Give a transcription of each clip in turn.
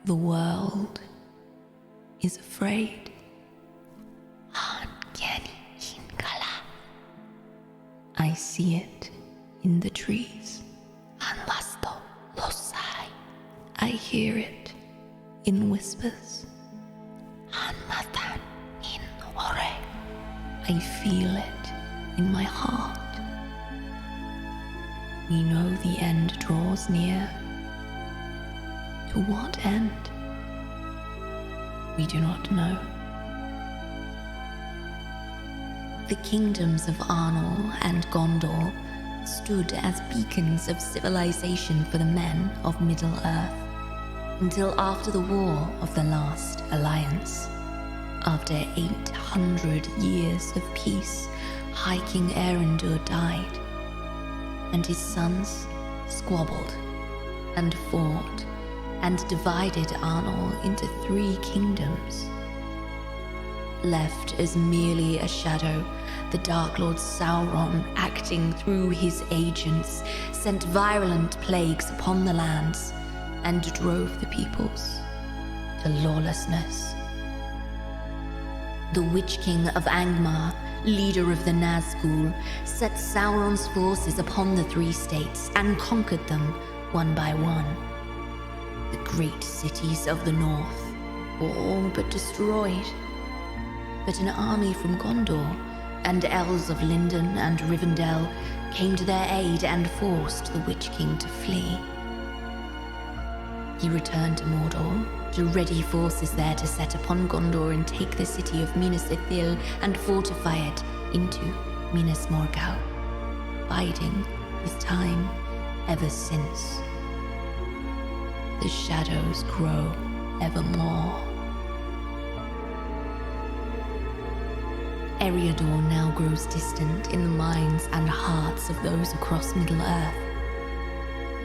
The world is afraid. I see it in the trees. I hear it in whispers. I feel it in my heart. We know the end draws near. To what end? We do not know. The kingdoms of Arnor and Gondor stood as beacons of civilization for the men of Middle-earth, until after the War of the Last Alliance. After 800 years of peace, High King Eriador died, and his sons squabbled and fought and divided Arnor into 3 kingdoms. Left as merely a shadow, the Dark Lord Sauron, acting through his agents, sent virulent plagues upon the lands and drove the peoples to lawlessness. The Witch King of Angmar, leader of the Nazgul, set Sauron's forces upon the 3 states and conquered them one by one. The great cities of the north were all but destroyed. But an army from Gondor and elves of Lindon and Rivendell came to their aid and forced the Witch King to flee. He returned to Mordor to ready forces there to set upon Gondor and take the city of Minas Ithil and fortify it into Minas Morgul, biding his time ever since. The shadows grow evermore. Eriador now grows distant in the minds and hearts of those across Middle-earth,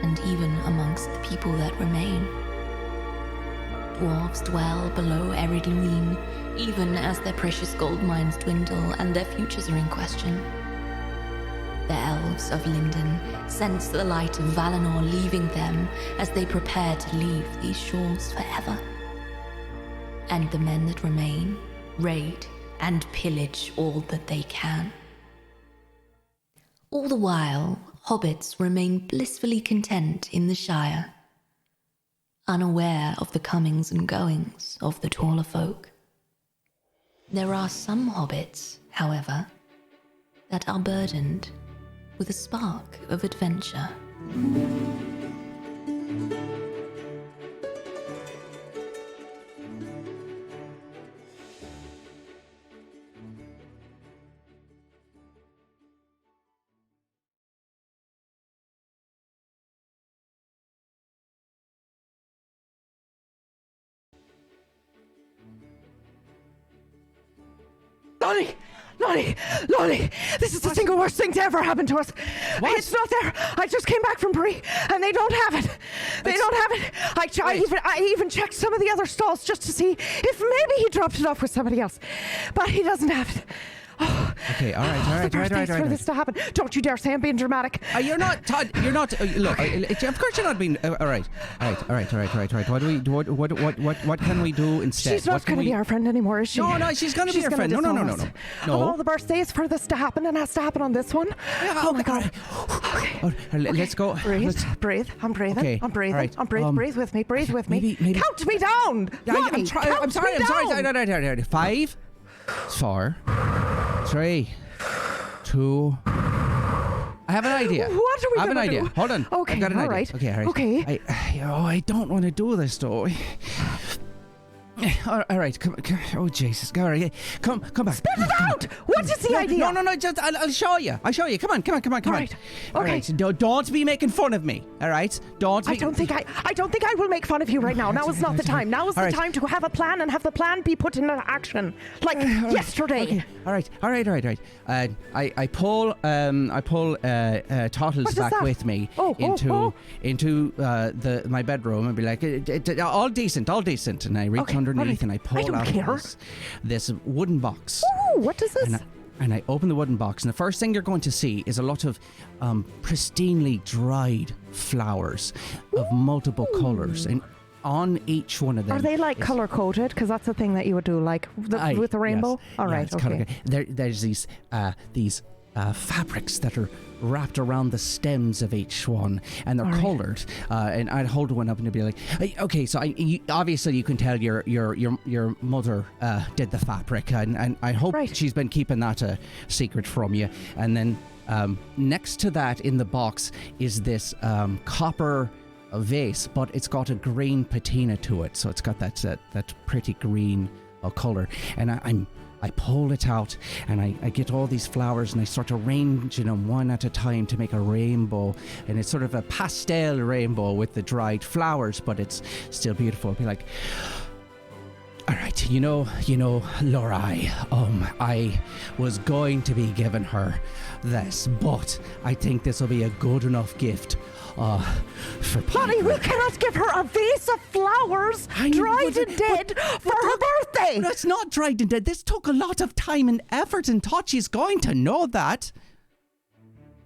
and even amongst the people that remain. Dwarves dwell below Ered Luin, even as their precious gold mines dwindle and their futures are in question. The elves of Lindon sense the light of Valinor leaving them as they prepare to leave these shores forever. And the men that remain raid and pillage all that they can. All the while, hobbits remain blissfully content in the Shire, unaware of the comings and goings of the taller folk. There are some hobbits, however, that are burdened with a spark of adventure. Lonnie, this is the single worst thing to ever happen to us. What? It's not there. I just came back from Brie, and they don't have it. They don't have it. I even checked some of the other stalls just to see if maybe he dropped it off with somebody else, but he doesn't have it. Oh, Okay, all right. for this to happen. Don't you dare say I'm being dramatic. You're not, Todd. You're not. Look, of course you're not being. All right. What can we do instead? She's not going to be our friend anymore, is she? No, she's going to be our friend. No. Of all the birthdays for this to happen, and has to happen on this one. Yeah, oh my God. Okay. Let's go. Breathe. I'm breathing. Okay, I'm breathing. all right, I'm breathing. Breathe with me. Maybe. Count me down. I'm sorry. All right. 5, 4, 3, 2. I have an idea. What are we going to do? I have an idea. Hold on. Okay, I've got an idea. right. Okay, all right. Okay. I don't want to do this though. All right, come. Oh Jesus, all right, come back. Spit it out! What is the idea? No. Just I'll show you. Come on. All right. All Okay. right. Don't be making fun of me. All right. Don't. I don't think I will make fun of you right now. Now is not the time. Now is the time to have a plan and have the plan be put into action, like yesterday. Okay. All right. I pull Tottles back that? with me into my bedroom and be like, all decent, and I reach underneath and I pull out this wooden box. Ooh, what is this? And I open the wooden box, and the first thing you're going to see is a lot of pristinely dried flowers of multiple colours. And on each one of them. Are they like is- color coded? Because that's the thing that you would do, like with the rainbow. Yes. All Yeah, right, it's okay. colour-coded. There's these fabrics that are wrapped around the stems of each one, and they're coloured. And I'd hold one up and it'd be like, okay, so obviously you can tell your mother did the fabric, and I hope she's been keeping that a secret from you. And then next to that in the box is this copper vase, but it's got a green patina to it, so it's got that pretty green colour. And I pull it out and I get all these flowers and I start arranging them one at a time to make a rainbow, and it's sort of a pastel rainbow with the dried flowers, but it's still beautiful. I'll be like, all right, you know, Laura, I was going to be giving her this, but I think this will be a good enough gift for Honey, we cannot give her a vase of flowers dried and dead for her birthday. That's not dried and dead. This took a lot of time and effort and thought. She's going to know that.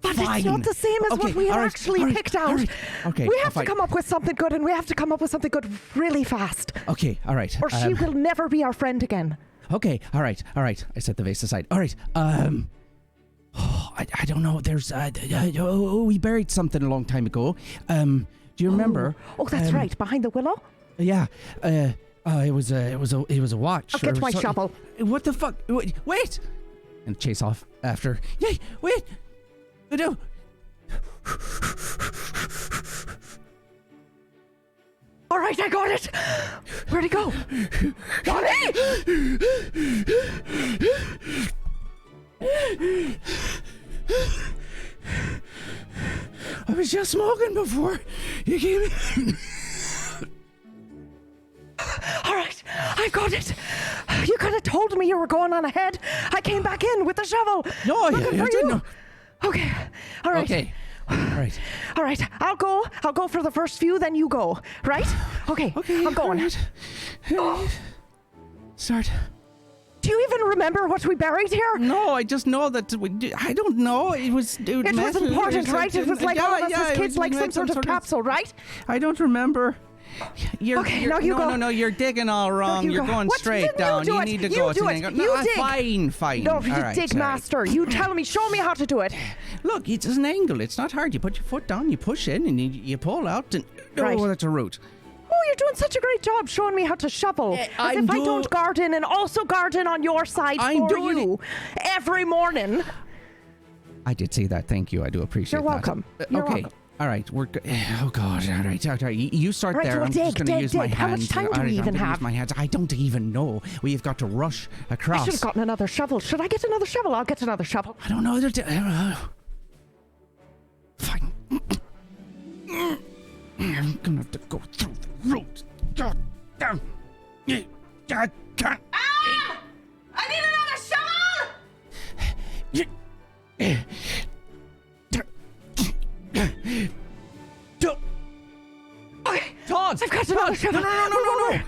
But it's not the same as what we had actually picked out. Okay, we have to come up with something good, and we have to come up with something good really fast. Okay, all right. Or she will never be our friend again. Okay, all right. I set the vase aside. All right. I don't know. There's we buried something a long time ago. Do you remember? Oh, that's right, behind the willow. Yeah. It was a watch. I'll get my shovel. What the fuck? Wait! And chase off after. Yay! Wait! No. All right, I got it. Where'd it go? Johnny! I was just smoking before you came in. All right, I got it. You could have told me you were going on ahead. I came back in with the shovel. No, I didn't know. Okay, all right. Okay. All right. All right, I'll go for the first few, then you go. Right? Okay, I'm going. All right. Start. Do you even remember what we buried here? No, I just know that I don't know. It was important, right? It was like all of us as kids, like some sort of capsule, right? I don't remember. Now you go. No, you're digging all wrong. You're going straight down. You need to go. You do it. You dig. Fine. No, you dig, master. You tell me. Show me how to do it. Look, it's an angle. It's not hard. You put your foot down, you push in, and you pull out. And right. Oh, that's a root. Oh, you're doing such a great job showing me how to shovel. I don't garden and also garden on your side for you every morning. I did see that. Thank you. I do appreciate You're welcome. that. You're okay. welcome. All right. We're good. Oh, God. All right. You start there. Well, I'm just going to use my hands. How much time do we even have? Use my hands. I don't even know. We've got to rush across. I should have gotten another shovel. Should I get another shovel? I'll get another shovel. I don't know. Fine. I'm going to have to go through the road. God damn. God damn. Ah! I need another shovel! Okay. Todd! I've got another shovel.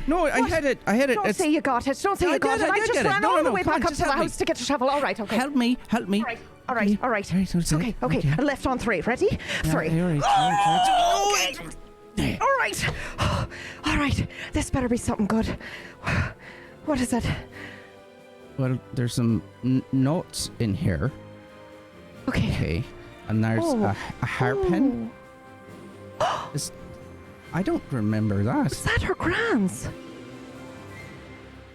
No, I had it. Don't say you got it. Don't say you got it. I just ran all the way back up to the house to get a shovel. All right, okay. Help me. All right. Okay. Left on three. Ready? Three. All right. This better be something good. What is it? Well, there's some notes in here. Okay. And there's a hairpin. I don't remember that. Was that her grand's?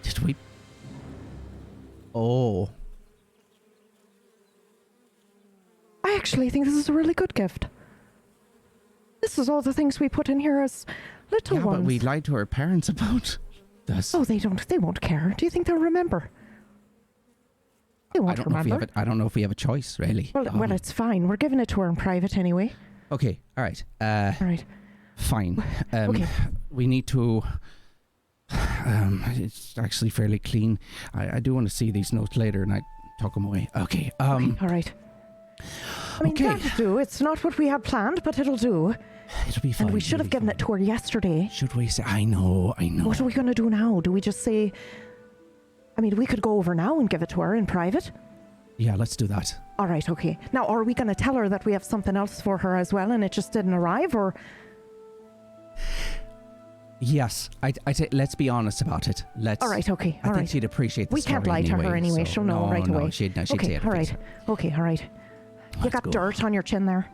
Did we? Oh. I actually think this is a really good gift. This is all the things we put in here as little ones. But we lied to our parents about this. Oh, they don't. They won't care. Do you think they'll remember? They won't remember. I don't know if we have a choice, really. Well, it's fine. We're giving it to her in private anyway. Okay. All right. All right. Fine. Okay. We need to. It's actually fairly clean. I do want to see these notes later, and I tuck them away. Okay. All right. I mean, that'll do. It's not what we had planned, but it'll do. It'll be fine. And we should have given it to her yesterday. Should we say? I know. What are we going to do now? Do we just say... I mean, we could go over now and give it to her in private. Yeah, let's do that. All right, okay. Now, are we going to tell her that we have something else for her as well and it just didn't arrive, or... Yes, I say let's be honest about it. All right, okay, I all think right. she'd appreciate the We story can't lie to her anyway. so She'll know right away. She'd say Okay, it. all right. Okay, all right. You Let's got go. dirt on your chin there.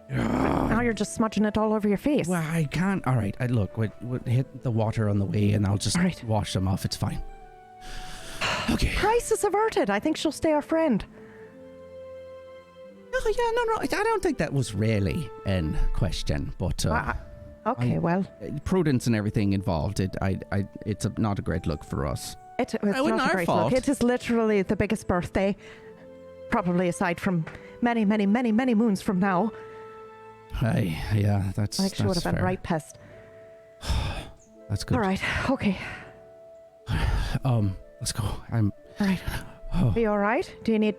Now you're just smudging it all over your face. Well, I can't. All right, look, we'll hit the water on the way, and I'll just All right. wash them off. It's fine. Okay. Crisis averted. I think she'll stay our friend. Oh, yeah, no. I don't think that was really in question, but Okay, well, prudence and everything involved. It's not a great look for us. it's wasn't not a our great fault. look. It is literally the biggest birthday, probably aside from many, many, many, many moons from now. Yeah, that's. I think she would have been fair. right pissed. That's good. All right, okay. Let's go. I'm. All right. Oh. Are you all right? Do you need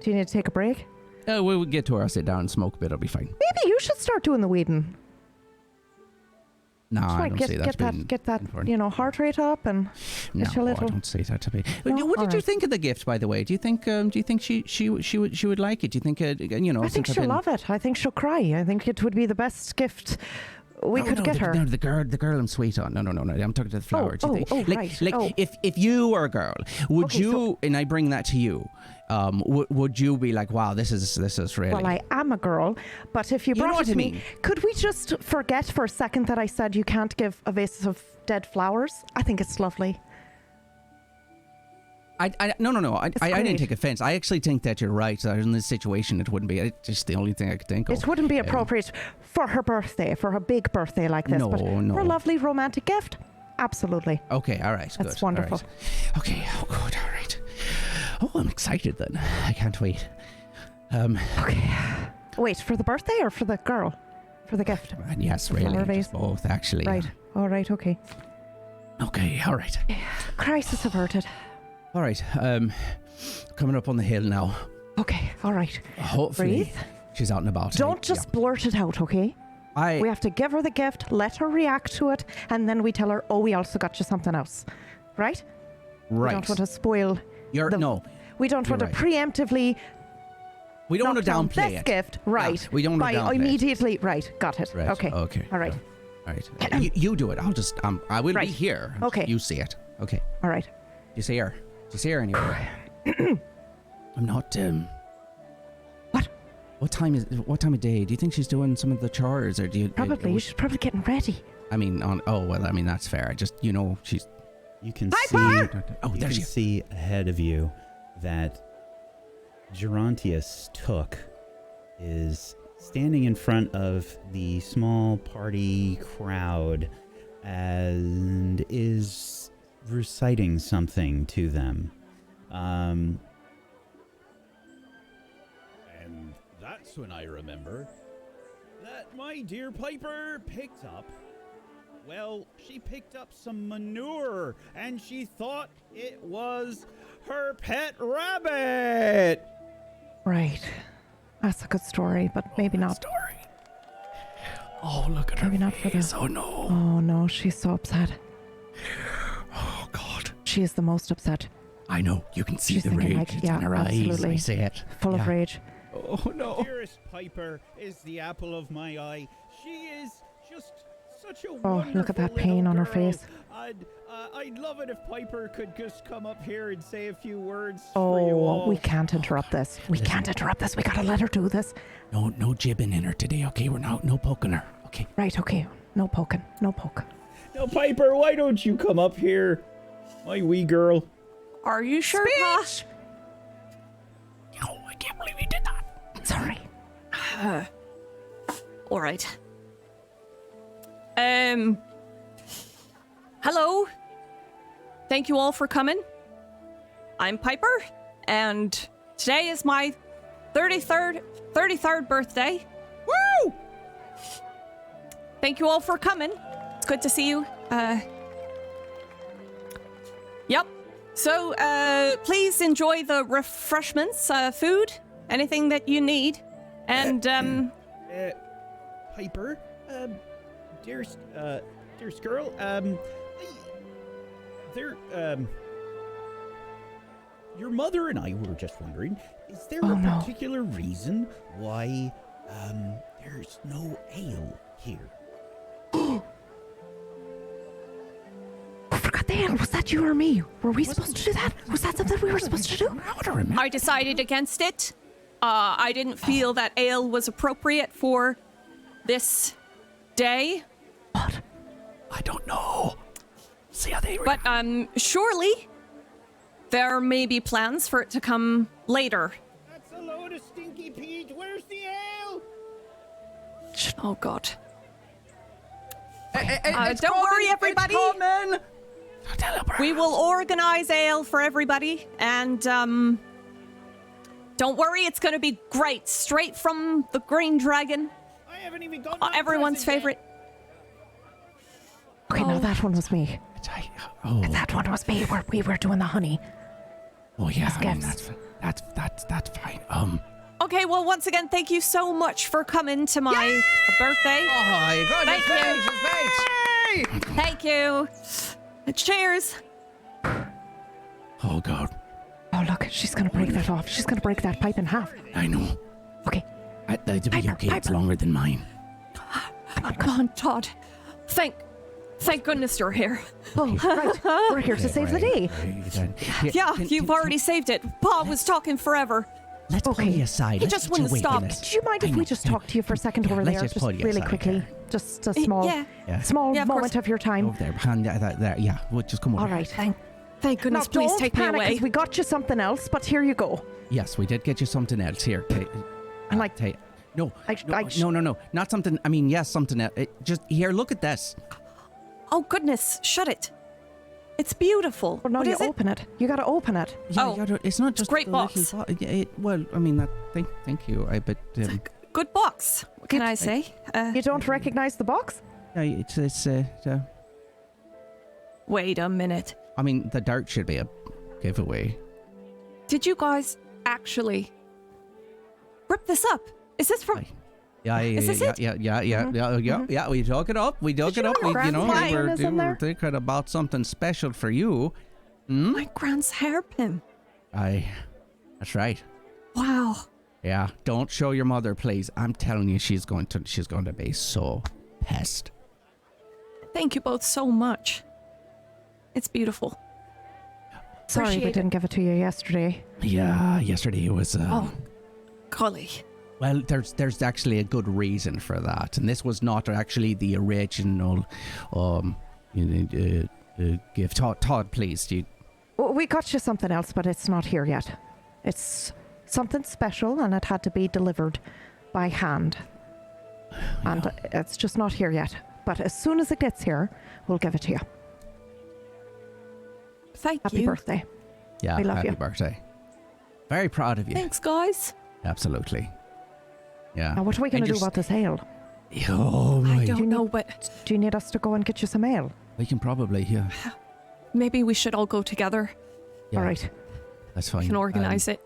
to take a break? We'll get to her. I'll sit down and smoke a bit. I'll be fine. Maybe you should start doing the weeding. No, I Like, don't say that. get that heart rate up and No, get your little. I don't say that to me. No? What did you Alright. think of the gift, by the way? Do you think she would like it? Do you think I think she'll love it. I think she'll cry. I think it would be the best gift we could get her. No, the girl I'm sweet on. No. I'm talking to the flower. Do you think, right. Oh. if you were a girl, would Okay, you? And I bring that to you. Would you be like, wow, this is really? Well, I am a girl, but if you You know brought what it I to me, mean. could we just forget for a second that I said you can't give a vase of dead flowers? I think it's lovely. No. I didn't great. take offense. I actually think that you're right. That in this situation, it wouldn't be. It's just the only thing I could think of. It wouldn't be appropriate for her birthday, for her big birthday like this, but No. for a lovely romantic gift, absolutely. Okay, all right, That's good. wonderful. All right. Okay, oh good, all right. Oh, I'm excited then. I can't wait. Okay. Wait, for the birthday or for the girl? For the gift? And yes, The flower really, vase? just both actually. Right. All right, okay. Okay, all right. Crisis averted. All right. Coming up on the hill now. Okay, all right. Hopefully, Breathe. she's out and about. Don't just blurt it out, okay? We have to give her the gift, let her react to it, and then we tell her, oh, we also got you something else. Right? Right. We don't want to spoil. No. We don't want You're to preemptively. We don't want to knock down downplay this it. gift, right? Yeah, we don't want to By downplay it. immediately, right? Got it. Right. Okay. Okay. All right. All right. You do it. I'll just. I will Right. be here. Okay. You see it. Okay. All right. Do you see her? Do you see her anywhere? I'm not. What? What time of day? Do you think she's doing some of the chores, or do you? Probably. She's probably getting ready. I mean, that's fair. I just, she's. You can Piper! Oh, you there can she is. see ahead of you that Gerontius Took is standing in front of the small party crowd and is reciting something to them. And that's when I remember that my dear Piper picked up. Well, she picked up some manure, and she thought it was her pet rabbit. Right. That's a good story, but maybe not. Story. Oh, look at her Maybe not for face. the. Oh no. Oh no, she's so upset. Oh God. She is the most upset. I know. You can see She's the thinking, rage. like, It's yeah, in her eyes. absolutely. I see it. Full of Yeah. rage. Oh no. Dearest Piper is the apple of my eye. She is just such a Oh, wonderful look at that little pain on her girl. face. I'd love it if Piper could just come up here and say a few words for you all. Oh, we can't interrupt this. We can't interrupt this. We gotta let her do this. No jibbing in her today. Okay, we're no poking her. Okay. Right, okay. No poking. No poke. Now, Piper, why don't you come up here, my wee girl? Are you sure, Pa? Oh, I can't believe you did that. Sorry. All right. Hello. Thank you all for coming. I'm Piper, and today is my 33rd birthday. Woo! Thank you all for coming. It's good to see you. Yep. So, please enjoy the refreshments, food, anything that you need. And, Piper, dearest girl, your mother and I were just wondering, is there a particular reason why, there's no ale here? forgot the ale. Was that you or me? Were we supposed to do that? Was that something we were supposed to do? I don't remember. I decided against it. I didn't feel that ale was appropriate for this day. What? I don't know. See how they But surely there may be plans for it to come later. That's a load of stinky peach. Where's the ale? Oh God. It's don't coming, worry, everybody. It's coming. We will organize ale for everybody, and don't worry, it's going to be great. Straight from the Green Dragon. I haven't even got my Everyone's present favorite. Okay, no, that one was me. Oh, That one was me. Where we were doing the honey. oh yeah. As I mean, gifts. that's fine. Okay, well, once again, thank you so much for coming to my birthday. Oh, you got Thank it. you. Thank you. Cheers. Oh God, Oh, look, she's gonna break that off. She's gonna break that pipe in half. I know. Okay. That'd be Piper, okay. It's Piper. longer than mine. Come on, Todd. Thank goodness you're here. Oh, right. We're here to save the day. Yeah, you've already saved it. Pa was talking forever. Let's pull Okay. you aside. He Let's just get you wouldn't away stop. from this. Do you mind if I we know, just I know. talk to you for a second over let's there? just pull you really aside, quickly. yeah. Just a small, Yeah. small Yeah, of moment course. of your time. Over there, behind there. Yeah, we'll just come over. All right. Thank Now, goodness, please don't take me panic, away. 'cause we got you something else, but here you go. Yes, we did get you something else here. And like, No, I- no, not something. I mean, yes, something else. Just here, look at this. Oh, goodness, shut it. It's beautiful. well, no, What you is it? open it. You got to open it. Yeah, Oh, it's not just great the box. little well, I mean, thank you. But Good box. What can I say? You don't recognize the box? yeah, it's Wait a minute. I mean, the dirt should be a giveaway. Did you guys actually rip this up? Is this from... Yeah, Is this it? yeah. We dug it up. We dug it up. know We, Grand's hairpin is in there? thinking about something special for you. My grand's hairpin. That's right. Wow. Yeah, don't show your mother, please. I'm telling you, she's going to be so pissed. Thank you both so much. It's beautiful. Sorry we Appreciate it. didn't give it to you yesterday. Yeah, yesterday it was. Oh, golly. Well, there's actually a good reason for that, and this was not actually the original gift. Todd, please, We got you something else, but it's not here yet. It's something special, and it had to be delivered by hand. And it's just not here yet. But as soon as it gets here, we'll give it to you. Thank Happy you. birthday. Yeah, We love happy you. birthday. Very proud of you. Thanks, guys. Absolutely. Yeah. Now, what are we going And to do you're about this ale? Oh my! I don't know, but Do you need us to go and get you some ale? We can probably, yeah. maybe we should all go together. Yeah, All right. That's fine. We can organize it.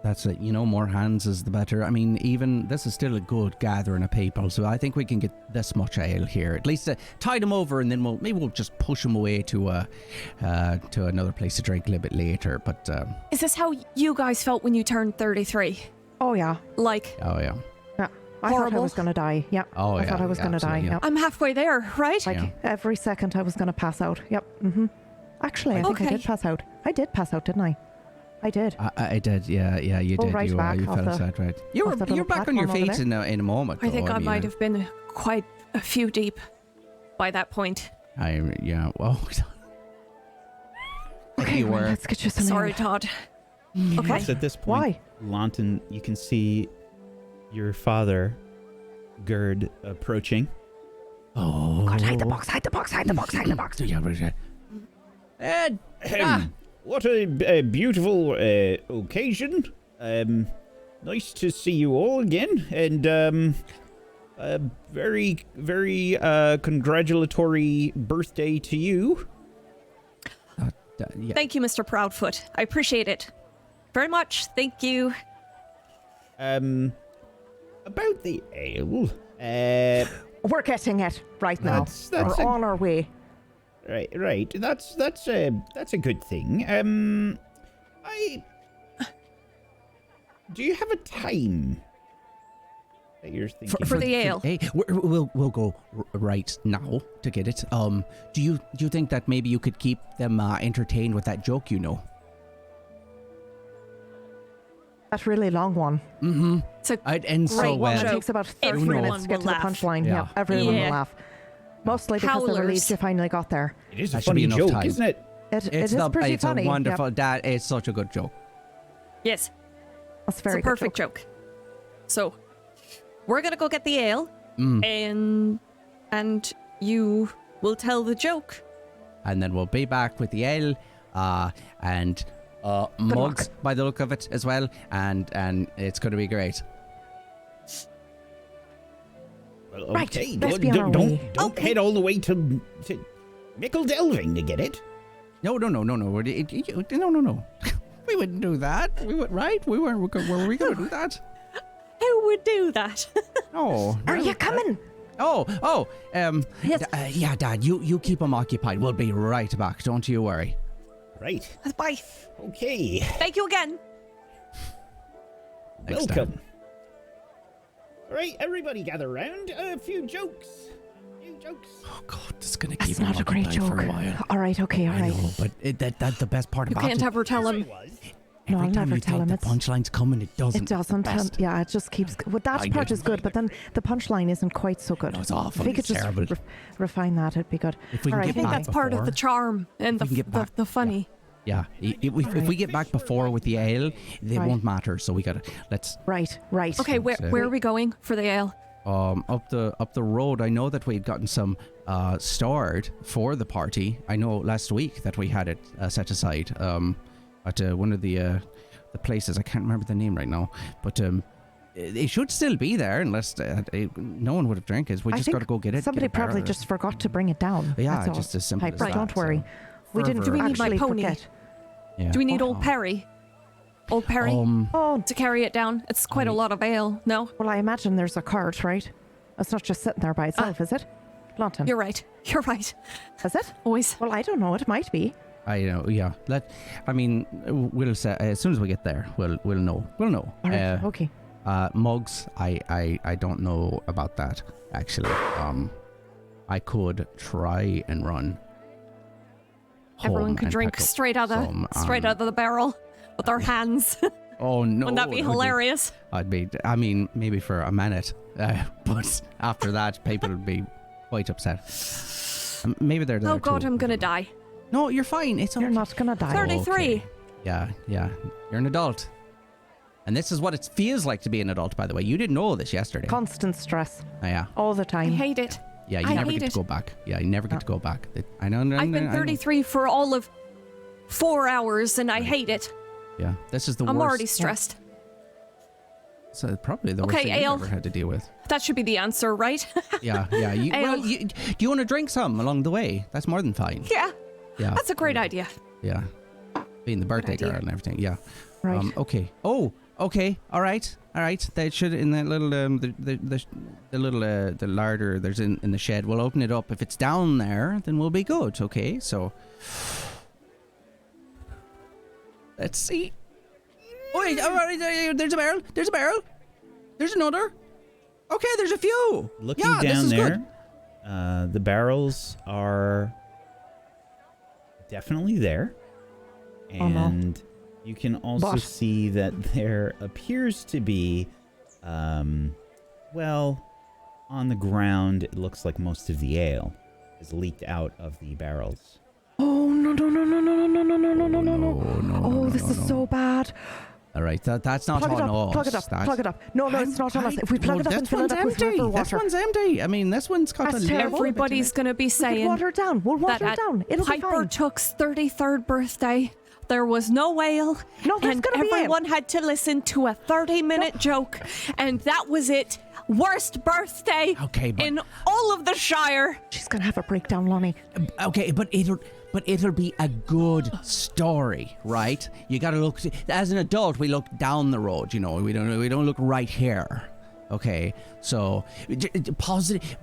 That's it. You know, more hands is the better. I mean, even this is still a good gathering of people, so I think we can get this much ale here. At least tide them over, and then we'll just push them away to another place to drink a little bit later. But Is this how you guys felt when you turned 33? Oh, yeah. Like, oh yeah, Yeah. I thought I Horrible. was going to die. Yeah. Oh, I yeah, thought I was yeah, going to die. absolutely, Yeah. I'm halfway there, right? Like Yeah. every second I was going to pass out. Yep. Mm-hmm. Actually, I think I Okay. did pass out. I did pass out, didn't I? I did. I did. Yeah, you Oh, did. right You back you off fell the- aside, right? You're off the little back on your platform over feet in a moment. I think though, I might mean, have been quite a few deep by that point. Yeah. Well, Okay, you well, were. let's get you some Sorry, ale. Todd. Okay. Yes, at this point, Why? Lawton, you can see your father, Gerd, approaching. Oh God, hide the box, hide the box, hide the box, hide the box. Yeah, right. Ed. What a beautiful occasion. Nice to see you all again, and very, very congratulatory birthday to you. Yeah. Thank you, Mr. Proudfoot. I appreciate it very much. Thank you. About the ale. We're getting it right now. That's We're a- on our way. Right. That's a good thing. Do you have a time? that you're thinking? For the ale. Hey, we'll go right now to get it. Do you think that maybe you could keep them entertained with that joke, you know? That really long one. Mm-hmm. So I'd end so great well. It takes about 30 Everyone minutes to get will to the laugh. punchline. Yeah. Yeah, everyone Yeah. will laugh. Mostly because they were Howlers. relieved you finally got there. It is a That should be funny enough joke, time. isn't it? It is pretty it's funny. a wonderful. Yep. That is such a good joke. yes, That's it's very a perfect joke. So we're gonna go get the ale, and you will tell the joke. And then we'll be back with the ale, and mugs by the look of it as well, and it's going to be great. Well, Right, okay. let's be on our way. Don't head all the way to Nickel Delving to get it. No. No. We wouldn't do that. We would, right? We weren't. Were we going to do that? Who would do that? No. Are you coming? Yes. Yeah, Dad. You keep them occupied. We'll be right back. Don't you worry. Right. Bye. Okay. Thank you again. Thanks, Dad. Welcome. All right, everybody gather round. A few jokes. Oh God, this is going to keep That's him not a great occupied joke. for a while. All right, okay, all I right. know, but that's the best part You about can't it. ever tell him. No, Every I'll time never you tell think him. the It's- punchline's coming, it doesn't. It doesn't. Yeah, it just keeps. Well, that I part know. is good, but then the punchline isn't quite so good. No, it's awful. If we could It's just terrible. refine that, it'd be good. If we can All right, get I think back that's part of the before. charm and We can get back. the funny. Yeah, if we get back before with the ale, they Right. won't matter. So we gotta let's Right. Okay, where are we going for the ale? up the road. I know that we'd gotten some stored for the party. I know last week that we had it set aside at one of the places. I can't remember the name right now, but it should still be there unless no one would have drank it. We I just think got to go get it. Somebody get a barrel probably of it. just forgot to bring it down. Yeah, That's all. just as simple Piper, as don't that, worry. so. We didn't Do we need my actually pony? forget. Yeah. Do we need old Oh. Perry? Old Perry Oh, to carry it down? It's quite a lot of ale. No, well, I imagine there's a cart, right? It's not just sitting there by itself, is it? Lawton, you're right. You're right. is it? Always. Well, I don't know. It might be. I know. Yeah. We'll say as soon as we get there, we'll know. We'll know. All right. Okay. Mugs, I don't know about that actually. I could try and run. Everyone home could and drink pick up straight out of the barrel with their hands. Oh no! Wouldn't that be hilarious? I mean, maybe for a minute, but after that, people would be quite upset. Maybe they're there Oh God, too. I'm gonna die. No, you're fine. It's You're okay. not gonna die. 33. Okay. Yeah. You're an adult, and this is what it feels like to be an adult. By the way, you didn't know this yesterday. Constant stress Yeah. all the I time. hate it. Yeah, you I never hate get it. to go back. Yeah, you never get to go back. I know. I've been 33 for all of 4 hours, and I hate it. Yeah, this is the I'm worst. already stressed. So probably the worst Okay, thing ale. you've ever had to deal with. That should be the answer, right? Yeah. Ale. Do you want to drink some along the way? That's more than fine. Yeah, Yeah. that's a great idea. Yeah. Being the birthday idea. girl and everything. Yeah. Right. Okay. Oh. Okay. All right. They should in that little the larder there's in the shed. We'll open it up. If it's down there, then we'll be good. Okay. So let's see. Oh, wait. All right. There's a barrel. There's a barrel. There's another. Okay. There's a few. Looking yeah, this down is there, good. the barrels are definitely there. Oh, no. And you can also But- see that there appears to be, well, on the ground, it looks like most of the ale is leaked out of the barrels. Oh no! No. Oh, this is so bad. All right. That's not Plug it on up. us. Plug it up. That's- Plug it up. No, it's not on us. If we plug it up and this fill it one's up with empty. river This water, one's empty. I mean, this one's got That's a terrible. Everybody's gonna be we can saying water it down. We'll water that it down. It'll be Piper fine. Tuck's 33rd birthday, there was no ale, No, there's and gonna be ale. everyone had to listen to a 30-minute joke, and that was it. Worst birthday Okay, but- in all of the Shire. She's gonna have a breakdown, Lonnie. Okay, but it'll be a good story, right? You got to look as an adult. We look down the road, you know. We don't look right here. Okay, so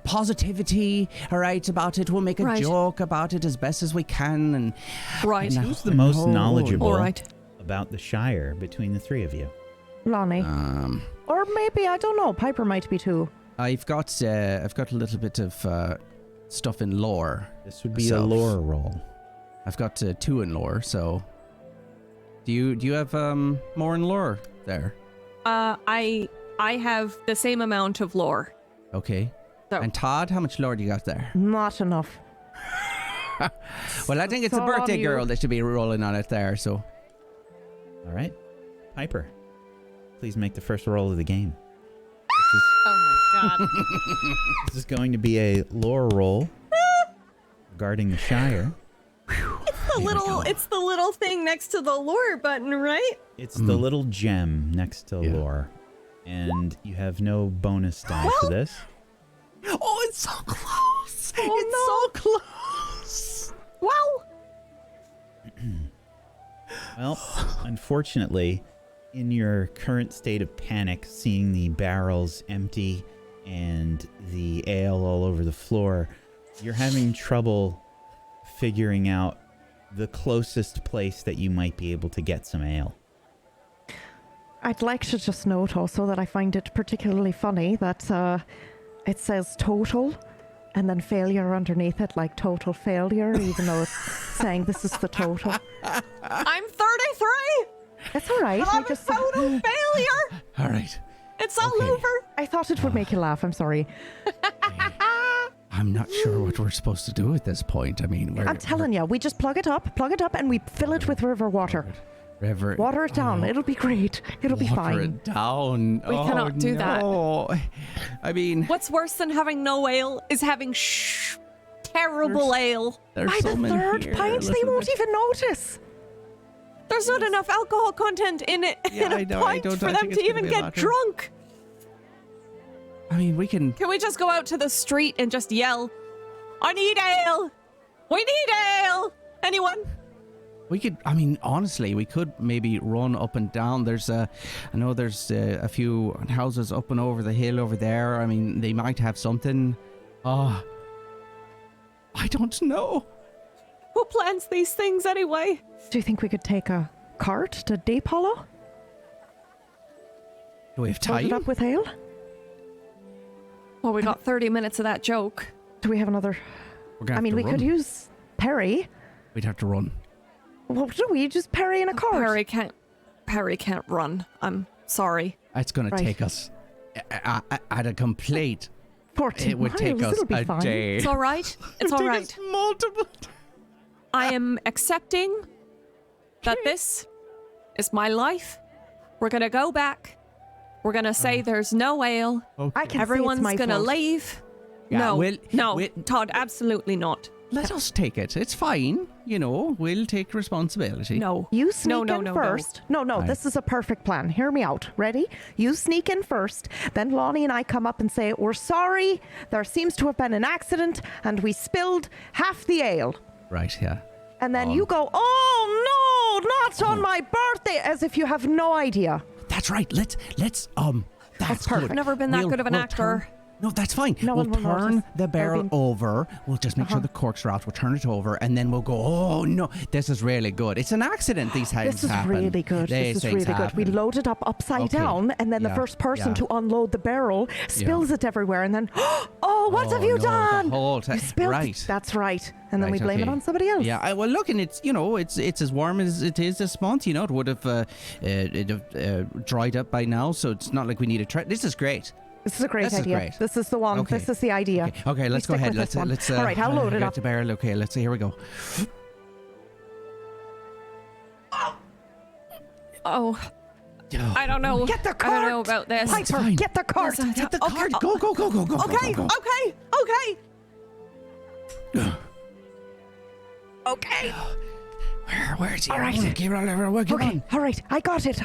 positivity, all right, about it. We'll make a Right. joke about it as best as we can, and Right. and Who's the most knowledgeable All right. about the Shire between the three of you? Lonnie. Or maybe, I don't know, Piper might be too. I've got a little bit of stuff in lore. This would be a lore roll. I've got 2 in lore, so... Do you have more in lore there? I have the same amount of lore. Okay. So. And Todd, how much lore do you got there? Not enough. Well, I think it's a So birthday on you. girl that should be rolling on it there, so... All right. Piper, please make the first roll of the game. Oh my god. This is going to be a lore roll regarding the Shire. It's the little thing next to the lore button, right? It's the little gem next to lore. And you have no bonus die for this. Oh, it's so close! Oh, it's so close! Well, Well, unfortunately, in your current state of panic, seeing the barrels empty and the ale all over the floor, you're having trouble figuring out the closest place that you might be able to get some ale. I'd like to just note also that I find it particularly funny that it says total and then failure underneath it, like total failure, even though it's saying this is the total. I'm 33. It's all right. I'm a total failure. All right. It's all Okay. over. I thought it would make you laugh. I'm sorry. I'm not sure what we're supposed to do at this point. I mean, I'm telling you, we just plug it up, and we fill it with river water. Water it down. It'll be great. It'll be Water fine. it down. We cannot do that. that. I mean, What's worse than having no ale is having terrible ale. there's By so the many third here, pint, they Elizabeth. won't even notice. There's not enough alcohol content in it Yeah, in a I know, I pint don't for think them it's to gonna even be a get lot. drunk. I mean, we can... Can we just go out to the street and just yell, I need ale! We need ale! Anyone? We could, I mean, honestly, we could maybe run up and down. I know there's a few houses up and over the hill over there. I mean, they might have something. I don't know. Who plans these things anyway? Do you think we could take a cart to Deep Hollow? Do we have Load it time? up with ale? Well, we got 30 minutes of that joke. Do we have another? We're gonna I have mean, to we run. could use Perry. We'd have to run. What do we just Perry in a cart? Perry can't run. I'm sorry. It's going Right. to take us at a complete. 14 It would miles. take us It'll be a fine. day. It's all right. It's all right. Multiple. I am accepting that this is my life. We're going to go back. We're going to say there's no ale. I can Everyone's see it's going to fault. leave. Yeah, No, we'll- Todd, absolutely not. Let us take it. It's fine. You know, we'll take responsibility. No. You sneak No, in no, first. No, Right. this is a perfect plan. Hear me out. Ready? You sneak in first. Then Lonnie and I come up and say, we're sorry. There seems to have been an accident and we spilled half the ale. Right, yeah. And then you go, oh no, not on my birthday, as if you have no idea. That's right. Let's that's perfect. good. I've never been that good of an we'll actor. turn- no, that's fine. No we'll one will turn notice. the barrel Irving. over. We'll just make sure the corks are out. We'll turn it over, and then we'll go, oh no, this is really good. It's an accident. These things This is happen. really good. These This is things really good. We happen. load it up upside Okay. down, and then the Yeah, first person yeah. to unload the barrel spills it everywhere, and then, oh, what have you no, the done? whole You time. spilled Right. it. That's right. And then Right, we blame it okay. on somebody else. Yeah, well, look, and it's it's as warm as it is this month. You know, it would have dried up by now, so it's not like we need a try. This is great. This is a great This is idea. great. This is the one. Okay. This is the idea. Okay, let's go stick ahead. with this one. Let's. All right, I'll load it get up. the barrel. Okay, let's see. Here we go. Oh, I don't know. Get the I don't know cart. about this. It's Piper, fine. get the cart. Yes, Get the Okay, card. Go, go, go, go, go. Okay, go, go. okay, okay. Okay. Where's he? All right. Okay, Okay. All right. I got it.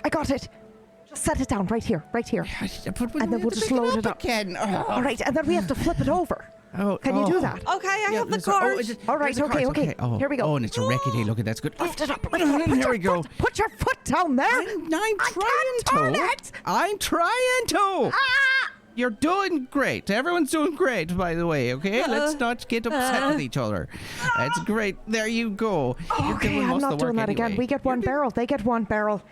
Just set it down right here. And then we'll just load it up. again. All right. And then we have to flip it over. Can you do that? Okay, I have the there's a- card. All right, there's a okay. Oh, Here we go. Oh, and it's a rickety. Look at that's good. Lift it up. Here we go. Put your foot down there. I'm I can't trying turn to. it. I'm trying to. Ah! You're doing great. Everyone's doing great, by the way, okay? Let's not get upset with each other. That's great. There you go. You're Okay, doing I'm most of not the doing work that again. anyway. We get one barrel. They get one barrel.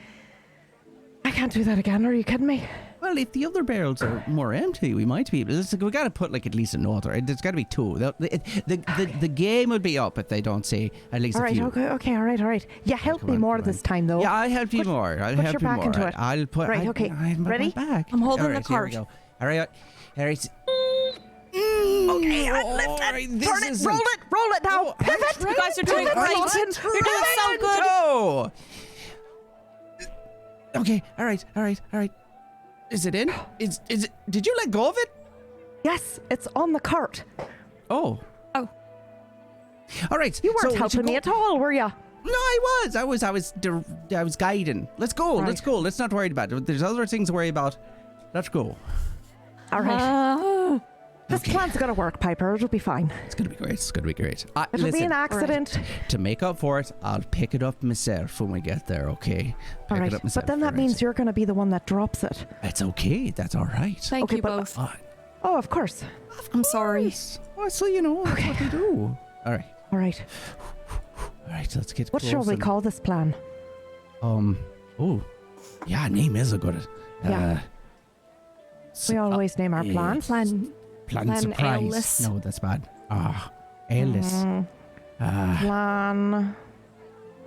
I can't do that again. Are you kidding me? Well, if the other barrels are more empty, we might be able to. We got to put like at least another. There's got to be two. The game would be up if they don't say at least All a right, few. okay, all right. Yeah, help Come me on, more come this on. time, though. Yeah, I'll help you more. I'll put help your you back more. into it. I'll put. Right, okay. My Ready? back. I'm holding All the right, here we cart. go. All right. Okay, I lift it. Turn it. Roll it now. Pivot. You guys are doing great. You're doing so good. Oh. Okay. All right. Is it in? Is it? Did you let go of it? Yes, it's on the cart. Oh. Oh. All right. You weren't so helping me at all, were you? No, I was guiding. Let's go. Right. Let's go. Let's not worry about it. There's other things to worry about. Let's go. All right. Uh, This plan's gonna work, Piper. It'll be fine. It's gonna be great. It's gonna be great. It'll be Listen, an accident. to make up for it, I'll pick it up myself when we get there. Okay. All Pick right. it up myself But then that first. means you're gonna be the one that drops it. It's okay. That's all right. Thank Okay, you but- both. Oh, of course. I'm sorry. Oh, so you know that's what we do. All right. All right. All right. Let's get. What shall close we and- call this plan? Oh. Yeah. Name is a good. Yeah. We always name our yeah. plans. Plan Plan surprise. ale-less. No, that's bad. Ale-less. Plan.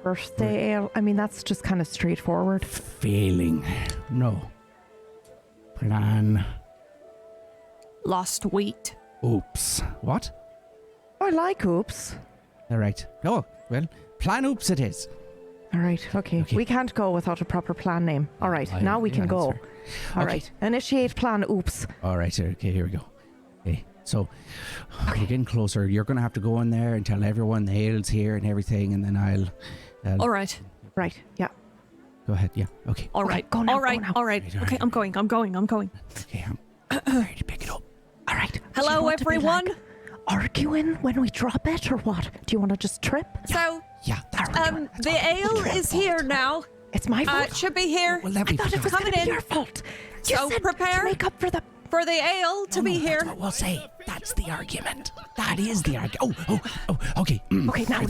Birthday ale. I mean, that's just kind of straightforward. Failing. No. Plan. Lost wheat. Oops. What? I like oops. All right. Oh, well, plan oops it is. All right. Okay. Okay. We can't go without a proper plan name. All right. I- Now we can yeah, go. that's fair. All Okay. right. Initiate plan oops. All right, sir. Okay, here we go. Okay, so we're getting closer. You're going to have to go in there and tell everyone the ale's here and everything, and then I'll All right. Right. Yeah. go ahead. Yeah, okay. All Okay, right. go now, All right. go now. All right. Right, Okay, I'm going. Okay, I'm ready to pick it up. All right. Do you Hello, want to be, everyone. like, arguing when we drop it or what? Do you want to just trip? So, Yeah, that's what we're doing. That's the what we're ale doing. is here now. It's my fault. It should be here Well, let I me thought it was coming going to be in. your fault. You So said prepare. to make up for the. for the ale to be here. That's what we'll say. That's the argument. That is the argument. Oh, okay. Okay, now,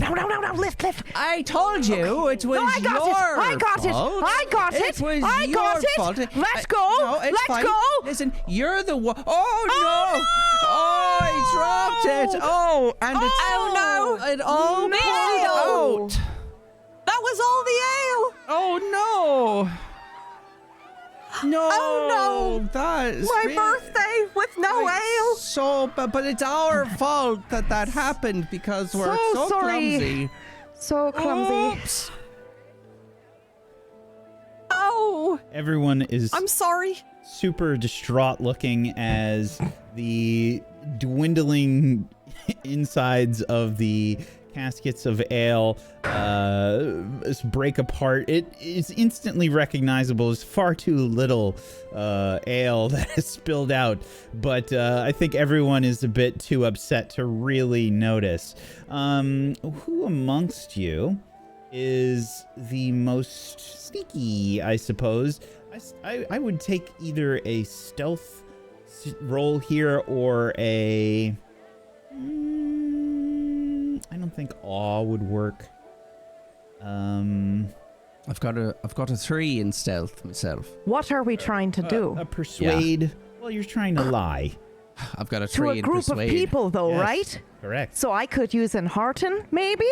lift. I told you it was No, I got it. your I got it. fault. I got it. It was I your got it. fault. Let's go. No, it's Let's fine. go. Listen, you're the one. Oh no! Oh, I dropped it. Oh, and it's Oh, no. It all No. poured out. That was all the ale. Oh no! No! Oh, no. That's My really- birthday with no ale. So, but it's our fault that happened because we're So so sorry. clumsy. So clumsy. Oops. Oh, Everyone is I'm sorry. super distraught looking as the dwindling insides of the caskets of ale break apart. It is instantly recognizable as far too little ale that has spilled out, but I think everyone is a bit too upset to really notice. Who amongst you is the most sneaky, I suppose? I would take either a stealth roll here or a... I don't think awe would work. I've got a 3 in stealth myself. What are we trying to do? A persuade. Well, you're trying to lie. I've got a To 3 a in group persuade. of people, though, Yes. right? Correct. So I could use enhearten, maybe?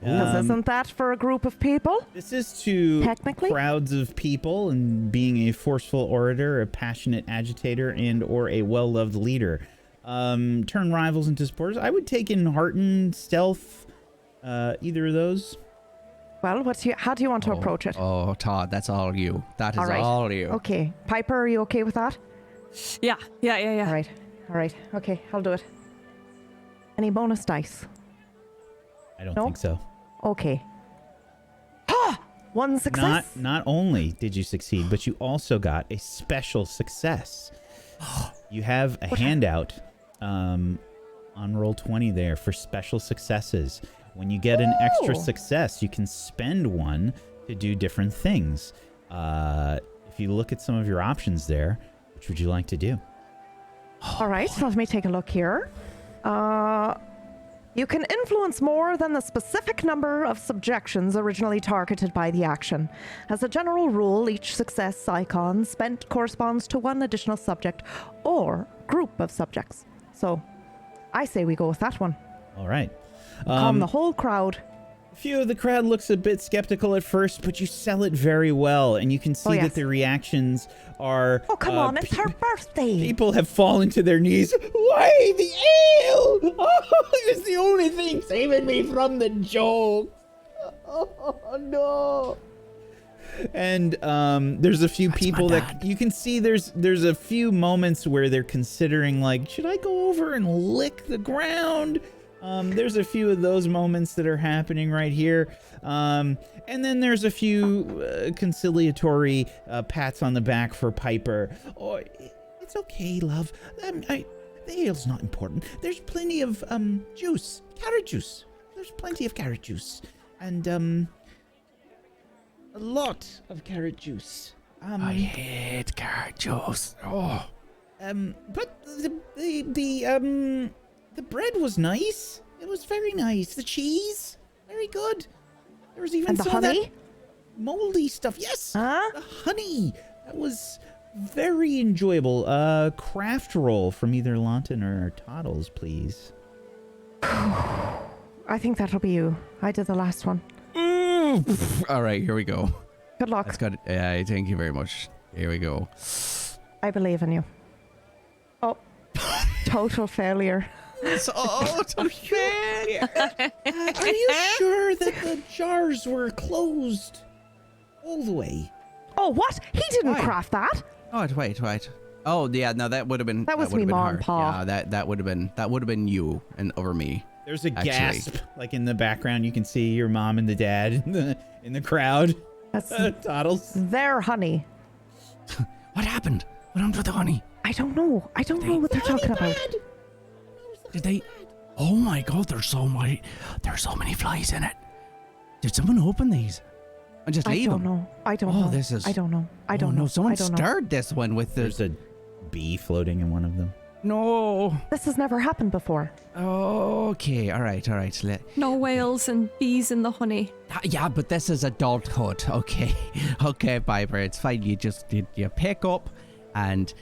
Because isn't that for a group of people? This is to Technically? crowds of people and being a forceful orator, a passionate agitator, and or a well-loved leader. Turn rivals into supporters. I would take enhearten, stealth, either of those. Well, how do you want to approach it? Oh, Todd, that's all you. That is All right. all you. Okay. Piper, are you okay with that? Yeah. All right. Okay, I'll do it. Any bonus dice? I don't No? think so. Okay. Ha! One success. Not only did you succeed, but you also got a special success. You have a handout on roll 20 there for special successes. When you get an extra Oh. success, you can spend one to do different things. If you look at some of your options there, which would you like to do? All right, let me take a look here. You can influence more than the specific number of subjections originally targeted by the action. As a general rule, each success icon spent corresponds to one additional subject or group of subjects. So, I say we go with that one. All right. Calm the whole crowd. A few of the crowd looks a bit skeptical at first, but you sell it very well, and you can see that the reactions are... Oh, come on, it's her birthday. People have fallen to their knees. Why the ale? Oh, it's the only thing saving me from the joke. Oh, no. And there's a few people that you can see there's a few moments where they're considering, like, should I go over and lick the ground? There's a few of those moments that are happening right here. And then there's a few conciliatory pats on the back for Piper. Oh, it's okay, love. The ale's not important. There's plenty of juice, carrot juice. There's plenty of carrot juice. And a lot of carrot juice. I hate carrot juice. Oh. But the bread was nice. It was very nice. The cheese, very good. There was even the some honey? of that moldy stuff. Yes, Huh? the honey. That was very enjoyable. Craft roll from either Lawton or Toddles, please. I think that'll be you. I did the last one. All right, here we go. Good luck. That's good. Thank you very much. Here we go. I believe in you. Oh, total failure. Oh, Are you sure that the jars were closed all the way? Oh, what? He didn't Why? craft that. Oh, wait. Oh, yeah, no, that would have been... That was would me have been ma her. and pa. Yeah, that would have been you and over me. There's a Actually. gasp, like in the background. You can see your mom and the dad in the crowd. That's Toddles. their honey. What happened? What happened with the honey? I don't know. I don't know what they're talking about. Did they... Oh my god, there's so many flies in it. Did someone open these? And just leave them? I don't know. This is... I don't know. I Oh, don't know. no, someone I don't know. stirred this one with the... There's a bee floating in one of them. No. This has never happened before. Okay, all right. No whales and bees in the honey. Yeah, but this is adulthood. Okay, Piper, it's fine. You just you pick up, and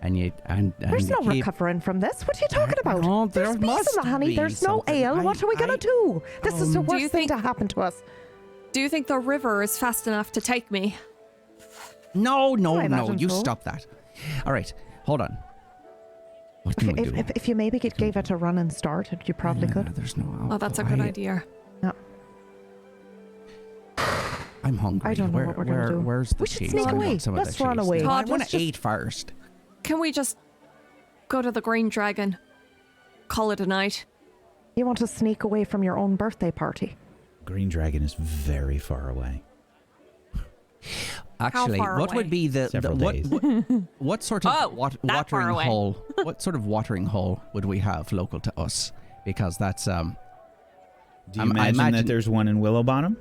There's no keep... recovering from this. What are you talking about? No, there There's bees must in the honey. be There's no something. ale. What are we gonna do? This is the Do you worst thing think- to happen to us. Do you think the river is fast enough to take me? No, I imagine you so. stop that. All right, hold on. What can we do? If you maybe gave it a run and start, you probably Yeah, could. There's no. Oh, that's a good idea. No. I'm hungry. I don't know what we're gonna do. Where's the We should cheese? sneak I want away. some of Let's the run cheese. away. No, I Todd, want let's to just- eat first. Can we just go to the Green Dragon? Call it a night. You want to sneak away from your own birthday party? Green Dragon is very far away. Actually, far what away? would be the Several what, days. what sort of Oh, that far watering away. hole? What sort of watering hole would we have local to us? Because that's Do you I imagine imagine- that there's one in Willow Bottom?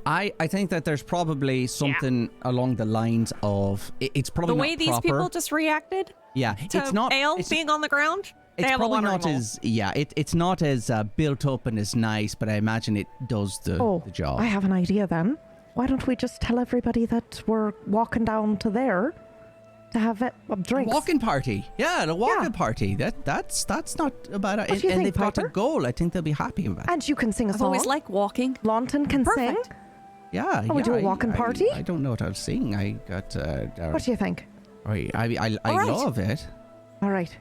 I think that there's probably something along the lines of it's probably The way not these proper. people just reacted Yeah, to it's not ale it's, being on the ground. They it's have a probably watering not hole. as it's not as built up and as nice, but I imagine it does the job. I have an idea then. Why don't we just tell everybody that we're walking down to there to have drinks? Walking party, the walking party. That's not a bad idea. What do you And think, they've got a Piper? goal. I think they'll be happy about it. And you can sing a I've song. always liked walking. Lawton can Perfect. sing. Yeah, we do a walking party? I don't know what I'll sing. I got. What do you think? I All right. love it. All right.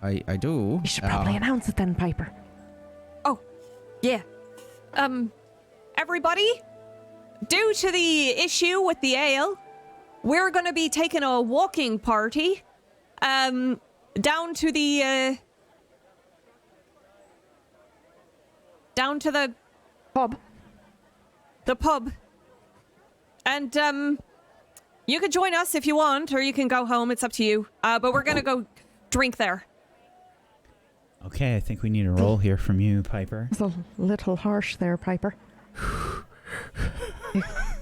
I do. You should probably announce it then, Piper. Oh, yeah. Everybody, due to the issue with the ale, we're going to be taking a walking party, down to the, Pub. the pub. And, you can join us if you want, or you can go home. It's up to you. But we're going to go drink there. Okay, I think we need a roll here from you, Piper. It's a little harsh there, Piper.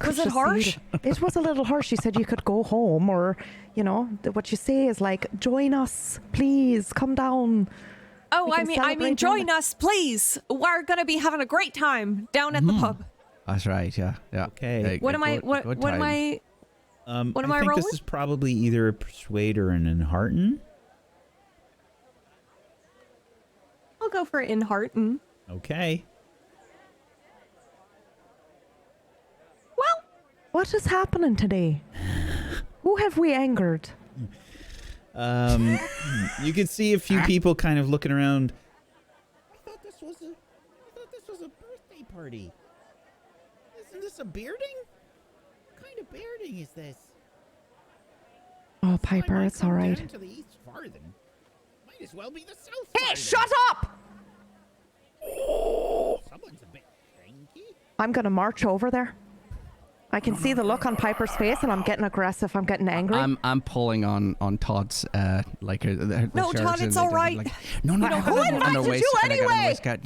Was it harsh? It was a little harsh. You said you could go home, or, what you say is like, join us, please, come down Oh, We I can mean, celebrate join now. us, please. We're gonna be having a great time down at the pub. That's right. Yeah. Yeah. Okay. What am I? What am I? What am I I think rolling? this is probably either a persuade or an enhearten. I'll go for in Harton. Okay. Well, What is happening today? Who have we angered? You can see a few people kind of looking around. I thought this was a birthday party. Isn't this a bearding? What kind of bearding is this? Oh, Piper, it's all right. Down to the east farthing. Might as well be the south. Hey, shut up! Someone's a bit cranky. I'm gonna march over there. I can see the look on Piper's face, and I'm getting aggressive. I'm getting angry. I'm pulling on Todd's the No, shirts Todd, and it's the- all right. Like, no, no, don't I got have it to on the invited waist, you and I got it on the anyway. waistcoat.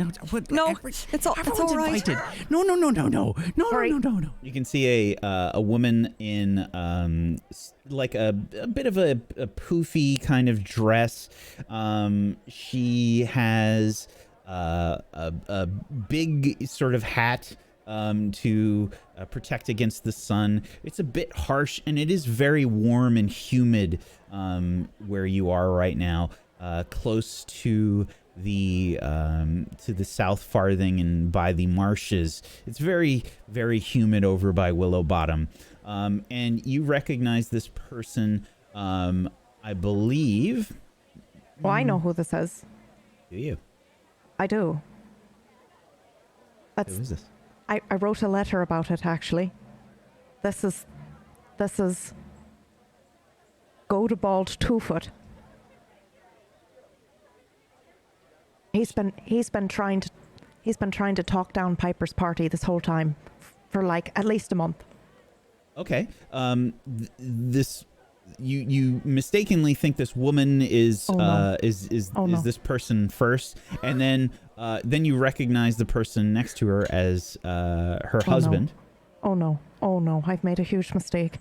No, No, every- it's all everyone's right. invited. No, no, no, no, no, no, Sorry. no, no, no. You can see a woman in like a bit of a poofy kind of dress. She has a big sort of hat to protect against the sun. It's a bit harsh, and it is very warm and humid where you are right now, close to the south farthing and by the marshes. It's very, very humid over by Willow Bottom. And you recognize this person, I believe. Well, I know who this is. Do you? I do. Who That's. is this? I wrote a letter about it, actually. This is Godebald Twofoot. He's been trying to talk down Piper's party this whole time for like at least a month. Okay. This you mistakenly think this woman is Oh, no. is Oh, no. this person first, and then you recognize the person next to her as her husband. Oh no. Oh no, I've made a huge mistake.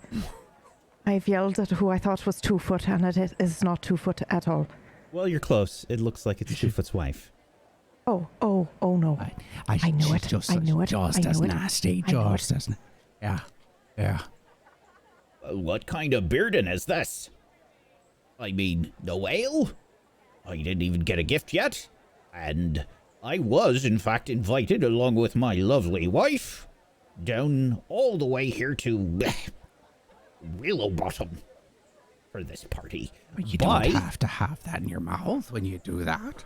I've yelled at who I thought was 2 foot, and it is not 2 foot at all. Well, you're close. It looks like it's 2foot's wife. Oh no. I knew it. Just I knew it. Just I as knew it. nasty. I knew Just as yeah, yeah. What kind of bearding is this? I mean, no ale? I didn't even get a gift yet. And I was, in fact, invited along with my lovely wife down all the way here to Willow Bottom for this party. You don't have to have that in your mouth when you do that.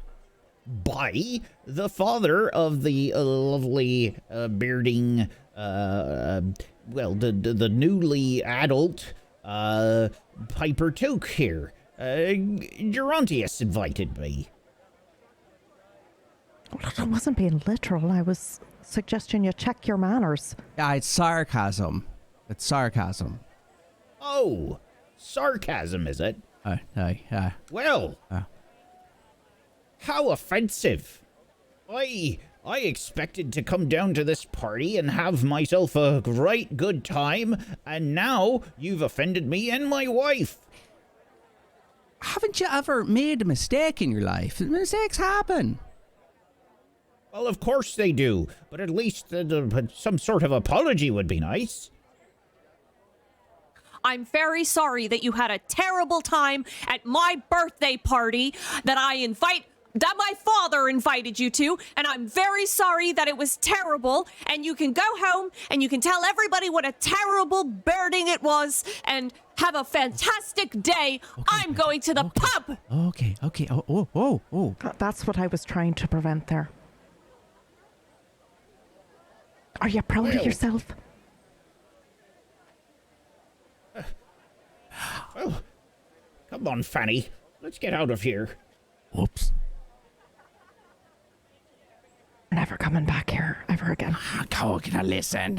By the father of the lovely bearding, the newly adult Piper Took here. Gerontius invited me. I wasn't being literal. I was suggesting you check your manners. Yeah, it's sarcasm. It's sarcasm. Oh, sarcasm, is it? Well, how offensive. I expected to come down to this party and have myself a right good time, and now you've offended me and my wife. Haven't you ever made a mistake in your life? Mistakes happen. Well, of course they do, but at least some sort of apology would be nice. I'm very sorry that you had a terrible time at my birthday party that my father invited you to, and I'm very sorry that it was terrible, and you can go home and you can tell everybody what a terrible birding it was, and have a fantastic day. Okay, I'm going to the pub. Okay. Oh. That's what I was trying to prevent there. Are you proud of yourself? Oh, come on, Fanny. Let's get out of here. Whoops. Never coming back here ever again. How can I listen?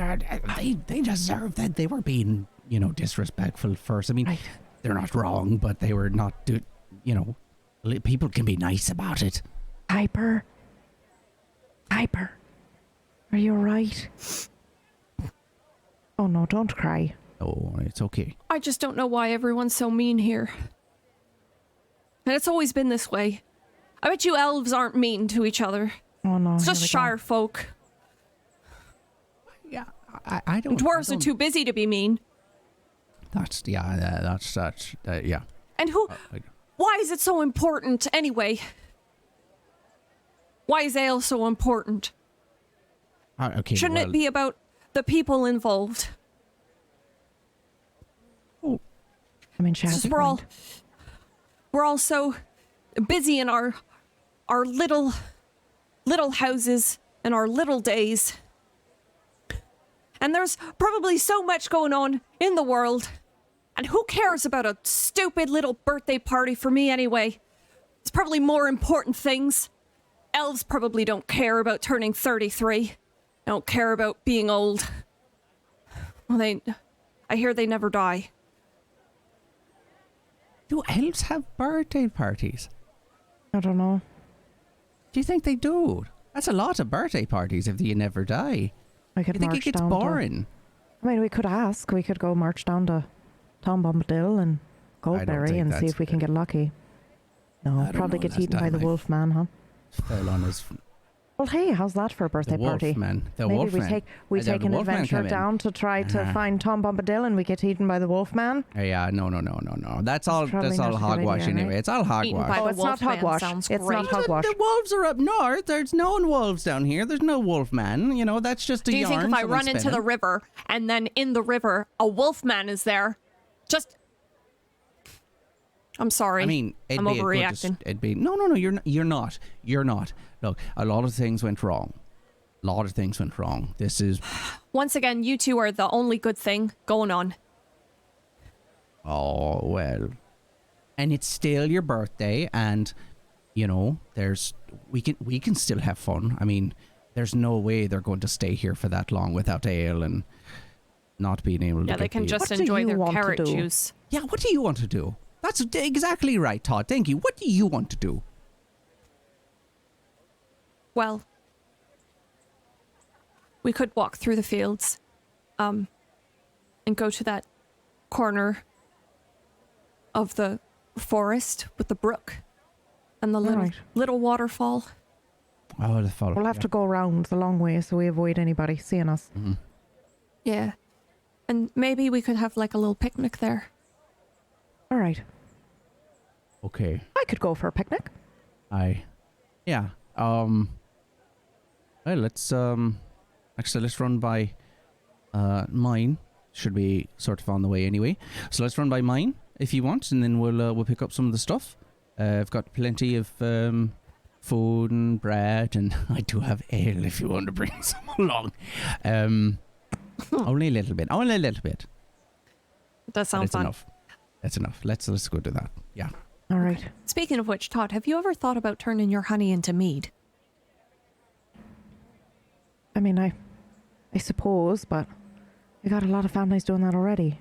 They deserve that. They were being, disrespectful first. I mean, Right. they're not wrong, but they were not, people can be nice about it. Piper, are you alright? Oh no, don't cry. Oh, it's okay. I just don't know why everyone's so mean here. And it's always been this way. I bet you elves aren't mean to each other. Oh no. It's here just we go. shire folk. Yeah, I don't. Dwarves I are don't- too busy to be mean. That's yeah. And who? Why is it so important anyway? Why is ale so important? Okay. Shouldn't well, it be about the people involved? I mean, she has a We're all point. we're all so busy in our little houses and our little days. And there's probably so much going on in the world. And who cares about a stupid little birthday party for me anyway? There's probably more important things. Elves probably don't care about turning 33. Don't care about being old. Well, I hear they never die. Do elves have birthday parties? I don't know. Do you think they do? That's a lot of birthday parties if you never die. I could You think it march gets down boring? I mean, we could ask. We could go march down to Tom Bombadil and Goldberry think and see that's if we can fair. get lucky. No, don't probably know, gets that's eaten by not the like- wolf man, huh? Fell on his Well, hey, how's that for a birthday the wolf party? man. The Maybe wolf we man. take I an the wolf man adventure come in. down to try to Uh-huh. find Tom Bombadil and we get eaten by the wolf man. Yeah, no. That's all. probably That's all not a good hogwash idea, anyway. right? It's all Eaten by hogwash. Oh, the it's not wolf man hogwash. sounds It's not great. hogwash. The wolves are up north. There's no wolves down here. There's no wolf man. You know, that's just a Do you yarn. think if I someone's run into the spinning. river and then in the river a wolf man is there, just I'm sorry. I mean, I'm overreacting. It'd be no. You're not. Look, a lot of things went wrong. This is Once again, you two are the only good thing going on. oh well, and it's still your birthday, and you know we can still have fun. I mean, there's no way they're going to stay here for that long without ale and not being able to. Yeah, they get can the- just What do enjoy you their want to carrot do? juice. Yeah, what do you want to do? That's exactly right, Todd. Thank you. What do you want to do? Well, we could walk through the fields, and go to that corner of the forest with the brook and the Right. little waterfall. Oh, the follow. We'll have to go around the long way so we avoid anybody seeing us. Mm-hmm. Yeah. And maybe we could have like a little picnic there. All right. Okay. I could go for a picnic. Yeah. Well, let's actually let's run by mine. Should be sort of on the way anyway. So let's run by mine if you want, and then we'll pick up some of the stuff. I've got plenty of food and bread, and I do have ale if you want to bring some along. Only a little bit. That But sounds it's fun. enough. That's enough. Let's go do that. Yeah. All right. Speaking of which, Todd, have you ever thought about turning your honey into mead? I mean, I suppose, but we got a lot of families doing that already.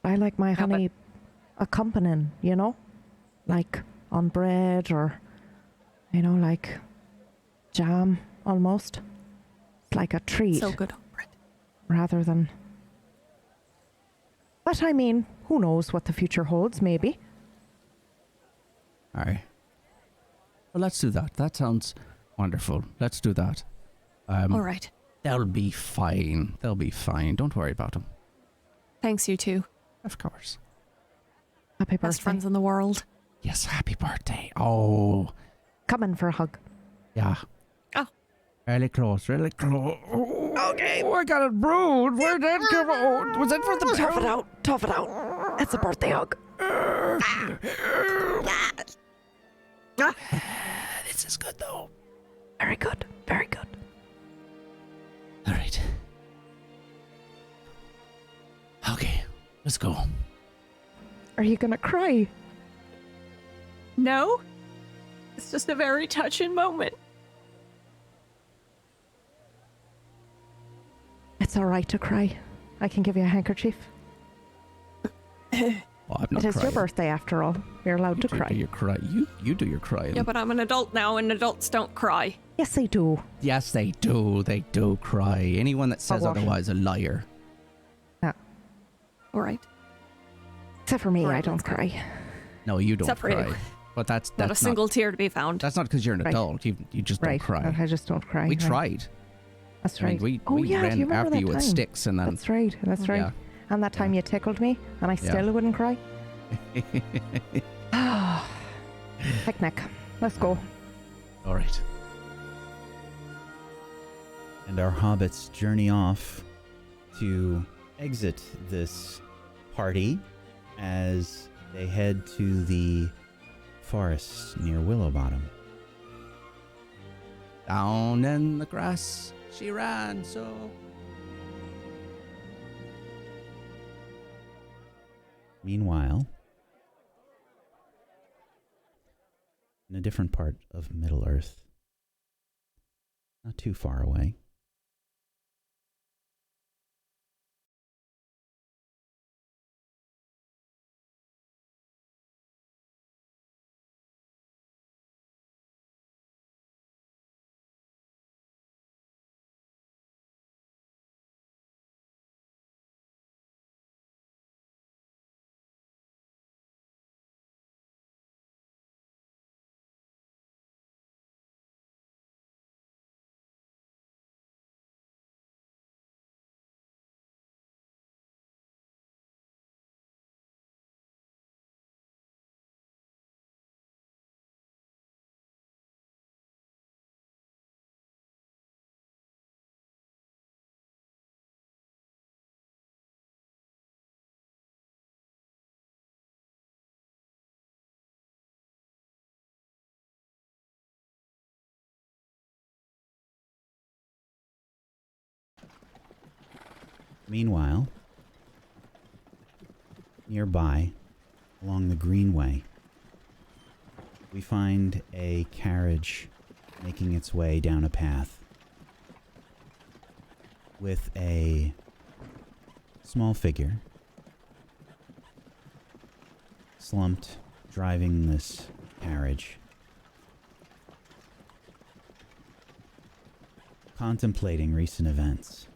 I like my Yeah, but- honey accompanying, you know? Like on bread or, you know, like jam almost. It's like a treat So good on bread. rather than... But I mean, who knows what the future holds, maybe. All right. Well, let's do that. That sounds wonderful. Let's do that. All right. They'll be fine. They'll be fine. Don't worry about them. Thanks, you two. Of course. Happy Best birthday. friends in the world. Yes, happy birthday. Oh, Come in for a hug. yeah. Oh. Really close, really close. Okay. Oh, I got it brewed. Where did it come out? Was it for the Tough it out. Tough it out. It's a birthday hug. This is good, though. Very good. Very good. All right. Okay, let's go. Are you gonna cry? No. It's just a very touching moment. It's all right to cry. I can give you a handkerchief. Well, I'm not It is your crying. birthday after all. You're allowed to You cry. do your cry. You do your crying. Yeah, but I'm an adult now and adults don't cry. Yes, they do. Yes, they do. They do cry. Anyone that says Hogwash. otherwise, a liar. Yeah. All right. Except for me, All right, I don't let's go. cry. No, you don't Except for cry. you. But that's Not a single tear to be found. That's not because you're an Right. adult. You just don't Right. cry. I just don't cry. We right. tried. That's I right. mean, oh, we yeah, do you ran remember after that you with time? sticks and then. That's right. That's right. Yeah. And that time you tickled me, and I still wouldn't cry. Picnic. Let's go. All right. And our hobbits journey off to exit this party as they head to the forest near Willowbottom. Down in the grass, she ran so. Meanwhile, in a different part of Middle-earth, not too far away, Meanwhile, nearby, along the Greenway, we find a carriage making its way down a path with a small figure slumped driving this carriage, contemplating recent events.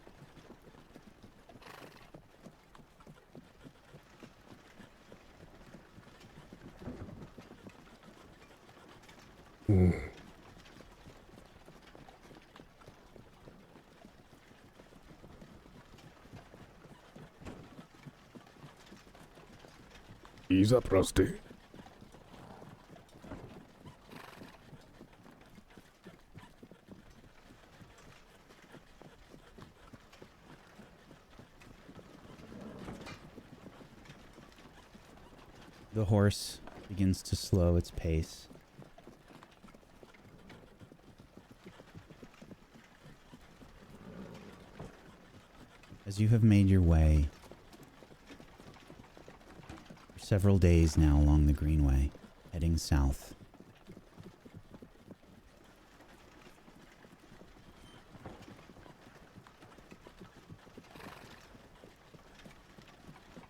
Ease up, Rusty. The horse begins to slow its pace. As you have made your way for several days now along the Greenway, heading south.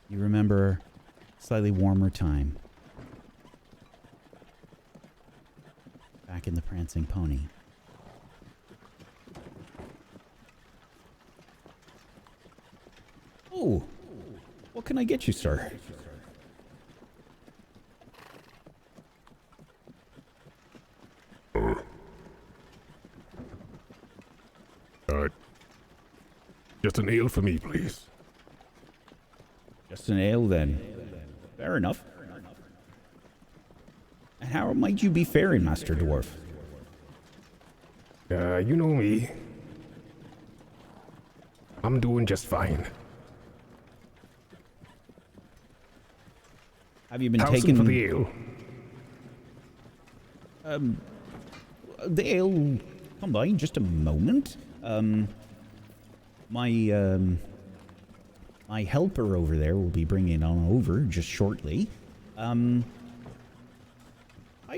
You remember a slightly warmer time back in the Prancing Pony. Oh, what can I get you, sir? Just an ale for me, please. Just an ale, then. Fair enough. And how might you be faring, Master Dwarf? You know me. I'm doing just fine. Have you been How's taking... for the ale? The ale will come by in just a moment. My helper over there will be bringing it on over just shortly. I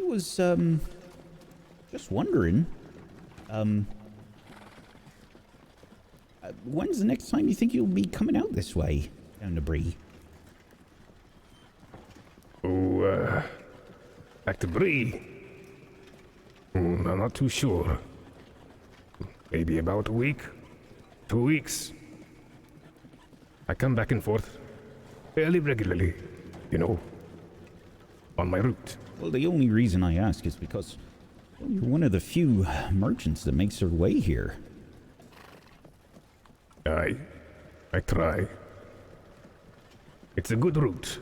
was, just wondering, when's the next time you think you'll be coming out this way, down to Bree? Oh, back to Bree? I'm not too sure. Maybe about a week, 2 weeks. I come back and forth fairly regularly, you know, on my route. Well, the only reason I ask is because you're one of the few merchants that makes their way here. I try. It's a good route.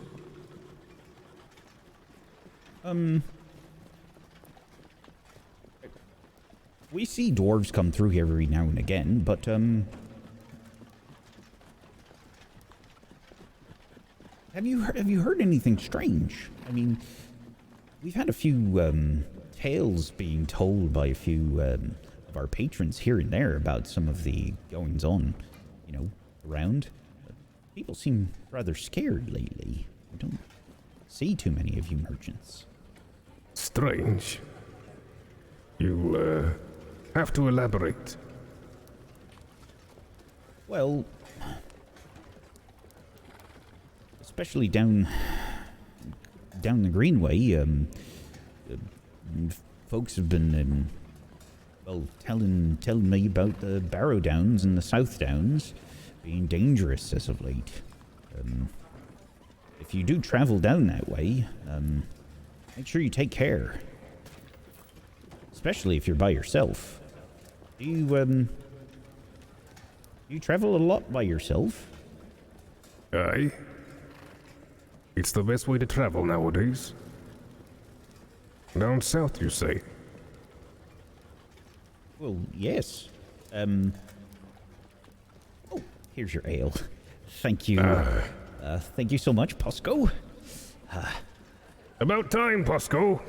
We see dwarves come through here every now and again, but, have you heard anything strange? I mean, we've had a few, tales being told by a few, of our patrons here and there about some of the goings-on, you know, around. People seem rather scared lately. I don't see too many of you merchants. Strange. You'll, have to elaborate. Well, especially down the Greenway, folks have been, well, telling me about the Barrow Downs and the South Downs being dangerous as of late. If you do travel down that way, make sure you take care. Especially if you're by yourself. Do you travel a lot by yourself? Aye. It's the best way to travel nowadays. Down south, you say? Well, yes. Oh, here's your ale. Thank you. Thank you so much, Posco. About time, Posco.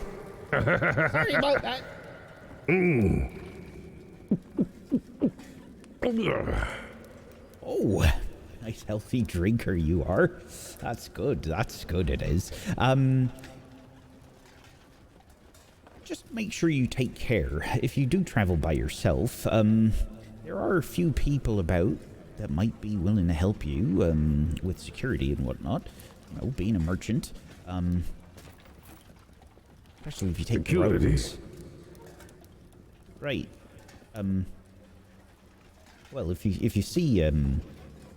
Sorry about that. Oh, nice healthy drinker you are. That's good. That's good it is. Just make sure you take care. If you do travel by yourself, there are a few people about that might be willing to help you, with security and whatnot. You know, being a merchant. Especially if you take the roads. Right. Well, if you see,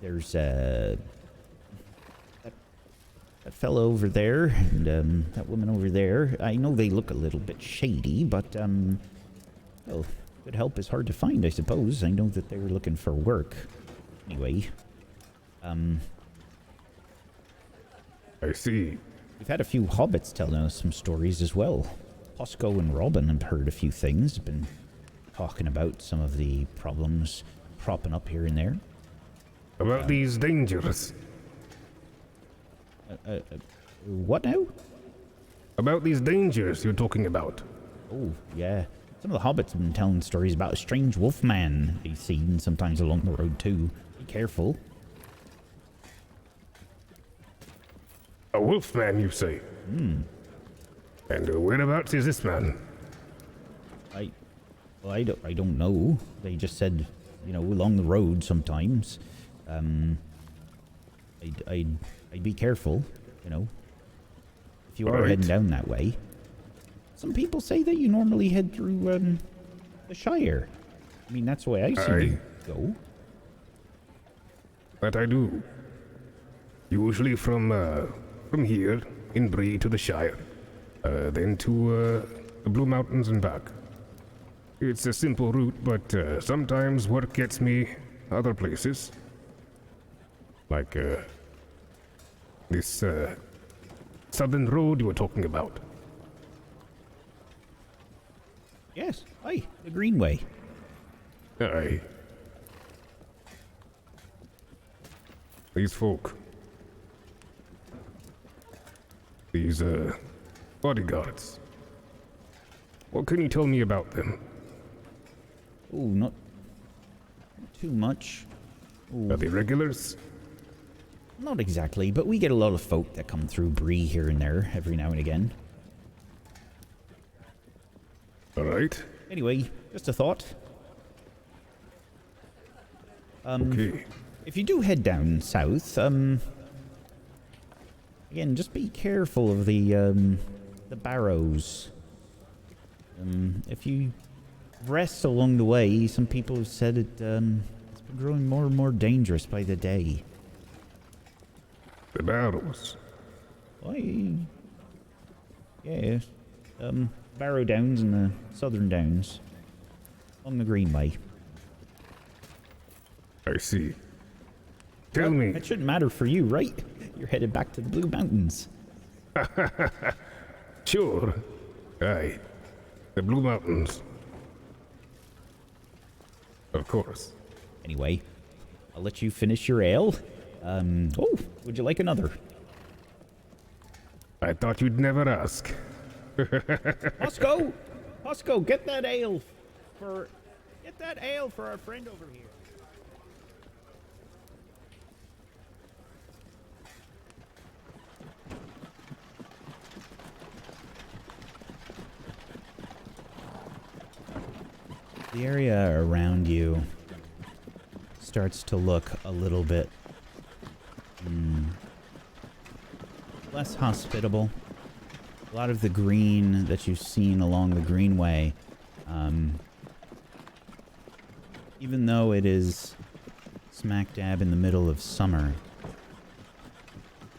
there's, that fellow over there and, that woman over there, I know they look a little bit shady, but, well, good help is hard to find, I suppose. I know that they were looking for work. Anyway, I see. we've had a few hobbits telling us some stories as well. Posco and Robin have heard a few things, been talking about some of the problems propping up here and there. About these dangers. What now? About these dangers you're talking about. Oh, yeah. Some of the hobbits have been telling stories about a strange wolf man they've seen sometimes along the road too. Be careful. A wolf man, you say? And whereabouts is this man? I don't know. They just said, you know, along the road sometimes. I'd be careful, you know, if you are heading down that way. Some people say that you normally head through, the Shire. I mean, that's the way I see you go. That I do. Usually from here, in Bree to the Shire. Then to, the Blue Mountains and back. It's a simple route, but, sometimes work gets me other places. Like, this, southern road you were talking about. Yes, aye, the Greenway. Aye. These folk. These, bodyguards. What can you tell me about them? Oh, not too much. Ooh, Are they regulars? not exactly, but we get a lot of folk that come through Bree here and there every now and again. Alright. Anyway, just a thought. Okay. If you do head down south, again, just be careful of the barrows. If you rest along the way, some people have said it's been growing more and more dangerous by the day. The barrows. Why? Yeah. Barrow Downs and the Southern Downs. Along the Greenway. I see. Tell me. It shouldn't matter for you, right? You're headed back to the Blue Mountains. Sure. Aye. The Blue Mountains. Of course. Anyway, I'll let you finish your ale. Oh, would you like another? I thought you'd never ask. Hosco, get that ale for our friend over here. The area around you starts to look a little bit less hospitable. A lot of the green that you've seen along the Greenway, even though it is smack dab in the middle of summer,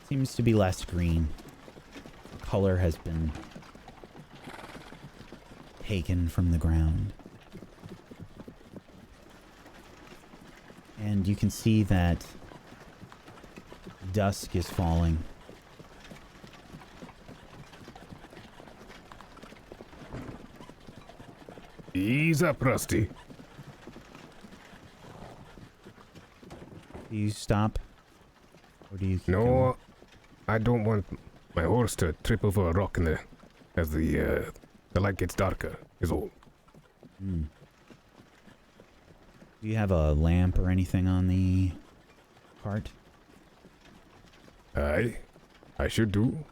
seems to be less green. The color has been taken from the ground. And you can see that dusk is falling. Ease up, Rusty. Do you stop? Or do you keep No, going? I don't want my horse to trip over a rock as the light gets darker, is all. Do you have a lamp or anything on the cart? Aye, I should do.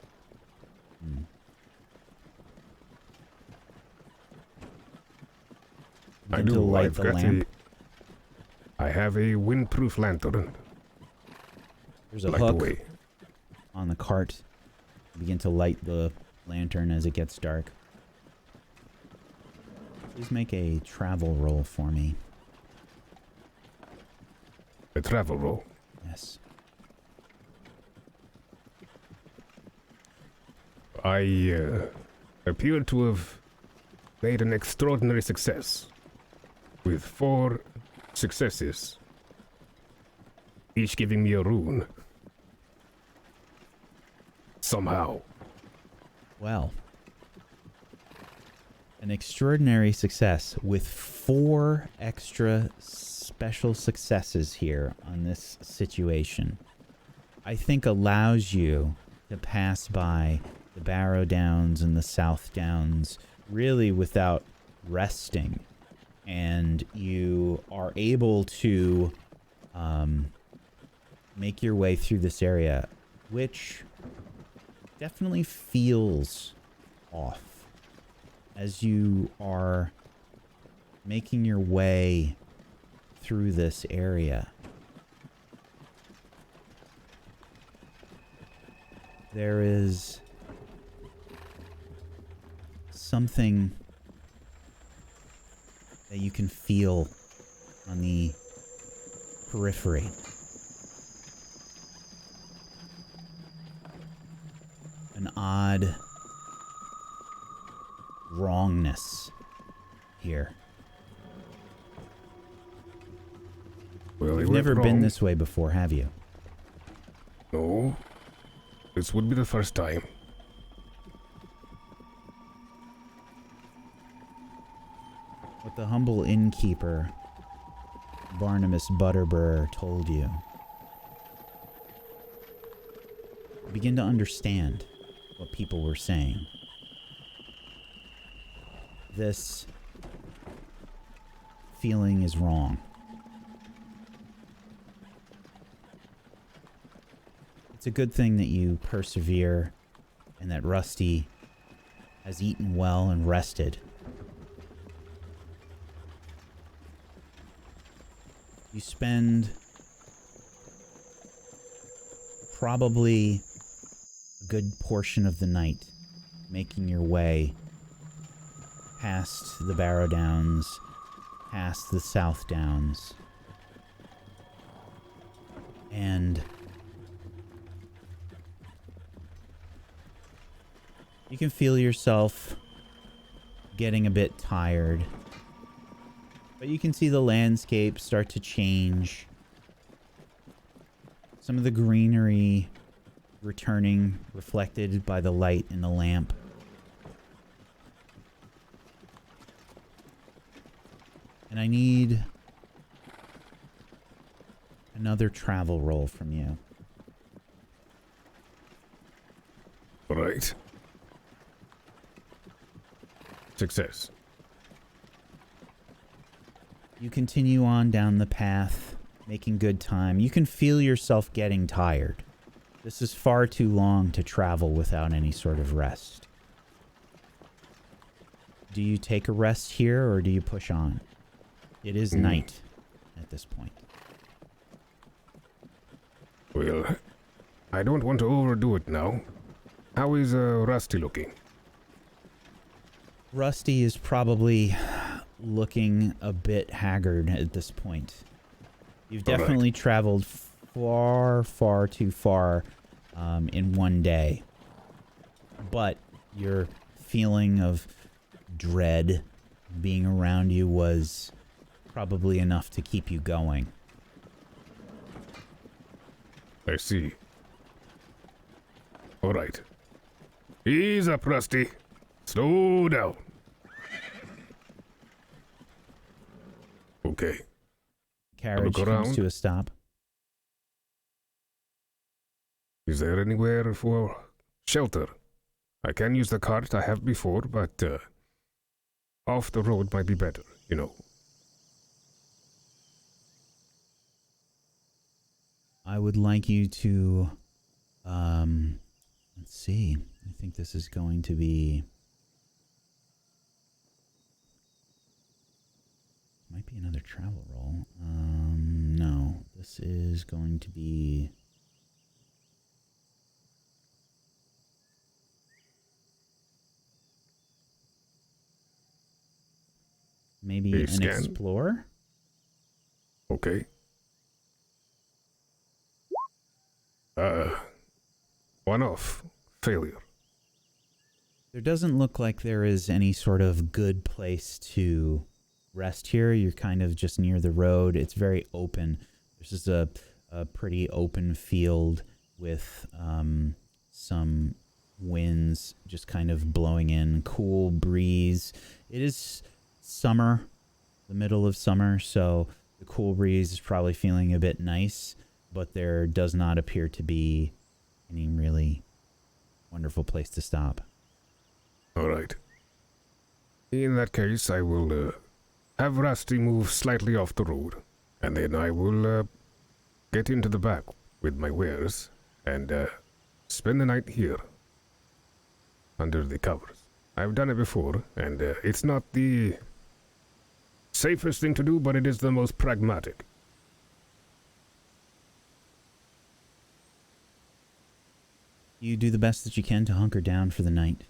I Begin to do. light I've the got lamp. I have a windproof lantern. There's a Light the hook way. on the cart. Begin to light the lantern as it gets dark. Please make a travel roll for me. A travel roll. Yes. I appear to have made an extraordinary success, with 4 successes, each giving me a rune. Somehow. Well, an extraordinary success with 4 extra special successes here on this situation, I think allows you to pass by the Barrow Downs and the South Downs really without resting. And you are able to make your way through this area, which definitely feels off as you are making your way through this area. There is something that you can feel on the periphery. An odd wrongness here. Well, You've never been this way before, have you? No. This would be the first time. What the humble innkeeper, Barnabas Butterbur, told you. You begin to understand what people were saying. This feeling is wrong. It's a good thing that you persevere and that Rusty has eaten well and rested. You spend probably a good portion of the night making your way past the Barrow Downs, past the South Downs, and you can feel yourself getting a bit tired. But you can see the landscape start to change. Some of the greenery returning, reflected by the light in the lamp. And I need another travel roll from you. Right. Success. You continue on down the path, making good time. You can feel yourself getting tired. This is far too long to travel without any sort of rest. Do you take a rest here, or do you push on? It is night at this point. Well, I don't want to overdo it now. How is Rusty looking? Rusty is probably looking a bit haggard at this point. You've definitely traveled far, far too far in one day. But your feeling of dread being around you was probably enough to keep you going. I see. All right. Ease up, Rusty. Slow down. Okay. Carriage Look comes around. to a stop. Is there anywhere for shelter? I can use the cart I have before, but off the road might be better, you know. I would like you to, let's see. I think this is going to be, might be another travel roll. No, this is going to be, maybe A an scan? explorer? Okay. One off. Failure. There doesn't look like there is any sort of good place to rest here. You're kind of just near the road. It's very open. This is a pretty open field with some winds just kind of blowing in, cool breeze. It is summer, the middle of summer, so the cool breeze is probably feeling a bit nice, but there does not appear to be any really wonderful place to stop. All right. In that case, I will have Rusty move slightly off the road, and then I will get into the back with my wares and spend the night here under the covers. I've done it before, and it's not the safest thing to do, but it is the most pragmatic. You do the best that you can to hunker down for the night.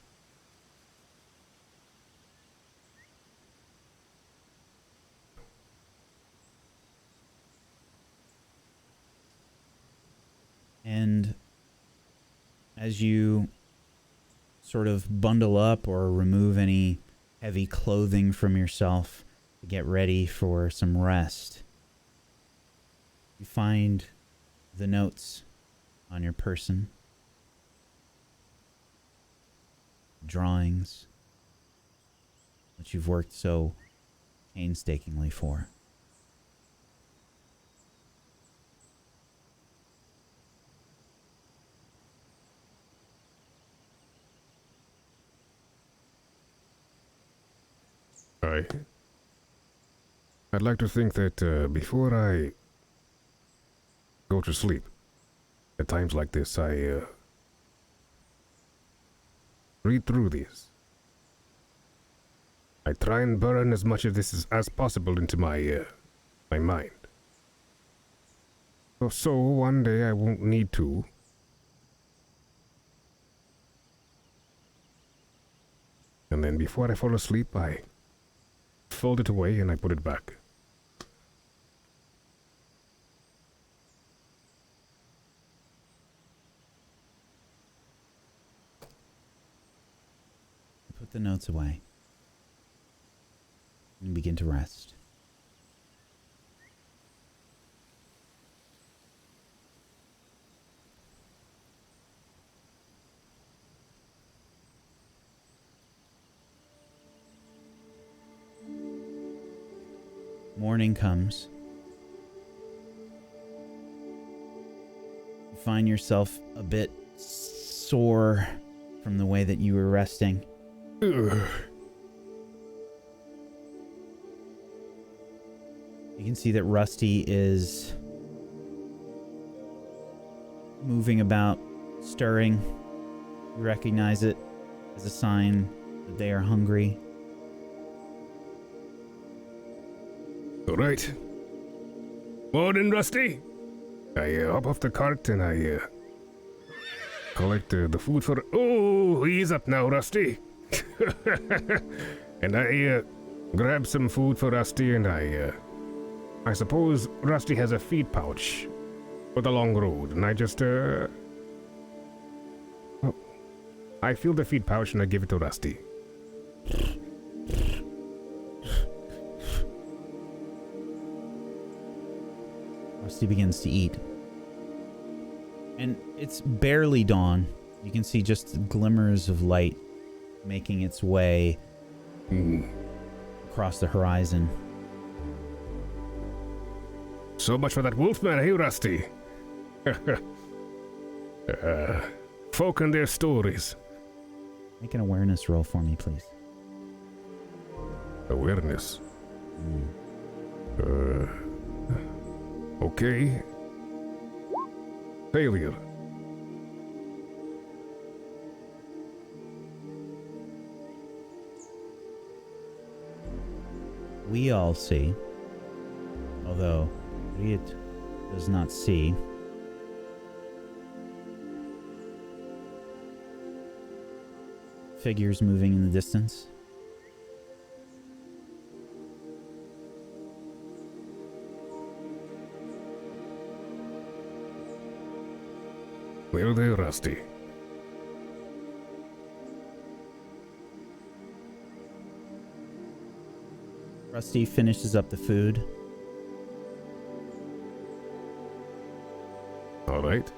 And as you sort of bundle up or remove any heavy clothing from yourself to get ready for some rest, you find the notes on your person, drawings that you've worked so painstakingly for. I'd like to think that before I go to sleep, at times like this, I read through these. I try and burn as much of this as possible into my my mind. So one day I won't need to. And then before I fall asleep, I fold it away and I put it back. Put the notes away. and begin to rest. Morning comes. You find yourself a bit sore from the way that you were resting. Ugh. You can see that Rusty is moving about, stirring. You recognize it as a sign that they are hungry. All right. Morning, Rusty. I hop off the cart and I collect the food for... Oh, he's up now, Rusty. And I grab some food for Rusty, and I suppose Rusty has a feed pouch for the long road, and I just I fill the feed pouch and I give it to Rusty. Rusty begins to eat. And it's barely dawn. You can see just glimmers of light making its way across the horizon. So much for that wolfman, hey, Rusty? Folk and their stories. Make an awareness roll for me, please. Awareness. Okay. Failure. We all see, although Riet does not see, figures moving in the distance. Where are they, Rusty? Rusty finishes up the food. All right.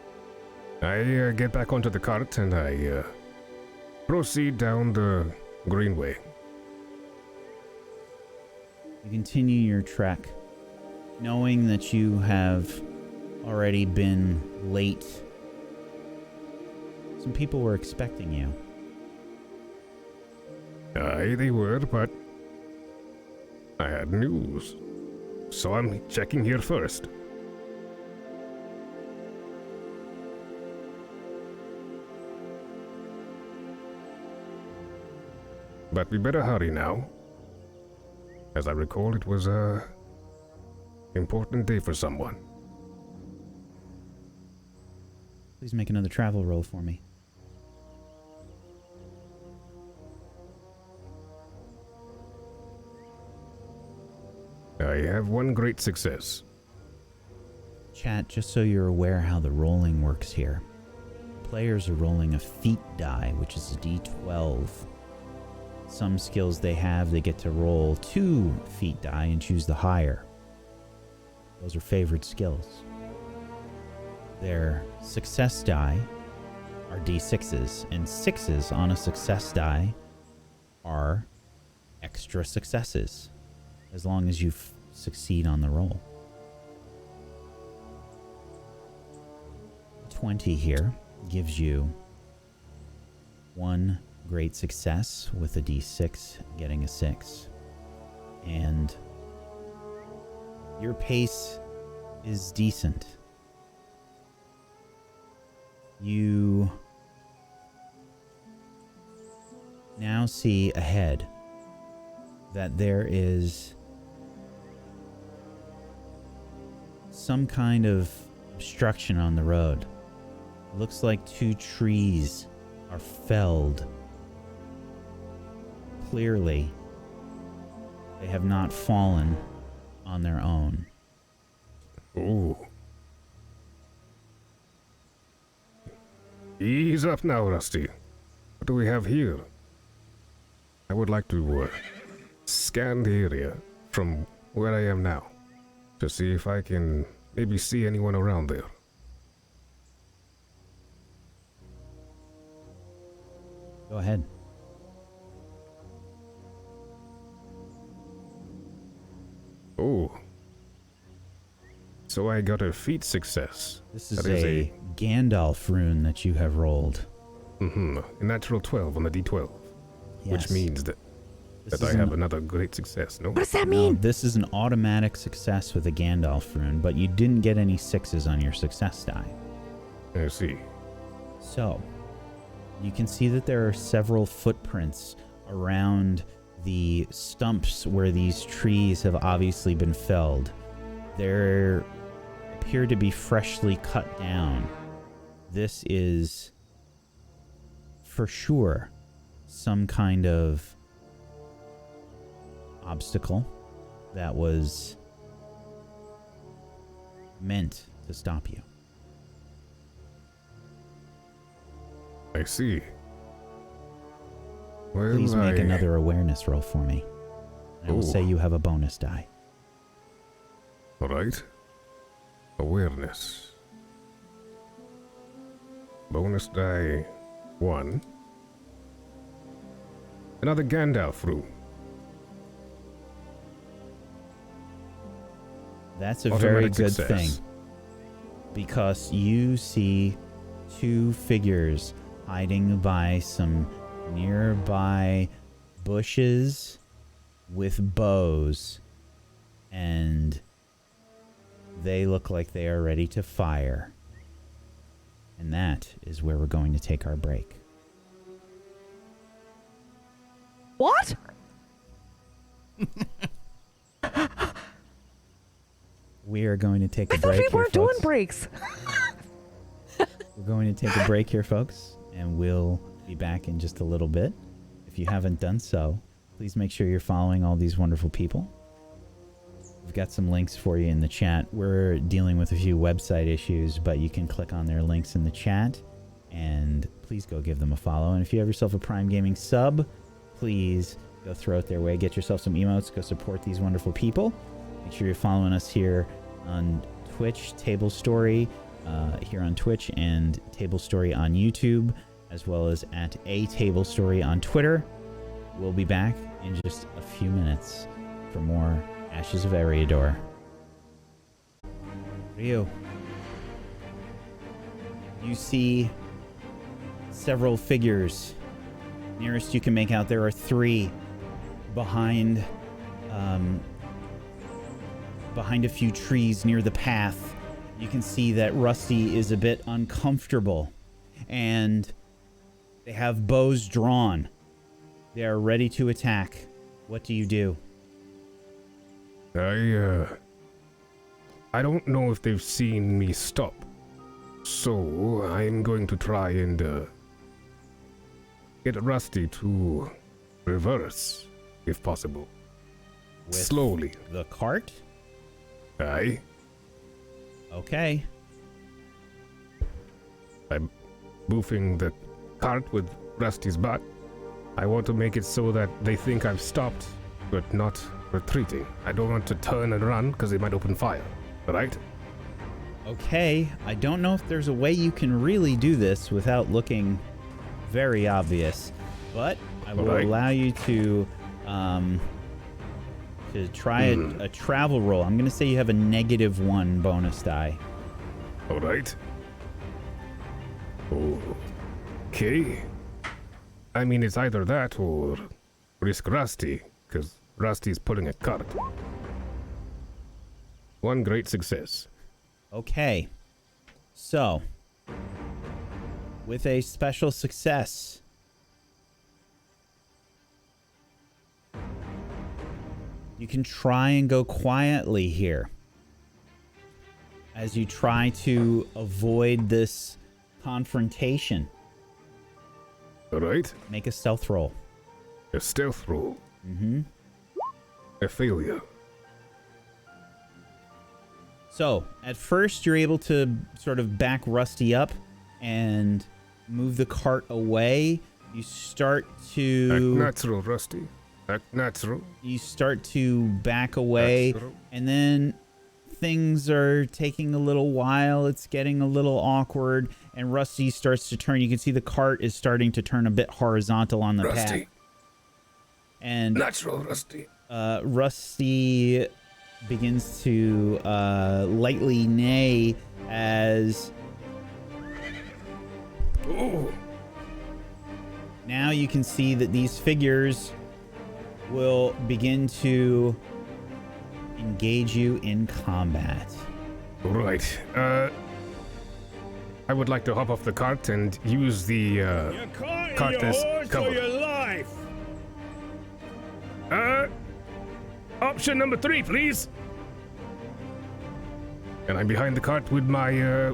I get back onto the cart and I proceed down the Greenway. You continue your trek, knowing that you have already been late. Some people were expecting you. Aye, they were, but I had news. So I'm checking here first. But we better hurry now. As I recall, it was a important day for someone. Please make another travel roll for me. I have one great success. Chat, just so you're aware how the rolling works here. Players are rolling a feat die, which is a d12. Some skills they have, they get to roll 2 feat die and choose the higher. Those are favored skills. Their success die are d6s, and 6s on a success die are extra successes, as long as you succeed on the roll. 20 here gives you 1 great success with a d6 getting a 6. And your pace is decent. You now see ahead that there is some kind of obstruction on the road. Looks like 2 trees are felled. Clearly, they have not fallen on their own. Ooh. Ease up now, Rusty. What do we have here? I would like to scan the area from where I am now to see if I can maybe see anyone around there. Go ahead. Oh. So I got a feat success. This is a Gandalf rune that you have rolled. A natural 12 on the d12. Yes. Which means that I have another great success, no? What does that No, mean? this is an automatic success with a Gandalf rune, but you didn't get any 6s on your success die. I see. So, you can see that there are several footprints around the stumps where these trees have obviously been felled. There appear to be freshly cut down. This is, for sure, some kind of obstacle that was meant to stop you. I see. Well, Please make another awareness roll for me. I will say you have a bonus die. Alright. Awareness. Bonus die 1. Another Gandalf rune. That's a Automatic very good success. thing. Because you see two figures hiding by some nearby bushes with bows, and they look like they are ready to fire. And that is where we're going to take our break. What? We are going to take a I thought break we here, weren't doing folks. breaks. We're going to take a break here, folks, and we'll be back in just a little bit. If you haven't done so, please make sure you're following all these wonderful people. We've got some links for you in the chat. We're dealing with a few website issues, but you can click on their links in the chat, and please go give them a follow. And if you have yourself a Prime Gaming sub, please go throw it their way. Get yourself some emotes. Go support these wonderful people. Make sure you're following us here on Twitch, Tablestory, here on Twitch, and Tablestory on YouTube, as well as at a Tablestory on Twitter. We'll be back in just a few minutes for more Ashes of Eriador. Ryu, you see several figures. Nearest you can make out, there are 3 behind a few trees near the path. You can see that Rusty is a bit uncomfortable, and they have bows drawn. They are ready to attack. What do you do? I don't know if they've seen me stop. So I'm going to try and get Rusty to reverse, if possible. With Slowly. the cart? Aye. Okay. I'm boofing the cart with Rusty's butt. I want to make it so that they think I've stopped, but not retreating. I don't want to turn and run because they might open fire. Right? Okay. I don't know if there's a way you can really do this without looking very obvious, but I will allow you to try a travel roll. I'm going to say you have a -1 bonus die. All right. Okay. I mean, it's either that or risk Rusty, because Rusty's pulling a cart. 1 great success. Okay. So, with a special success, you can try and go quietly here as you try to avoid this confrontation. All right. Make a stealth roll. A stealth roll. Mm-hmm. A failure. So, at first, you're able to sort of back Rusty up and move the cart away. You start to... Natural, Rusty. Natural. You start to back away, Natural. and then things are taking a little while. It's getting a little awkward, and Rusty starts to turn. You can see the cart is starting to turn a bit horizontal on the path. Rusty. And Natural, Rusty. Rusty begins to lightly neigh as Ooh. now you can see that these figures will begin to engage you in combat. Right. I would like to hop off the cart and use the You caught cart your as horse cover. or your life. Option number 3, please. And I'm behind the cart with my,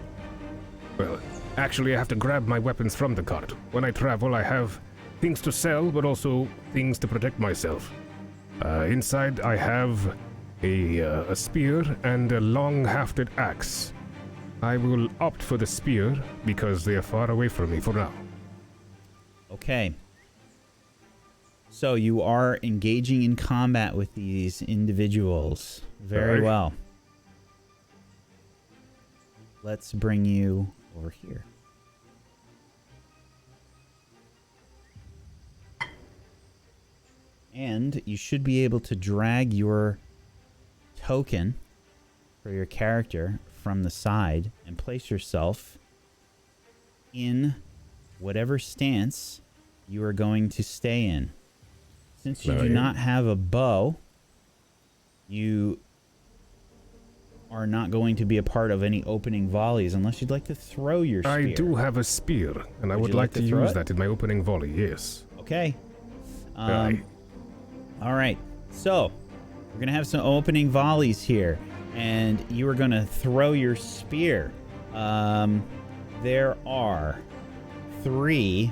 well, actually I have to grab my weapons from the cart. When I travel, I have things to sell, but also things to protect myself. Inside, I have a spear and a long-hafted axe. I will opt for the spear because they are far away from me for now. Okay. So you are engaging in combat with these individuals. Very Alright. well. Let's bring you over here. And you should be able to drag your token for your character from the side and place yourself in whatever stance you are going to stay in. Since you do Right. not have a bow, you are not going to be a part of any opening volleys unless you'd like to throw your spear. I do have a spear, and I Would would you like to throw use it? that in my opening volley, yes. Okay. Aye. All right. So, we're going to have some opening volleys here, and you are going to throw your spear. There are 3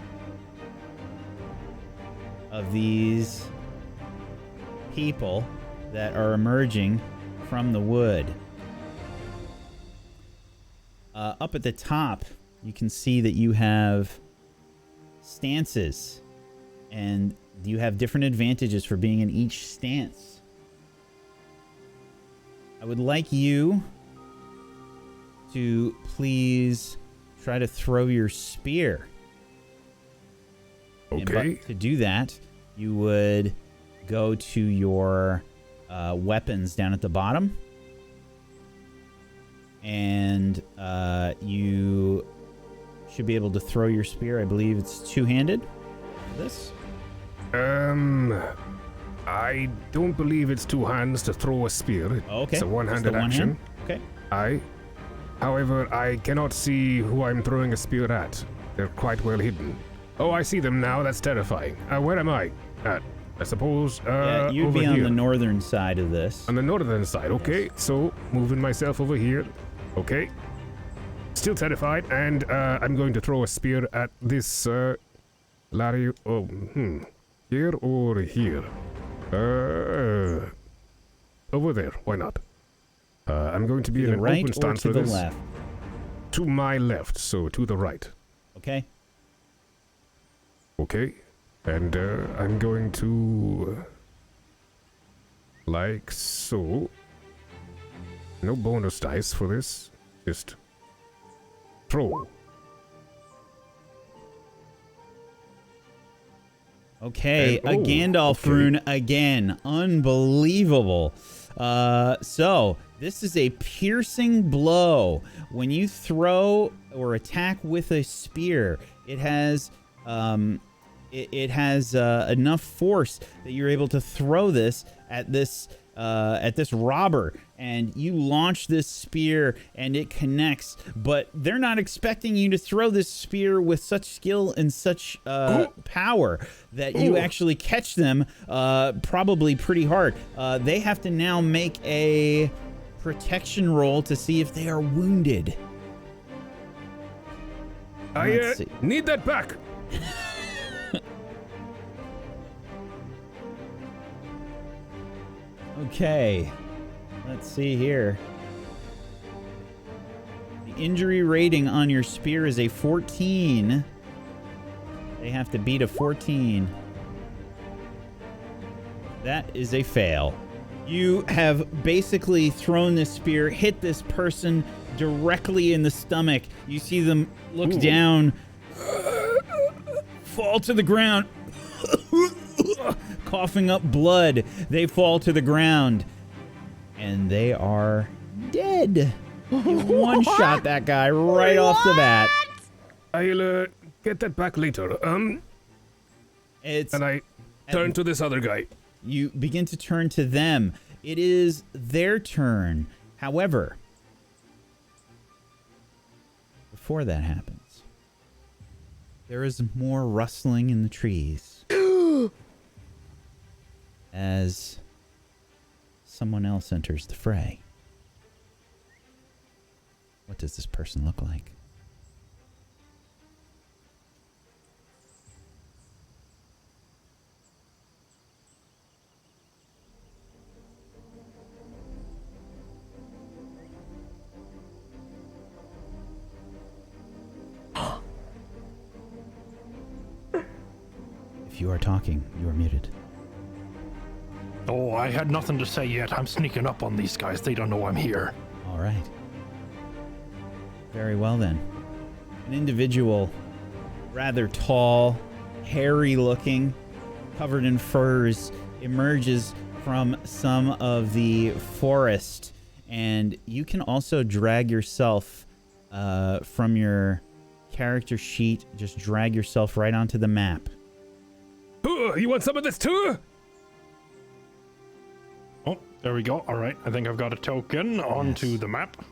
of these people that are emerging from the wood. Up at the top, you can see that you have stances, and you have different advantages for being in each stance. I would like you to please try to throw your spear. And Okay. to do that, you would go to your weapons down at the bottom. And you should be able to throw your spear. I believe it's two-handed. This. I don't believe it's 2 hands to throw a spear. Oh, okay. It's a Just one-handed the one action. hand? Okay. Aye. However, I cannot see who I'm throwing a spear at. They're quite well hidden. Oh, I see them now. That's terrifying. Where am I? At? I suppose, Yeah, you'd over be on here. the northern side of this. On the northern side, okay. So, moving myself over here. Okay. Still terrified, and I'm going to throw a spear at this, Larry. Oh, here or here? Over there. Why not? I'm going to be To in the an right open or stance to for the this. left? To my left, so to the right. Okay. Okay. And I'm going to like so. No bonus dice for this. Just throw. Okay, And- a Gandalf okay. rune again. Unbelievable. So, this is a piercing blow. When you throw or attack with a spear, it has enough force that you're able to throw this at this robber, and you launch this spear and it connects, but they're not expecting you to throw this spear with such skill and such power that you actually catch them probably pretty hard. They have to now make a protection roll to see if they are wounded. Let's see. Need that back. Okay, let's see here. The injury rating on your spear is a 14. They have to beat a 14. That is a fail. You have basically thrown this spear, hit this person directly in the stomach. You see them look down, fall to the ground, coughing up blood. They fall to the ground, and they are dead. You one-shot that guy right off the bat. I'll get that back later. And I turn to this other guy. You begin to turn to them. It is their turn. However, before that happens, there is more rustling in the trees as someone else enters the fray. What does this person look like? If you are talking, you are muted. Oh, I had nothing to say yet. I'm sneaking up on these guys. They don't know I'm here. All right. Very well then. An individual, rather tall, hairy looking, covered in furs, emerges from some of the forest. And you can also drag yourself from your character sheet, just drag yourself right onto the map. You want some of this too? Oh, there we go. All right. I think I've got a token onto the map.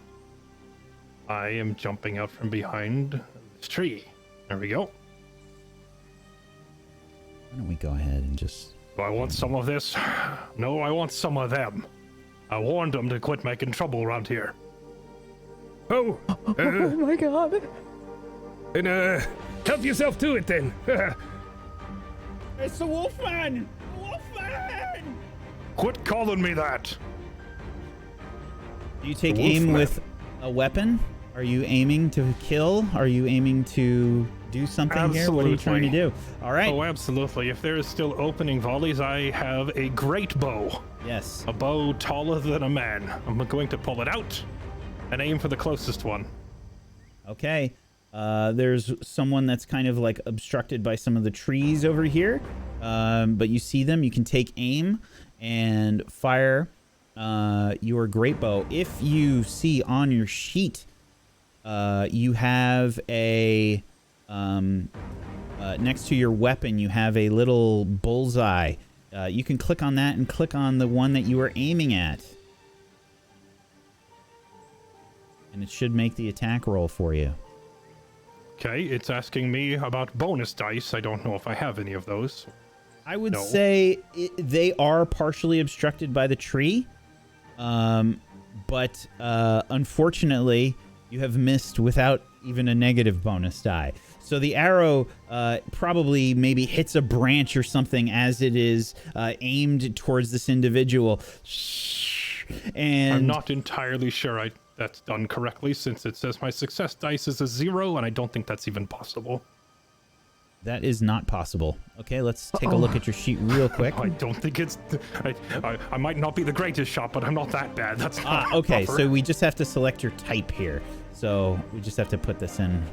I am jumping out from behind this tree. There we go. Why don't we go ahead and just... Do I want some of this? No, I want some of them. I warned them to quit making trouble around here. Oh my god. And help yourself to it then. It's the Wolfman! The Wolfman! Quit calling me that. Do you take aim with a weapon? Are you aiming to kill? Are you aiming to do something here? What are you trying to do? All right. Oh, absolutely. If there is still opening volleys, I have a great bow. Yes. A bow taller than a man. I'm going to pull it out and aim for the closest one. Okay. There's someone that's kind of like obstructed by some of the trees over here. But you see them. You can take aim and fire your great bow. If you see on your sheet, you have a next to your weapon, you have a little bullseye. You can click on that and click on the one that you are aiming at. And it should make the attack roll for you. Okay, it's asking me about bonus dice. I don't know if I have any of those. I would say they are partially obstructed by the tree. But unfortunately, you have missed without even a negative bonus die. So the arrow probably maybe hits a branch or something as it is aimed towards this individual. And I'm not entirely sure that's done correctly, since it says my success dice is a 0, and I don't think that's even possible. That is not possible. Okay, let's take a look at your sheet real quick. I don't think it's... I might not be the greatest shot, but I'm not that bad. That's not okay, proper. so we just have to select your type here. So we just have to put this in,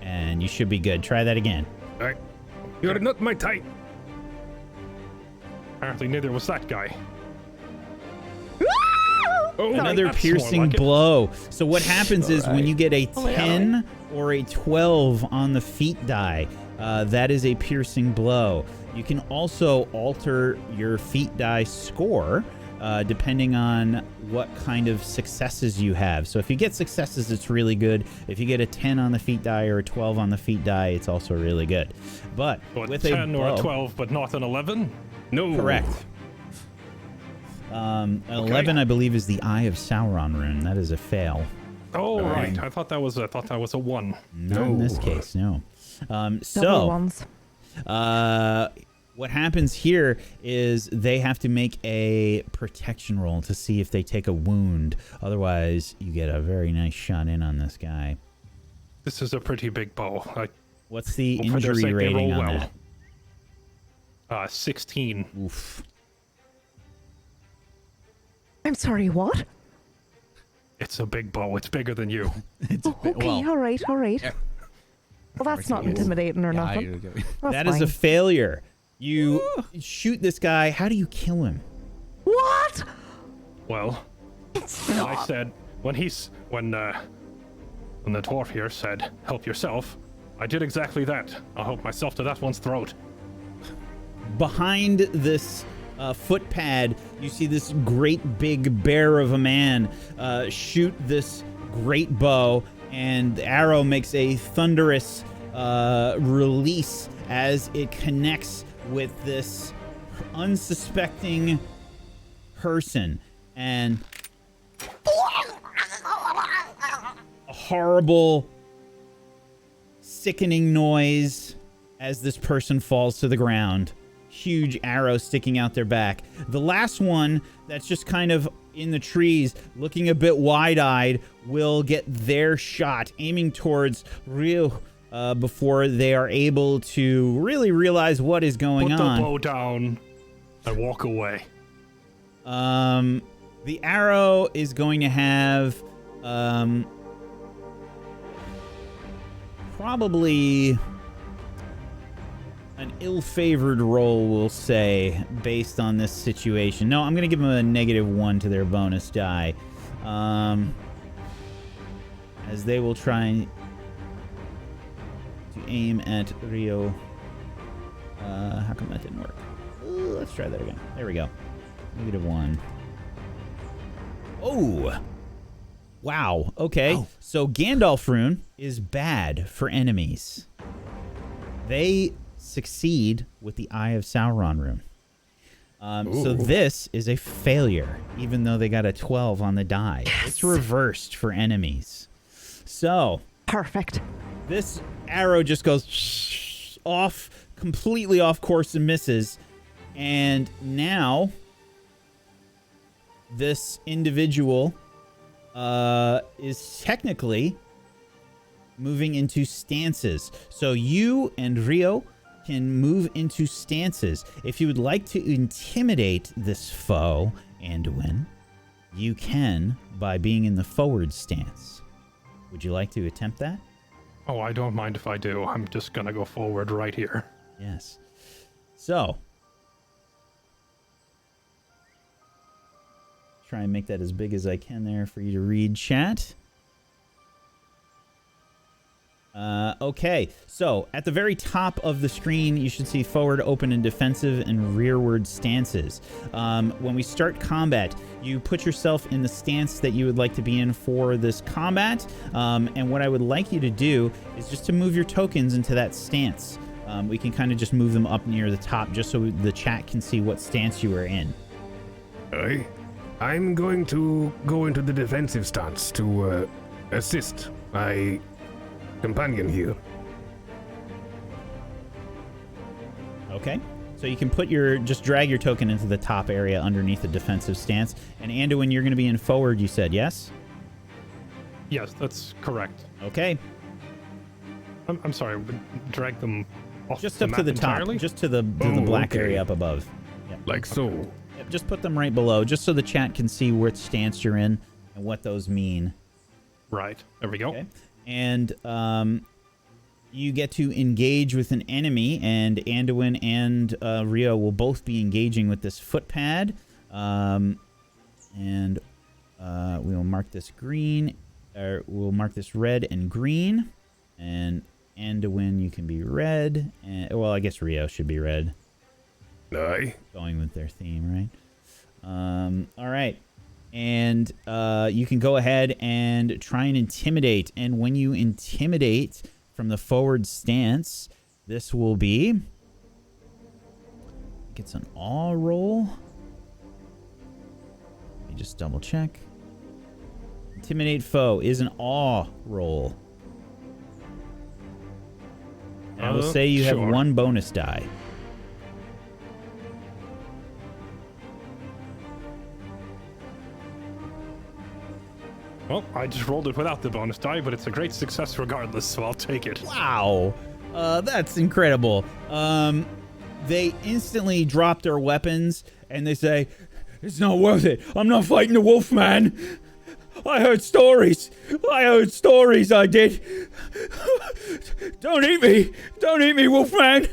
and you should be good. Try that again. All right. You're not my type. Apparently neither was that guy. Oh, Another that's piercing more like blow. So what happens is when you get a 10 or a 12 on the feet die, that is a piercing blow. You can also alter your feet die score depending on what kind of successes you have. So if you get successes, it's really good. If you get a 10 on the feet die or a 12 on the feet die, it's also really good. But with a a 10 blow, or a 12, but not an 11? No. correct. 11, I believe, is the Eye of Sauron rune. That is a fail. Oh, right. I thought that was a 1. Not in this case, no. Double So, ones. what happens here is they have to make a protection roll to see if they take a wound. Otherwise, you get a very nice shot in on this guy. This is a pretty big bow. What's the For their injury sake, they rating roll on well. that? 16. Oof. I'm sorry, what? It's a big bow. It's bigger than you. Okay, all right. Well, that's not intimidating or nothing. That is a failure. You shoot this guy. How do you kill him? What? Well, I said when the dwarf here said, "Help yourself," I did exactly that. I'll help myself to that one's throat. Behind this footpad, you see this great big bear of a man shoot this great bow, and the arrow makes a thunderous release as it connects with this unsuspecting person, and a horrible, sickening noise as this person falls to the ground. Huge arrow sticking out their back. The last one that's just kind of in the trees, looking a bit wide-eyed, will get their shot, aiming towards Ryu before they are able to really realize what is going on. Put the bow down and walk away. The arrow is going to have probably an ill-favored roll, we'll say, based on this situation. No, I'm going to give them a -1 to their bonus die. As they will try to aim at Rio. How come that didn't work? Let's try that again. There we go. -1. Oh! Wow. Okay. Oh. So Gandalf rune is bad for enemies. They succeed with the Eye of Sauron rune. So this is a failure, even though they got a 12 on the die. Yes. It's reversed for enemies. So perfect. This arrow just goes off, completely off course and misses. And now this individual is technically moving into stances. So you and Rio can move into stances. If you would like to intimidate this foe, Anduin, you can by being in the forward stance. Would you like to attempt that? Oh, I don't mind if I do. I'm just gonna go forward right here. Yes. So, try and make that as big as I can there for you to read, chat. Okay, so at the very top of the screen, you should see forward, open, and defensive and rearward stances. When we start combat, you put yourself in the stance that you would like to be in for this combat. And what I would like you to do is just to move your tokens into that stance. We can kind of just move them up near the top just so the chat can see what stance you are in. I'm going to go into the defensive stance to assist my companion here. Okay, so you can put just drag your token into the top area underneath the defensive stance. And Anduin, you're going to be in forward, you said, yes? Yes, that's correct. Okay. I'm sorry, drag them off just the up map to the entirely? top, just to the black area up above. Yep. Like so. Yep, just put them right below, just so the chat can see what stance you're in and what those mean. Right, there we go. Okay. And you get to engage with an enemy, and Anduin and Rio will both be engaging with this footpad. And we will mark this green, or we'll mark this red and green. And Anduin, you can be red. And, well, I guess Rio should be red. Aye. Going with their theme, right? All right. And you can go ahead and try and intimidate. And when you intimidate from the forward stance, this will be... It's an awe roll. Let me just double check. Intimidate foe is an awe roll. And I will say you have one bonus die. Well, I just rolled it without the bonus die, but it's a great success regardless, so I'll take it. Wow. That's incredible. They instantly drop their weapons, and they say, It's not worth it. I'm not fighting the wolf man. I heard stories. I did. Don't eat me. Don't eat me, wolf man.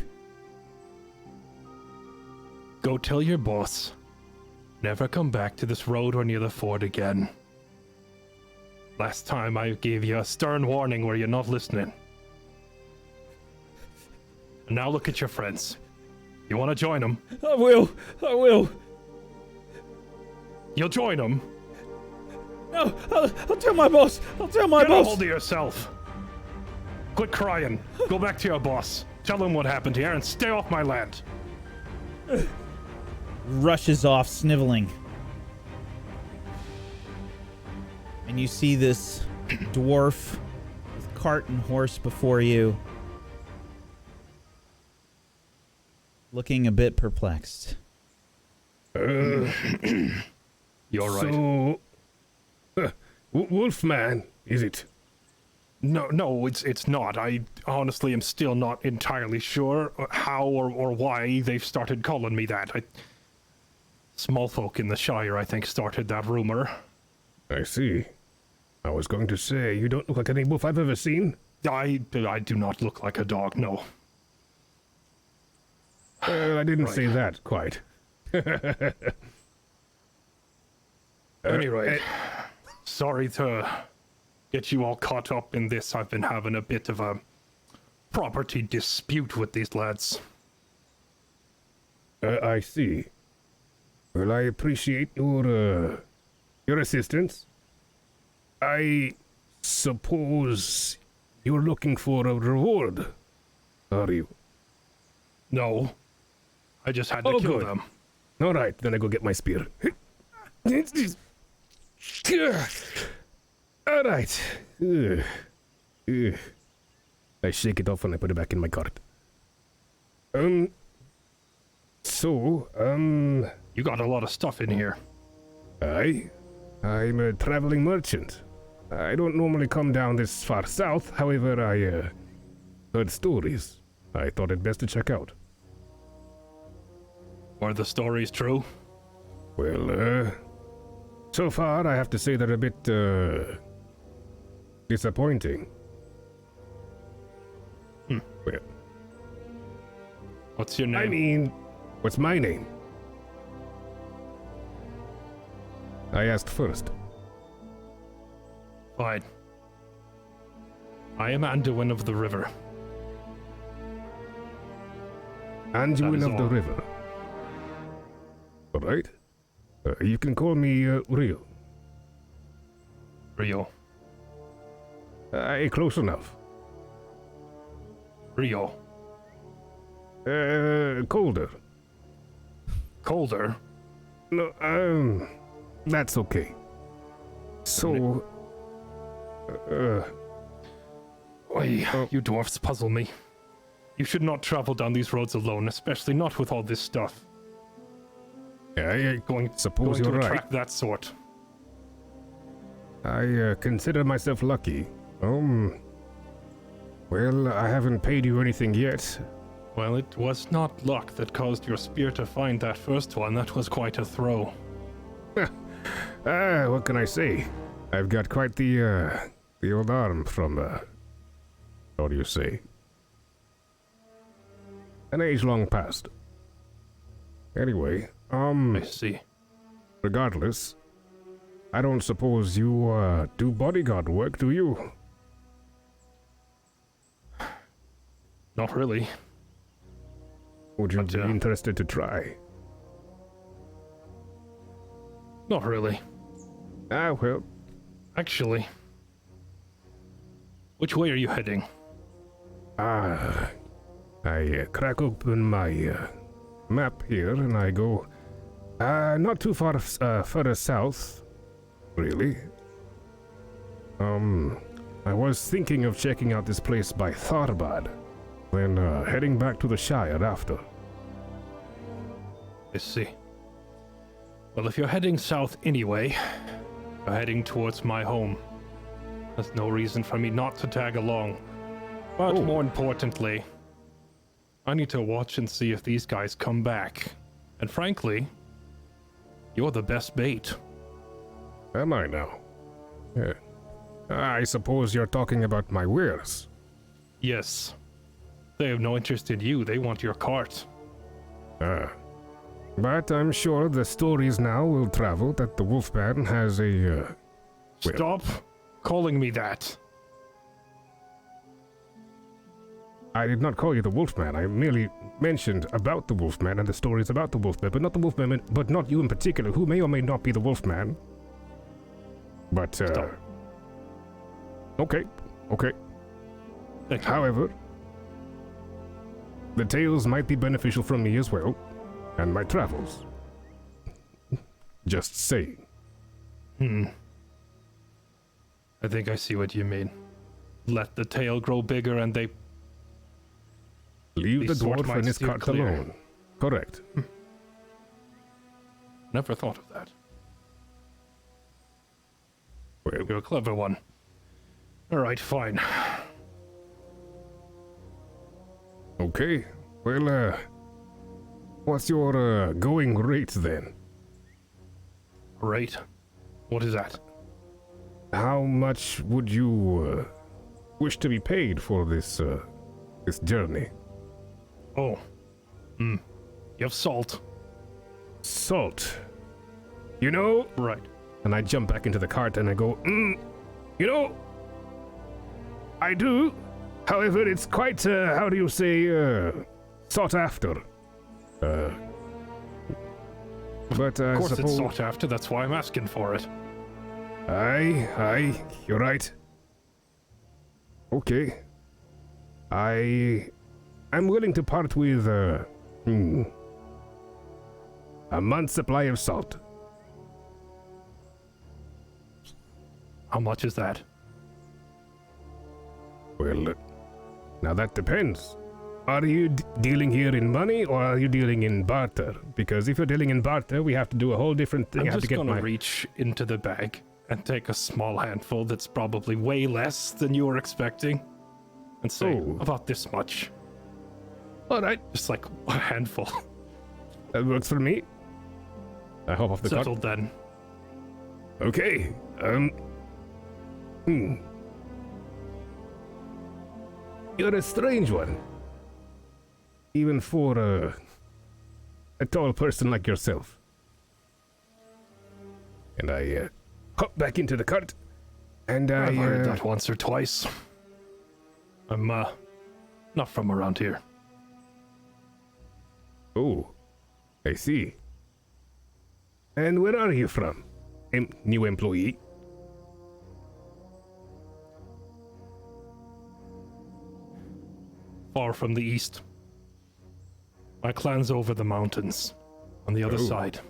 Go tell your boss. Never come back to this road or near the fort again. Last time I gave you a stern warning, were you not listening? And now look at your friends. You want to join them? I will. You'll join them? No, I'll tell my boss. Get a hold of yourself. Quit crying. Go back to your boss. Tell him what happened here and stay off my land. Rushes off, sniveling. And you see this dwarf with cart and horse before you, looking a bit perplexed. You're right. So, Wolfman, is it? No, it's not. I honestly am still not entirely sure how or why they've started calling me that. Small folk in the Shire, I think, started that rumor. I see. I was going to say, you don't look like any wolf I've ever seen. I do not look like a dog, no. I didn't say that quite. Anyway, sorry to get you all caught up in this. I've been having a bit of a property dispute with these lads. I see. Well, I appreciate your assistance. I suppose you're looking for a reward, are you? No. I just had to kill good. them. All right, then I go get my spear. All right. I shake it off and I put it back in my cart. You got a lot of stuff in here. I'm a traveling merchant. I don't normally come down this far south, however, I heard stories I thought it best to check out. Are the stories true? Well, so far I have to say they're a bit, disappointing. Well, What's your name? I mean, what's my name? I asked first. Fine. I am Anduin of the River. Anduin of the all. River. All right. You can call me Rio. Rio. Close enough. Rio. Colder. Colder? No, that's okay. So, You dwarfs puzzle me. You should not travel down these roads alone, especially not with all this suppose going to you're right. attract that sort. I consider myself lucky. Well, I haven't paid you anything yet. Well, it was not luck that caused your spear to find that first one. That was quite a throw. What can I say? I've got quite the old arm from, how do you say? An age long past. Anyway, I see. regardless, I don't suppose you, do bodyguard work, do you? Not really. Would you But, be interested to try? Not really. Well, Actually. Which way are you heading? I crack open my map here and I go not too far further south, really. I was thinking of checking out this place by Tharbad, then heading back to the Shire after. I see. Well, if you're heading south anyway, you're heading towards my home. There's no reason for me not to tag along. But more importantly, I need to watch and see if these guys come back. And frankly, You're the best bait. Am I now? I suppose you're talking about my wares. Yes. They have no interest in you. They want your cart. But I'm sure the stories now will travel that the Wolfman has a, Stop calling me that. I did not call you the Wolfman. I merely mentioned about the Wolfman and the stories about the Wolfman, but not the Wolfman, but not you in particular, who may or may not be the Wolfman. But, Stop. Okay. Thank you. However, the tales might be beneficial for me as well, and my travels. Just saying. I think I see what you mean. Let the tail grow bigger and they... Leave the sort dwarf might and his steer cart clear. alone. Correct. Never thought of that. Well, You're a clever one. Alright, fine. okay. Well, what's your, going rate then? Right. What is that? How much would you, wish to be paid for this, this journey? Oh. You have salt. Salt. You know, Right. and I jump back into the cart and I go, you know, I do. However, it's quite, how do you say, sought after. But I Of course suppose... it's sought after, that's why I'm asking for it. Aye, you're right. Okay. I'm willing to part with, a month's supply of salt. How much is that? Well, now that depends. Are you dealing here in money or are you dealing in barter? Because if you're dealing in barter, we have to do a whole different thing. I'm I have to just get gonna my... reach into the bag and take a small handful that's probably way less than you were expecting and say, Oh. about this much. Alright, Just like a handful. that works for me. I hop off the cart. Settled then. Okay, You're a strange one. Even for, a tall person like yourself. And I, hop back into the cart, and I've heard I, that once or twice. I'm, not from around here. Oh, I see. And where are you from? New employee? Far from the east. My clan's over the mountains, on the other Oh. side.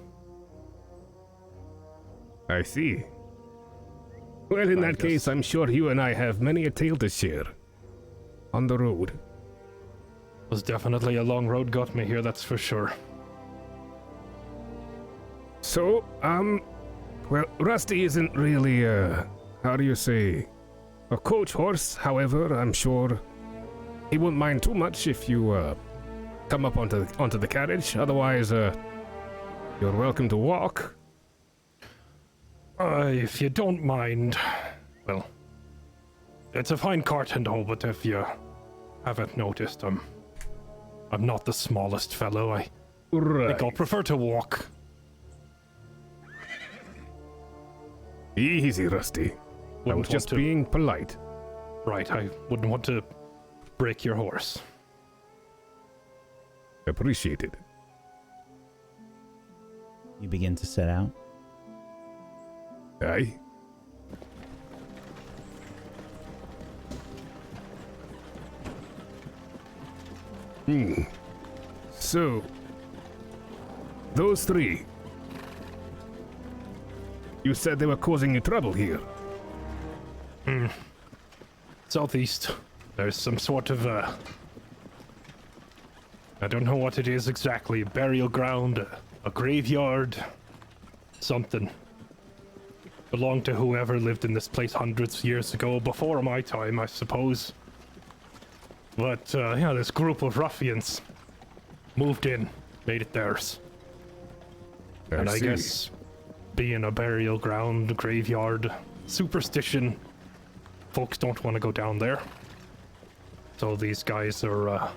I see. Well, in that case, I'm sure you and I have many a tale to share. On the road. Was definitely a long road got me here, that's for sure. So, well, Rusty isn't really, how do you say, a coach horse. However, I'm sure he won't mind too much if you, come up onto the carriage. Otherwise, you're welcome to walk. If you don't mind, well, it's a fine cart and all, but if you haven't noticed, I'm not the smallest fellow. I Right. think I'll prefer to walk. Easy, Rusty. I Wouldn't was just want to- being polite. Right, I wouldn't want to break your horse. Appreciated. You begin to set out. Aye. So, those three. You said they were causing you trouble here. Southeast, there's some sort of, I don't know what it is exactly, a burial ground, a graveyard, something. Belonged to whoever lived in this place hundreds of years ago, before my time, I suppose. But, yeah, this group of ruffians moved in, made it theirs. And I guess being a burial ground, graveyard, superstition, folks don't want to go down there. So these guys are,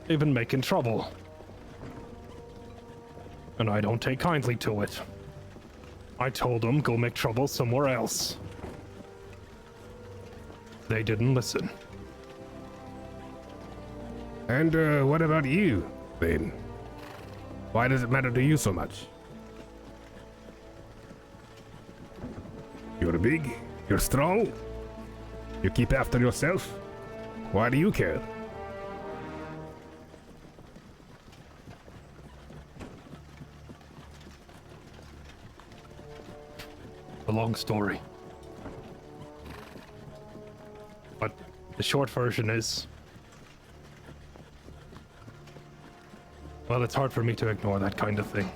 they've been making trouble. And I don't take kindly to it. I told them go make trouble somewhere else. They didn't listen. And what about you, then? Why does it matter to you so much? You're big, you're strong, you keep after yourself. Why do you care? A long story. But the short version is... well, it's hard for me to ignore that kind of thing.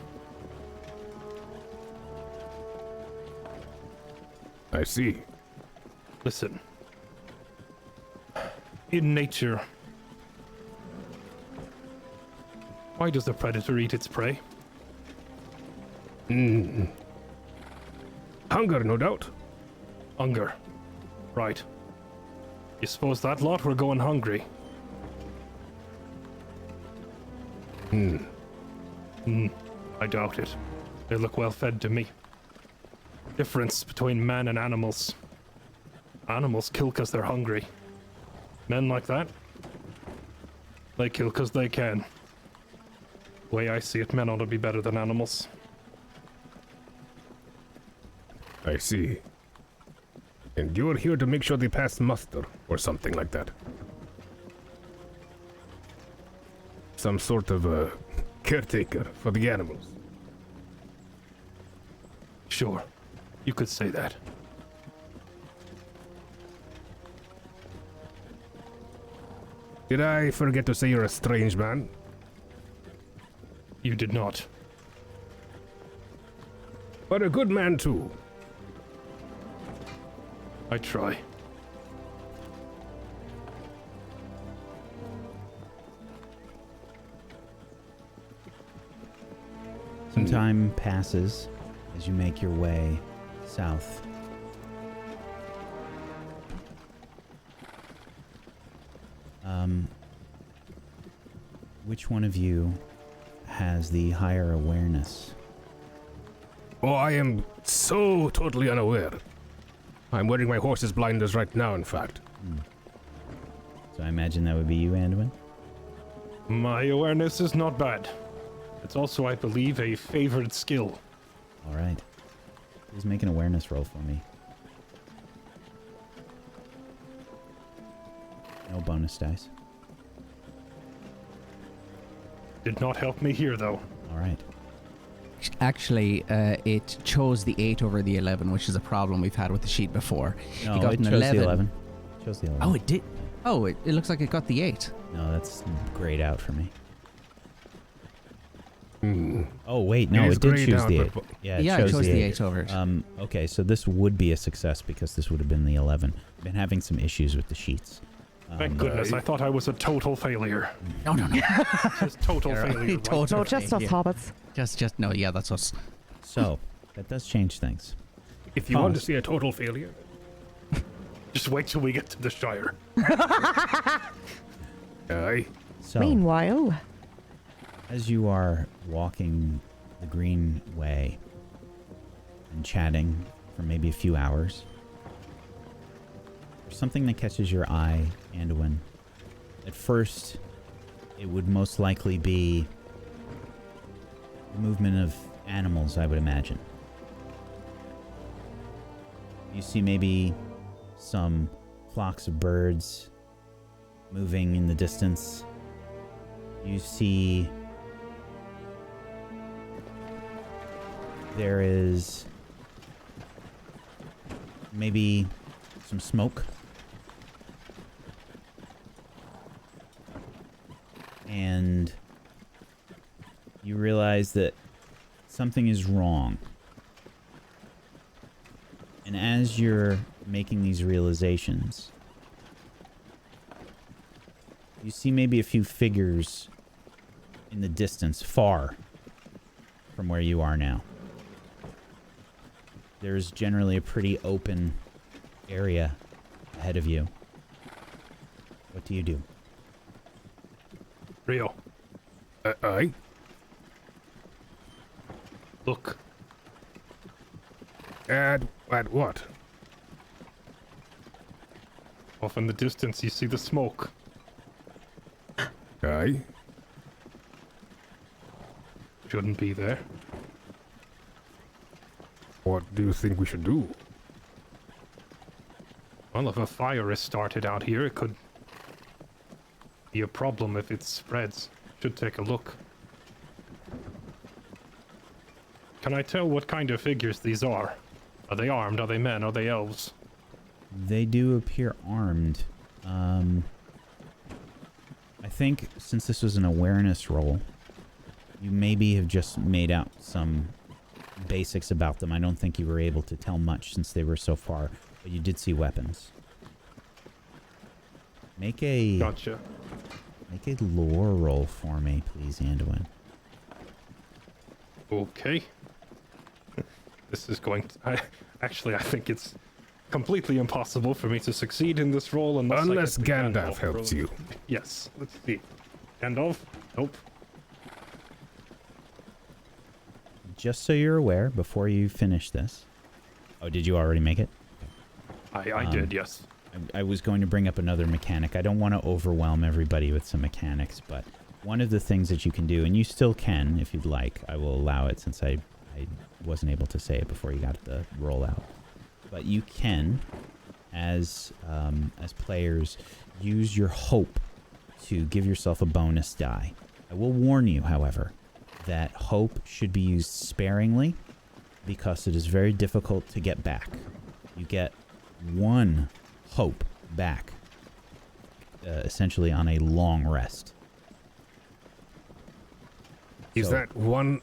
I see. Listen. In nature, why does the predator eat its prey? Hunger, no doubt. Hunger. Right. You suppose that lot were going hungry? I doubt it. They look well fed to me. Difference between man and animals. Animals kill 'cause they're hungry. Men like that, they kill 'cause they can. The way I see it, men ought to be better than animals. I see. And you're here to make sure they pass muster, or something like that. Some sort of a caretaker for the animals. Sure, you could say that. Did I forget to say you're a strange man? You did not. But a good man too. I try. Some time passes as you make your way south. Which one of you has the higher awareness? Oh, I am so totally unaware. I'm wearing my horse's blinders right now, in fact. So I imagine that would be you, Anduin? My awareness is not bad. It's also, I believe, a favored skill. All right. Please make an awareness roll for me. No bonus dice. Did not help me here, though. All right. Actually, it chose the 8 over the 11, which is a problem we've had with the sheet before. No, you got it an chose 11. the 11. It chose the 11. Oh, it did. Oh, it looks like it got the 8. No, that's grayed out for me. Hmm. Oh, wait, no, It is it did grayed choose out, the but- 8. Yeah, Yeah, it chose the 8 over it. Okay, so this would be a success because this would have been the 11. I've been having some issues with the sheets. Thank goodness, I thought I was a total failure. No. Just total failure. right? Total No, just us failure. hobbits. Just no. Yeah, that's us. So, that does change things. If you want to see a total failure, Just wait till we get to the Shire. aye. So, Meanwhile, as you are walking the Greenway and chatting for maybe a few hours, there's something that catches your eye, Anduin. At first, it would most likely be the movement of animals, I would imagine. You see maybe some flocks of birds moving in the distance. You see there is maybe some smoke. And you realize that something is wrong. And as you're making these realizations, you see maybe a few figures in the distance, far from where you are now. There's generally a pretty open area ahead of you. What do you do? Rio, Aye? look. At what? Off in the distance, you see the smoke. Aye? Shouldn't be there. What do you think we should do? Well, if a fire is started out here, it could be a problem if it spreads. Should take a look. Can I tell what kind of figures these are? Are they armed? Are they men? Are they elves? They do appear armed. I think since this was an awareness roll, you maybe have just made out some basics about them. I don't think you were able to tell much since they were so far, but you did see weapons. Make a Gotcha. Make a lore roll for me, please, Anduin. Okay. This is going to... I think it's completely impossible for me to succeed in this role unless I get the Gandalf helps you. Yes. Let's see. Gandalf? Nope. Just so you're aware, before you finish this... Oh, did you already make it? I did, yes. I was going to bring up another mechanic. I don't want to overwhelm everybody with some mechanics, but one of the things that you can do, and you still can if you'd like, I will allow it since I wasn't able to say it before you got the rollout. But you can, as players, use your hope to give yourself a bonus die. I will warn you, however, that hope should be used sparingly because it is very difficult to get back. You get 1 hope back, essentially on a long rest. Is So- that 1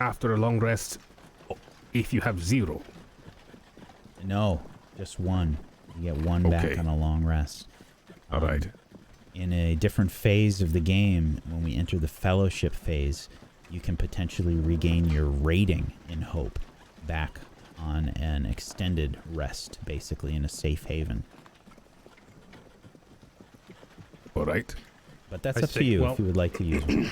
after a long rest if you have 0? No, just 1. You get 1 back Okay. on a long rest. All right. In a different phase of the game, when we enter the fellowship phase, you can potentially regain your rating in hope back on an extended rest, basically in a safe haven. All right. But that's I up to see. you Well- if you would like to use one.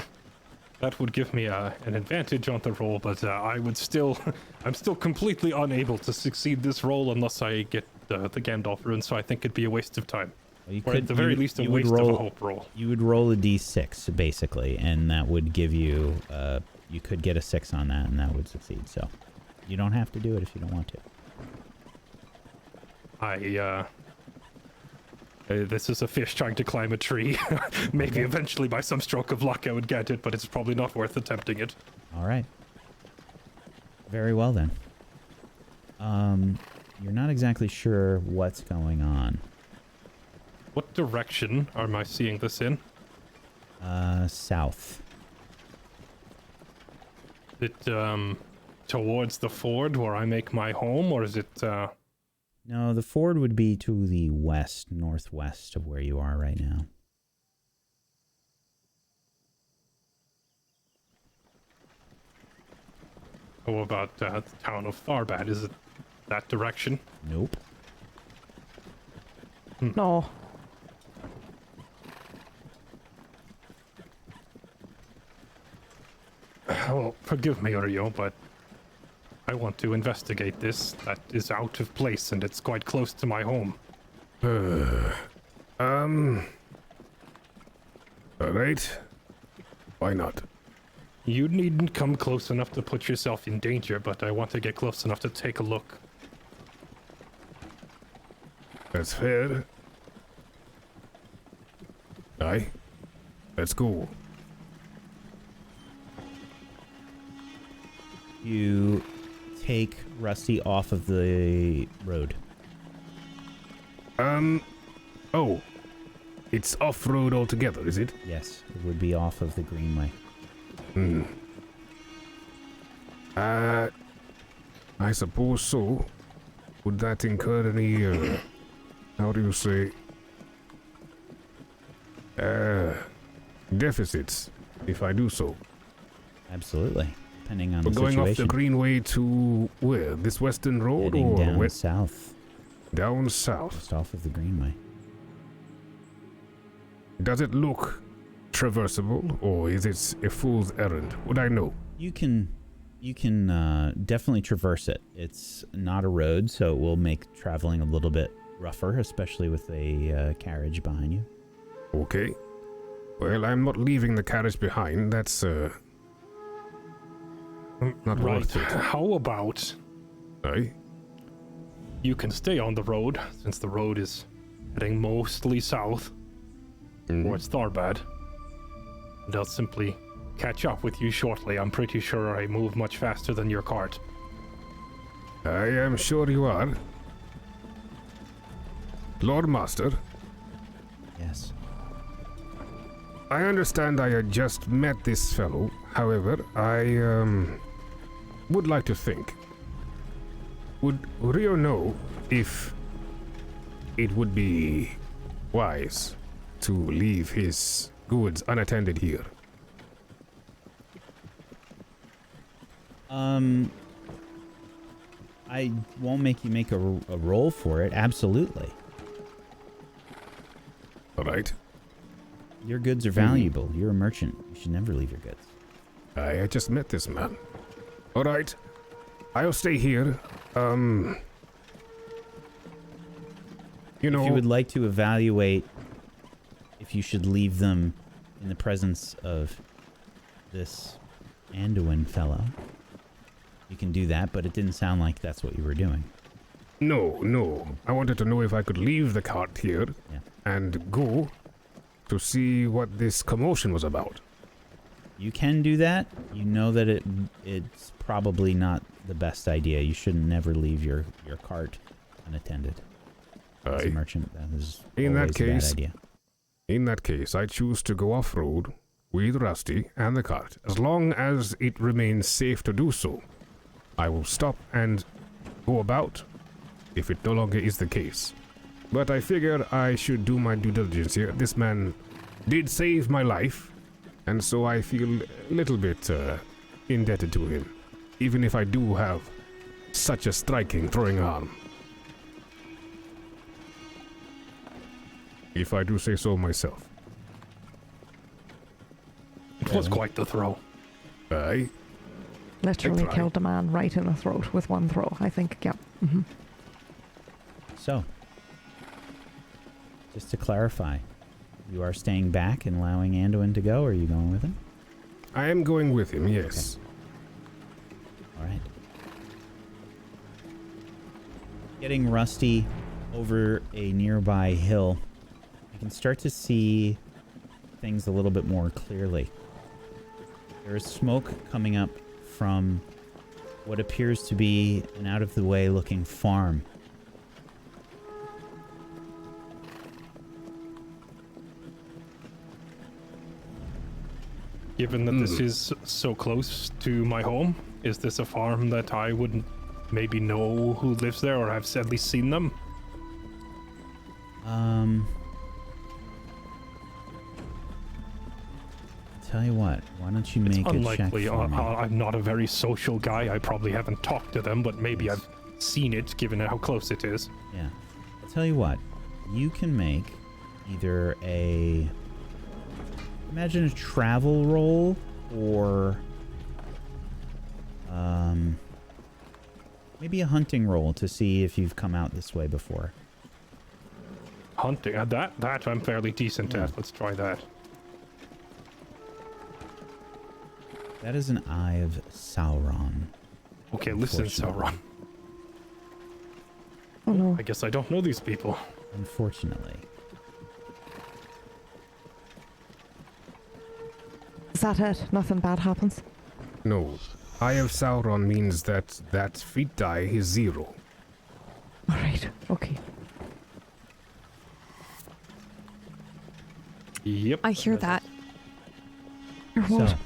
That would give me an advantage on the roll, but I would still... I'm still completely unable to succeed this roll unless I get the Gandalf rune, so I think it'd be a waste of time. Well, you Or at the very least, a you would waste of a roll- hope roll. You would roll a d6, basically, and that would give you... you could get a 6 on that, and that would succeed, so... You don't have to do it if you don't want to. This is a fish trying to climb a tree. Maybe eventually by some stroke of luck I would get it, but it's probably not worth attempting it. All right. Very well, then. You're not exactly sure what's going on. What direction am I seeing this in? South. Is it, towards the ford where I make my home, or is it, No, the ford would be to the west, northwest of where you are right now. how about, the town of Tharbad? Is it that direction? Nope. No. Well, forgive me, Uriel, but I want to investigate this. That is out of place, and it's quite close to my home. All right. Why not? You needn't come close enough to put yourself in danger, but I want to get close enough to take a look. That's fair. Aye. Let's go. You take Rusty off of the road. Oh. It's off-road altogether, is it? Yes, it would be off of the Greenway. I suppose so. Would that incur any, how do you say, deficits, if I do so? Absolutely. depending on We're the going situation. off the Greenway to where? This western road Heading or down west? south, Down south. just off of the Greenway. Does it look traversable, or is it a fool's errand? Would I know? You can definitely traverse it. It's not a road, so it will make traveling a little bit rougher, especially with a carriage behind you. Okay. Well, I'm not leaving the carriage behind. That's not Right. worth it. How about Aye. you can stay on the road, since the road is heading mostly south towards Tharbad. And I'll simply catch up with you shortly. I'm pretty sure I move much faster than your cart. I am sure you are. Loremaster, Yes. I understand I had just met this fellow. However, I would like to think. Would Rio know if it would be wise to leave his goods unattended here? I won't make you make a roll for it. Absolutely. All right. Your goods are valuable. You're a merchant. You should never leave your goods. I had just met this man. All right. I'll stay here. You know, If you would like to evaluate if you should leave them in the presence of this Anduin fellow, you can do that, but it didn't sound like that's what you were doing. No. I wanted to know if I could leave the cart here Yeah. and go to see what this commotion was about. You can do that. You know that it's probably not the best idea. You should never leave your cart unattended. As a Aye. merchant, that is In that always a bad case- idea. In that case, I choose to go off-road with Rusty and the cart. As long as it remains safe to do so, I will stop and go about if it no longer is the case. But I figure I should do my due diligence here. This man did save my life, and so I feel a little bit indebted to him, even if I do have such a striking throwing arm. If I do say so myself. It was quite the throw. Aye. Literally try. killed a man right in the throat with one throw, I think. Yeah. Mm-hmm. So, just to clarify, you are staying back and allowing Anduin to go, or are you going with him? I am going with him, yes. All right. Getting Rusty over a nearby hill, you can start to see things a little bit more clearly. There is smoke coming up from what appears to be an out-of-the-way looking farm. Given that this is so close to my home, is this a farm that I would maybe know who lives there or have at least seen them? Tell you what, why don't you It's make a check unlikely. for me? I'm not a very social guy. I probably haven't talked to them, but maybe I've seen it given how close it is. Yeah. I'll tell you what, you can make either imagine a travel roll or maybe a hunting roll to see if you've come out this way before. Hunting, that I'm fairly decent at. Let's try that. That is an Eye of Sauron. Okay, listen, Unfortunately. Sauron. Oh no. I guess I don't know these people. Unfortunately. Is that it? Nothing bad happens? No. Eye of Sauron means that feat die is 0. Alright, okay. Yep. I hear that. Or what? So,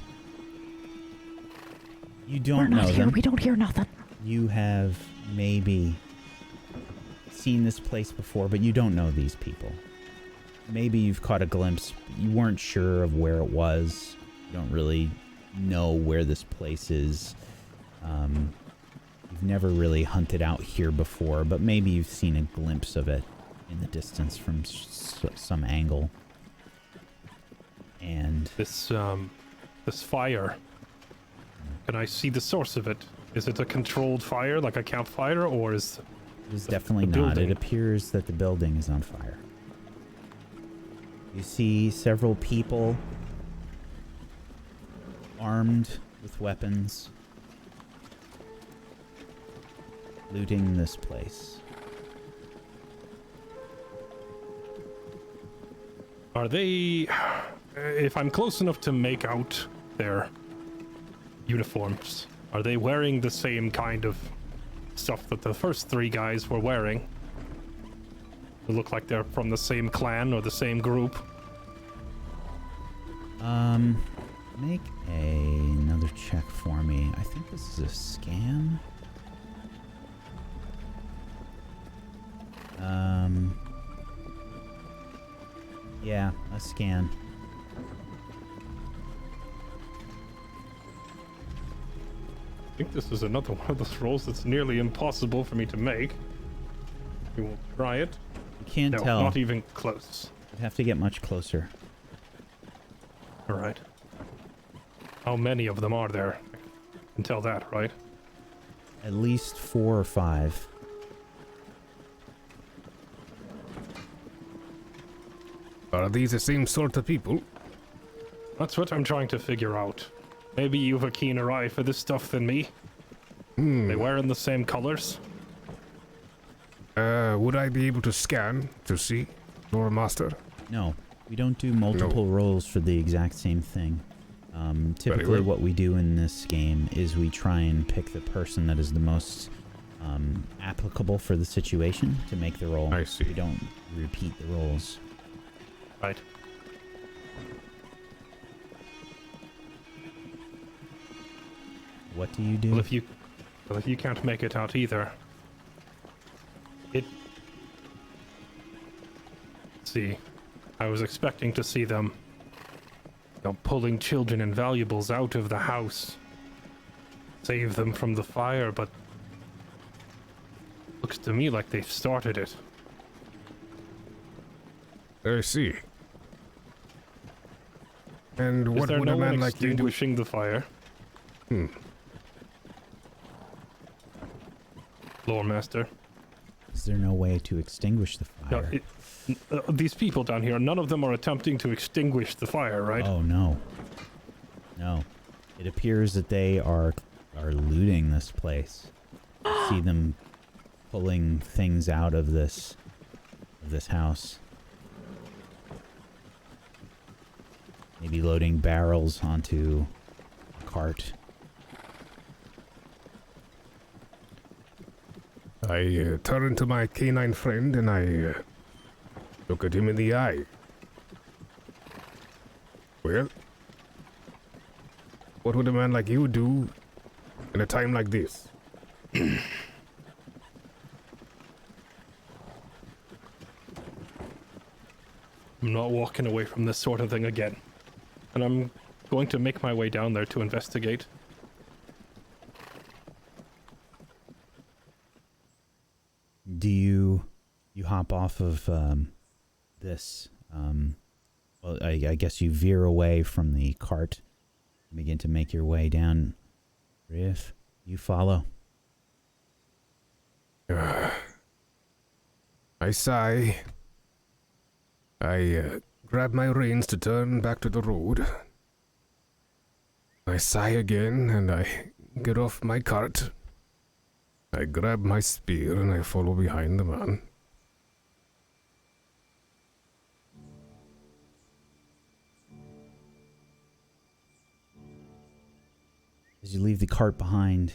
you We're don't know not here, them. we don't hear nothing. You have maybe seen this place before, but you don't know these people. Maybe you've caught a glimpse. You weren't sure of where it was. You don't really know where this place is. You've never really hunted out here before, but maybe you've seen a glimpse of it in the distance from some angle. And This fire. Can I see the source of it? Is it a controlled fire, like a campfire, or is it is definitely the not. building? It appears that the building is on fire. You see several people armed with weapons looting this place. Are they... If I'm close enough to make out their uniforms, are they wearing the same kind of stuff that the first three guys were wearing? They look like they're from the same clan or the same group. Make another check for me. I think this is a scan. Yeah, a scan. I think this is another one of those rolls that's nearly impossible for me to make. We will try it. You can't No, tell. not even close. You'd have to get much closer. All right. How many of them are there? I can tell that, right? At least 4 or 5. Are these the same sort of people? That's what I'm trying to figure out. Maybe you've a keener eye for this stuff than me. They wearing the same colors? Would I be able to scan to see, Loremaster? No, we don't do multiple rolls for the exact same thing. Typically well. what we do in this game is we try and pick the person that is the most applicable for the situation to make the roll. I see. We don't repeat the rolls. Right. What do you do? Well, if you can't make it out either, let's see. I was expecting to see them, pulling children and valuables out of the house, save them from the fire, but looks to me like they've started it. I see. And Is what there would no a one man like you do? extinguishing the fire? Loremaster. Is there no way to extinguish the fire? These people down here, none of them are attempting to extinguish the fire, right? Oh no. No. It appears that they are looting this place. You see them pulling things out of this house. Maybe loading barrels onto a cart. I turn to my canine friend and I look at him in the eye. Well, what would a man like you do in a time like this? I'm not walking away from this sort of thing again. And I'm going to make my way down there to investigate. Do you hop off of this? Well, I guess you veer away from the cart and begin to make your way down. Riff, you follow. I sigh. I grab my reins to turn back to the road. I sigh again and I get off my cart. I grab my spear and I follow behind the man. As you leave the cart behind,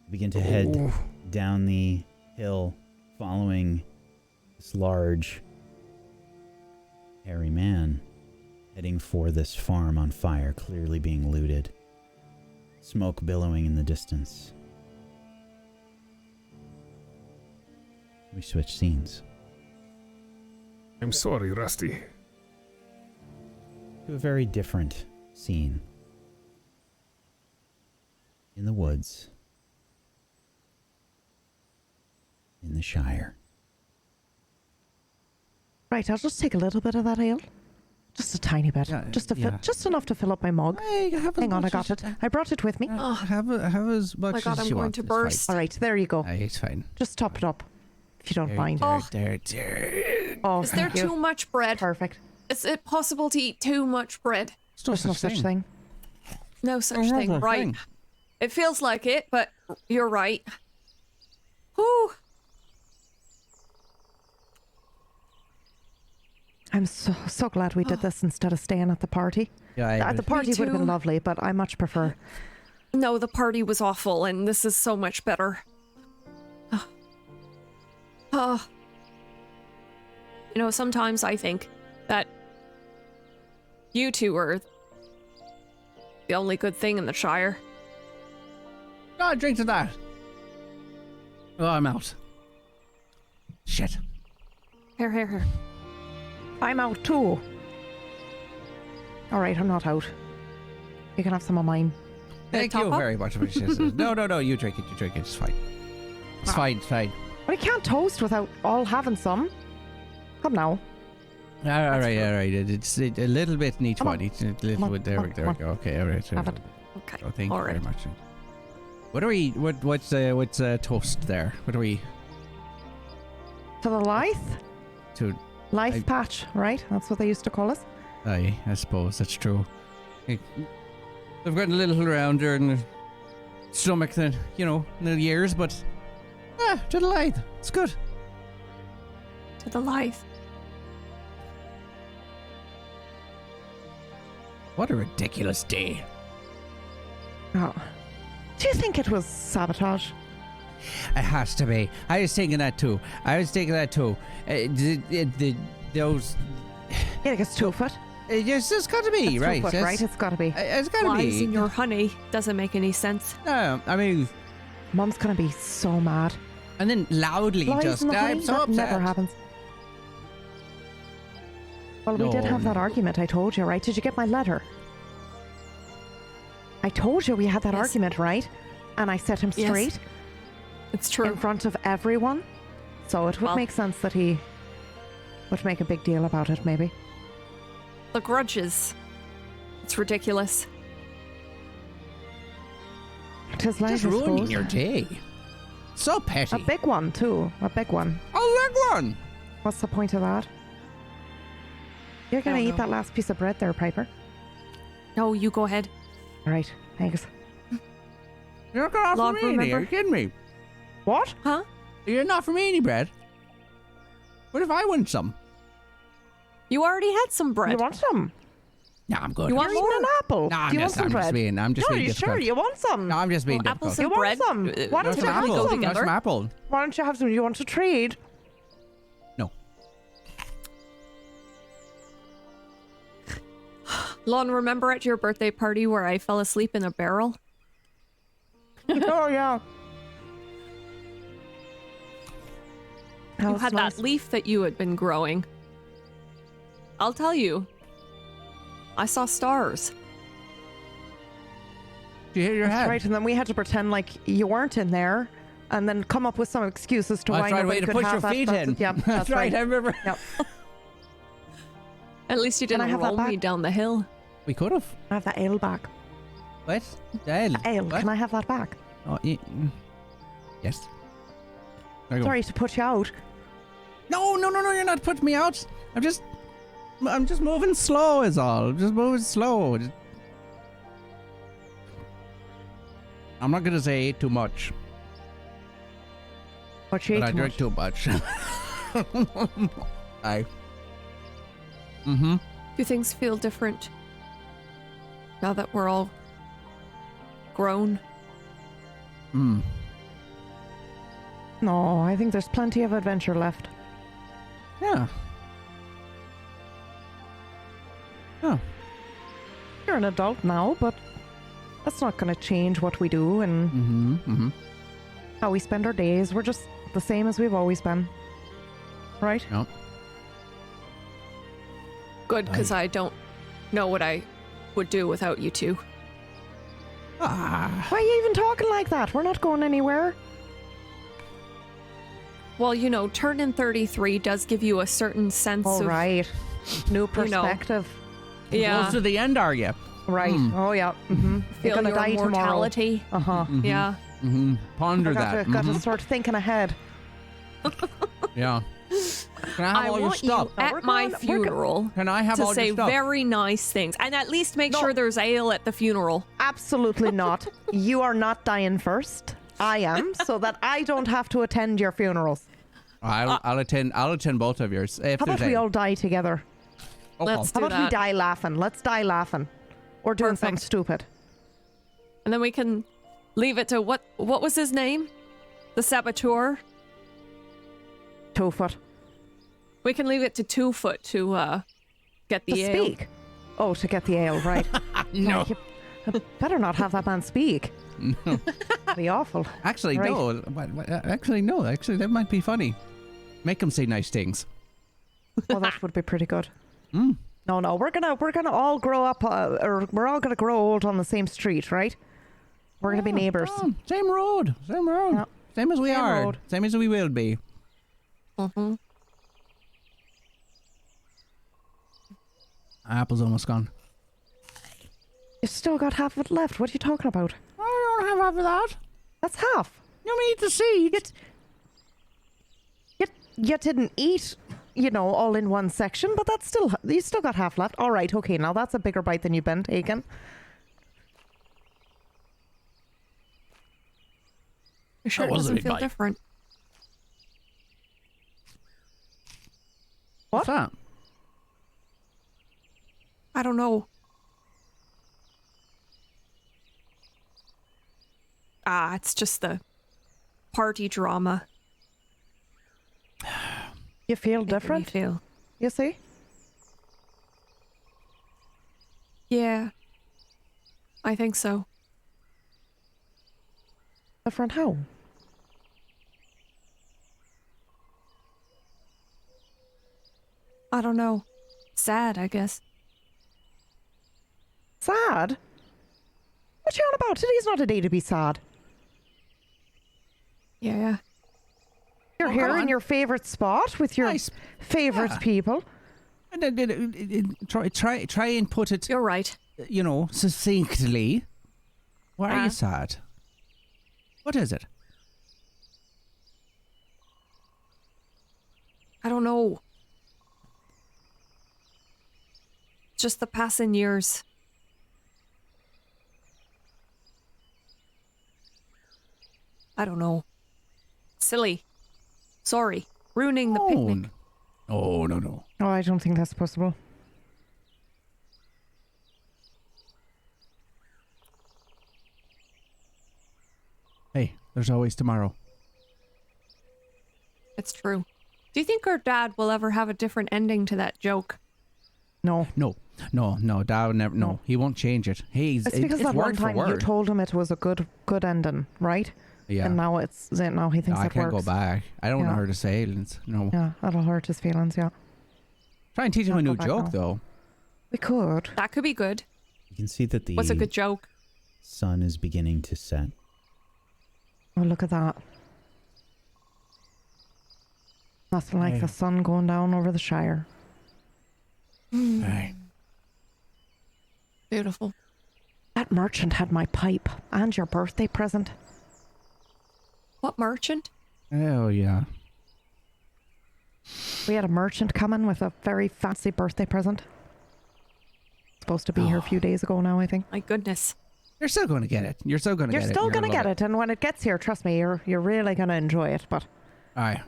you begin to head down the hill, following this large, hairy man, heading for this farm on fire, clearly being looted. Smoke billowing in the distance. We switch scenes I'm sorry, Rusty. to a very different scene. in the woods in the Shire. Right, I'll just take a little bit of that ale. Just a tiny bit. Yeah, Just enough to fill up my mug. Hey, have as Hang on, I much got as- it. I brought it with me. Have as much my God, as I'm you going want. to It's fine. burst. All right, there you go. It's fine. Just top it up, if you don't mind. There. Oh, Is there thank you. too much bread? Perfect. Is it possible to eat too much bread? There's no such thing. No such There's no thing, such right? thing. It feels like it, but you're right. Whew. I'm so glad we did this instead of staying at the party. Yeah, The party would have been too. lovely, but I much prefer. No, the party was awful, and this is so much better. You know, sometimes I think that you two are the only good thing in the Shire. No, drink to that. Oh, I'm out. Shit. Here. I'm out too. All right, I'm not out. You can have some of mine. Thank top you up? very much. No, you drink it. It's fine. It's fine. But I can't toast without all having some. Come now. All right. It's a little bit in each Come one. on. Each little Come on, bit. There come we on, come go. Okay, all right. Have it. Okay. Oh, thank all you very right. much. What are we? What's toast there? What are we To the Lithe? to? Life patch, right? That's what they used to call us. I suppose that's true. I've gotten a little around there in the stomach, then in the years, but to the light, it's good. To the life. What a ridiculous day. Oh. Do you think it was sabotage? It has to be. I was thinking that too. Those. You think it's 2 foot? Yes, it's got to be, It's 2 right? foot, right? It's got to be. It's got to Lies be. in your honey doesn't make any sense. No, I mean, Mum's gonna be so mad. and then loudly Lies just. in the honey? I'm so That upset. never happens. Well, we did No. have that argument, I told you, right? Did you get my letter? I told you we had that Yes. argument, right? And I set him Yes. straight It's true. in front of everyone. So it would Well- make sense that he would make a big deal about it, maybe. The grudges. It's ridiculous. Tis life, Just I ruining suppose. your day. So petty. A big one, too. A big one. Oh, big one. What's the point of that? You're gonna don't eat know. that last piece of bread there, Piper. No, you go ahead. All right, thanks. You're not gonna offer Log, me any. Are remember? you kidding me? What? Huh? You're not for me any bread. What if I want some? You already had some bread. You want some? No, I'm good. You want You're eating an apple. No, Do you want some I'm bread? just being. I'm just No, are being you difficult. sure? You want some? No, I'm just being Well, difficult. apples and You want bread some? Why don't you typically have go some? together. Some apple. Why don't you have some? You want to trade? No. Lon, remember at your birthday party where I fell asleep in a barrel? Oh yeah. You had that leaf that you had been growing. I'll tell you. I saw stars. Do you hit your head? Right, and then we had to pretend like you weren't in there, and then come up with some excuses to That's why right, nobody way to could put have your that. feet That's- in. Yeah, that's right. I remember. Yep. At least you Can I didn't have that roll me back? down the hill. We could have. I have that ale back. What? Ale. Ale. What? Can I have that back? Oh, yes. There you go. Sorry to put you out. No, you're not putting me out. I'm just moving slow is all. Just moving slow. I'm not gonna say too much, But you but I ate drink too too much. I. Do things feel different now that we're all grown? much. No, I think there's plenty of adventure left. Yeah. Oh. You're an adult now, but that's not going to change what we do and how we spend our days. We're just the same as we've always been. Right? No. Good, because I don't know what I would do without you two. Why are you even talking like that? We're not going anywhere. Well, you know, turning 33 does give you a certain sense All of... right. New perspective. Yeah. Close to the end, are you? Right. Oh, yeah. Mm-hmm. Feel You're gonna your die mortality. tomorrow. Uh-huh. Yeah. Mm-hmm. Ponder Got that. to start thinking ahead. Yeah. Can I have all your want stuff? you at my funeral Can I have to all say your stuff? very nice things, and at least make sure there's ale at the funeral. Absolutely not. You are not dying first. I am, so that I don't have to attend your funerals. I'll attend both of yours. If How about there's we any. all die together? Let's How do about we that. die laughing? Let's die laughing. Or doing something Perfect. stupid. And then we can leave it to what was his name? The saboteur? 2 foot. We can leave it to 2 foot to get the To ale. speak. Oh, to get the ale, right. No. You better not have that man speak. No. That'd be awful. Actually, Right. no. Actually, no. Actually, that might be funny. Make him say nice things. Well, that would be pretty good. Mm. No, we're gonna all grow up, or we're all gonna grow old on the same street, right? We're gonna be neighbors. Oh, same road. Yeah. Same as we Same are. road. Same as we will be. Mm-hmm. Apple's almost gone. You still got half of it left. What are you talking about? I don't have half of that. That's half. You mean the seeds? You didn't eat, all in one section, but that's still, you still got half left. All right, okay, now that's a bigger bite than you've been taking. You sure That it was a doesn't big feel bite. different? What's that? I don't know. It's just the party drama. You feel making me different? Feel. You see? Yeah. I think so. Different how? I don't know. Sad, I guess. Sad? What you on about? Today's not a day to be sad. Yeah. You're here in your favourite spot with your Nice. favourite Yeah. people. And then, try and put it, You're right. succinctly. Why are Uh. you sad? What is it? I don't know. Just the passing years. I don't know. Silly. Sorry. Ruining the picnic. Oh, no. Oh, I don't think that's possible. Hey, there's always tomorrow. It's true. Do you think our dad will ever have a different ending to that joke? No. No, Dad would never. No, he won't change it. It's Because that one word for time you word. told him it was a good ending, right? Yeah. And now now he thinks I it can't works. go back. I don't know Yeah. how to say it. No. Yeah, that'll hurt his feelings, yeah. Try and teach him a Can't go new back joke, now. though. We could. That could be good. You can see that the What's a good joke? sun is beginning to set. Oh, look at that. Nothing like Hey. the sun going down over the Shire. Hey. Beautiful. That merchant had my pipe and your birthday present. What merchant? Oh, yeah. We had a merchant coming with a very fancy birthday present. Supposed to be here a few days ago now, I think. My goodness. You're still going to get it. You're still going to You're get it. still going to love get it, and when it gets here, trust me, you're really going to enjoy it. But Aye.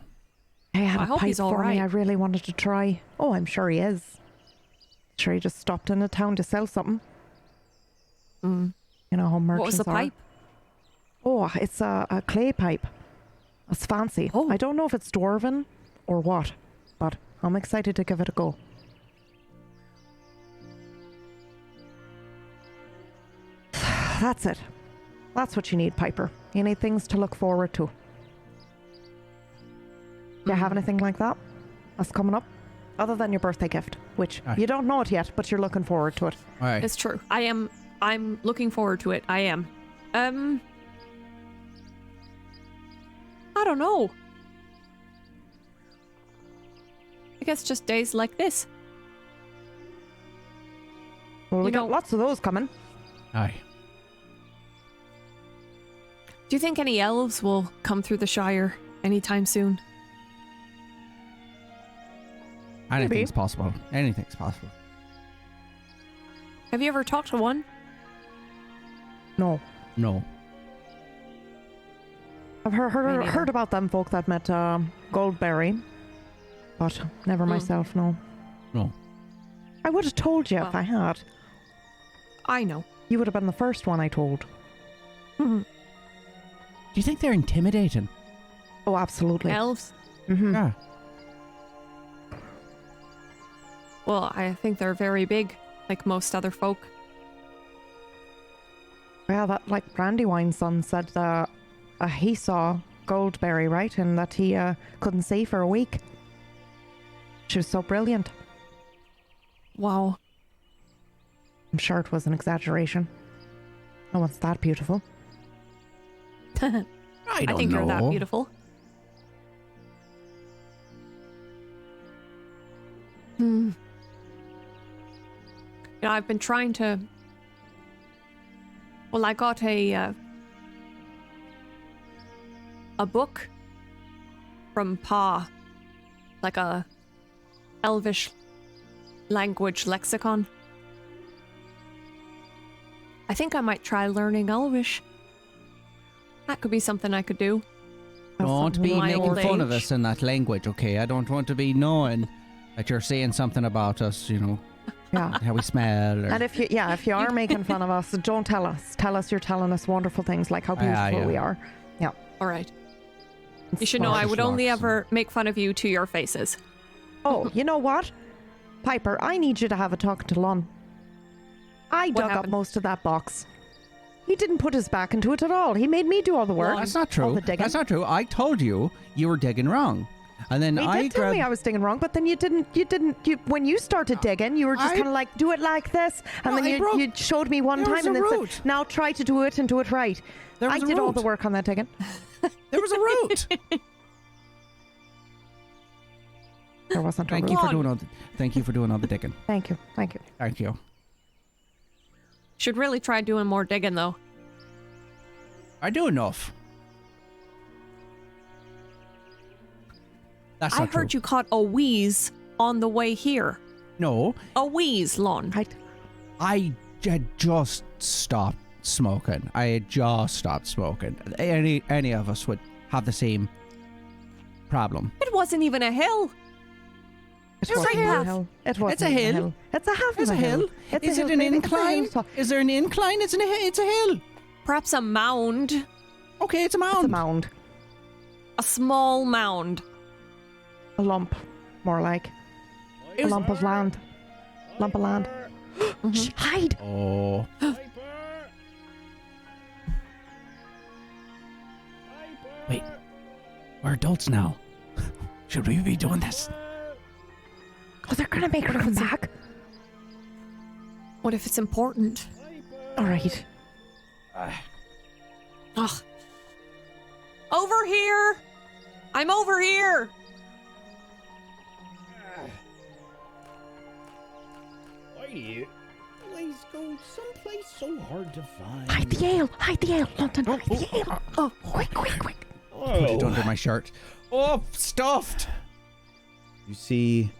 I had I a hope pipe he's all for me. right. I really wanted to try. Oh, I'm sure he is. Sure, he just stopped in a town to sell something. Mm. You know how merchants What was the are. pipe? Oh, it's a clay pipe. It's fancy. Oh. I don't know if it's dwarven or what, but I'm excited to give it a go. That's it. That's what you need, Piper. You need things to look forward to. Do you have anything like that that's coming up? Other than your birthday gift, which Aye. you don't know it yet, but you're looking forward to it. Aye. It's true. I'm looking forward to it. I am. I don't know. I guess just days like this. Well, we You got know- lots of those coming. Aye. Do you think any elves will come through the Shire anytime soon? Anything's possible. Anything's possible. Have you ever talked to one? No. No. I've Me neither. heard about them folk that met Goldberry, but never myself, no. No. I would have told you if Well. I had. I know. You would have been the first one I told. Do you think they're intimidating? Oh, absolutely. Elves? Mm-hmm. Yeah. Well, I think they're very big, like most other folk. Yeah, that like Brandywine's son said that he saw Goldberry, right? And that he couldn't see for a week. She was so brilliant. Wow. I'm sure it was an exaggeration. No one's that beautiful. I I don't think know. you're that beautiful. You know, I've been trying to... Well, I got a book from Pa, like a Elvish language lexicon. I think I might try learning Elvish. That could be something I could do. That's Don't something be my making old fun of age. us in that language, okay? I don't want to be knowing that you're saying something about us, you know, Yeah. how we smell. Or, And if you are making fun of us, don't tell us. Tell us you're telling us wonderful things like how beautiful yeah. we are. Yeah. All right. You should know I would only ever make fun of you to your faces. Oh, you know what? Piper, I need you to have a talk to Lon. I dug up happened? most of that box. He didn't put his back into it at all. He made me do all the work. That's not All true. the digging. That's not true. I told you were digging wrong. And then He I did tell grabbed... me I was digging wrong, but then you didn't, when you started digging, you were just I- kind of like, do it like this. And No, then I broke- you showed me one There was time and a then route. said, now try to do it and do it right. There I was a did all the route. work on that digging. There was a route. There wasn't a Thank route. you for Lon. doing all the, thank you for doing all the digging. Thank you. Thank you. Thank you. Should really try doing more digging, though. I do enough. That's I not heard true. you caught a wheeze on the way here. No, A wheeze, Lon. I had just stopped smoking. I had just stopped smoking. Any of us would have the same problem. It wasn't even a hill. It It's wasn't a a hill. hill. It wasn't It's a hill. It's a half It's of a hill. It's Is a it hill. an It's a hill incline? top. Is there an incline? It's a hill. Perhaps a mound. Okay, it's a It's a mound. mound. A small mound. A lump, more like. A lump of land. Lump of land. Shh, hide! Oh, wait. We're adults now. Should we be doing this? Oh, they're gonna make her come back. What if it's important? All right. Ugh. Over here! I'm over here! Why do you always go someplace so hard to find? Hide the ale! Hide the ale! London, hide the ale! Oh, quick, quick, quick. Put it under my shirt. Oh, stuffed. You see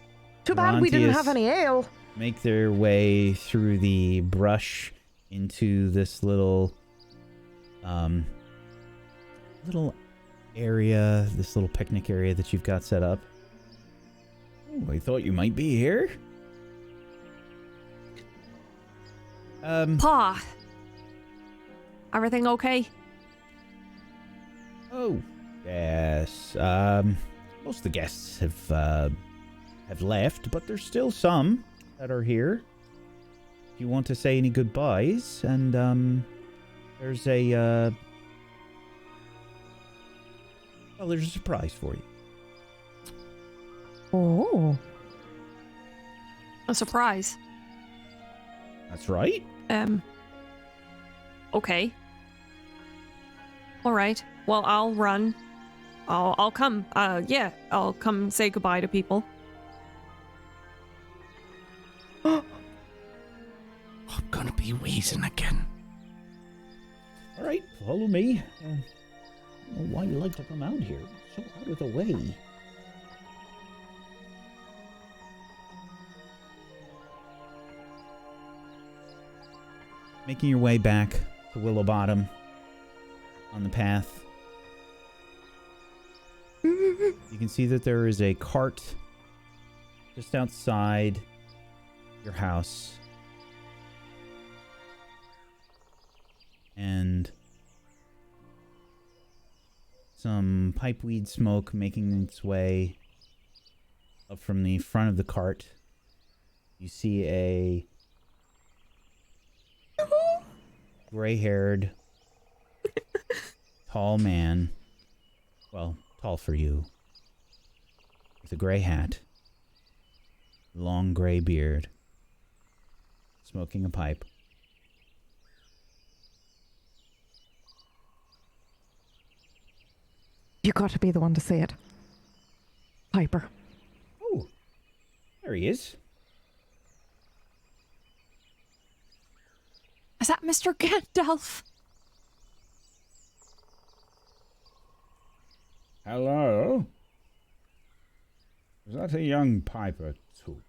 Too bad we didn't Rontius have any ale. make their way through the brush into this little area, this little picnic area that you've got set up. Oh, I thought you might be here. Pa. Everything okay? Oh, yes. Most of the guests have left, but there's still some that are here. If you want to say any goodbyes, and there's a there's a surprise for you. Oh. A surprise. That's right. Okay. All right. Well, I'll run. I'll come. Yeah, I'll come say goodbye to people. I'm gonna be wheezing again. All right, follow me. I don't know why you like to come out here. So out of the way. Making your way back to Willow Bottom on the path. You can see that there is a cart just outside your house. And some pipeweed smoke making its way up from the front of the cart. You see a gray-haired, tall man. Well, tall for you. With a gray hat, long gray beard, smoking a pipe. You got to be the one to say it. Piper. Oh, there he is. Is that Mr. Gandalf? Hello? Is that a young piper, too?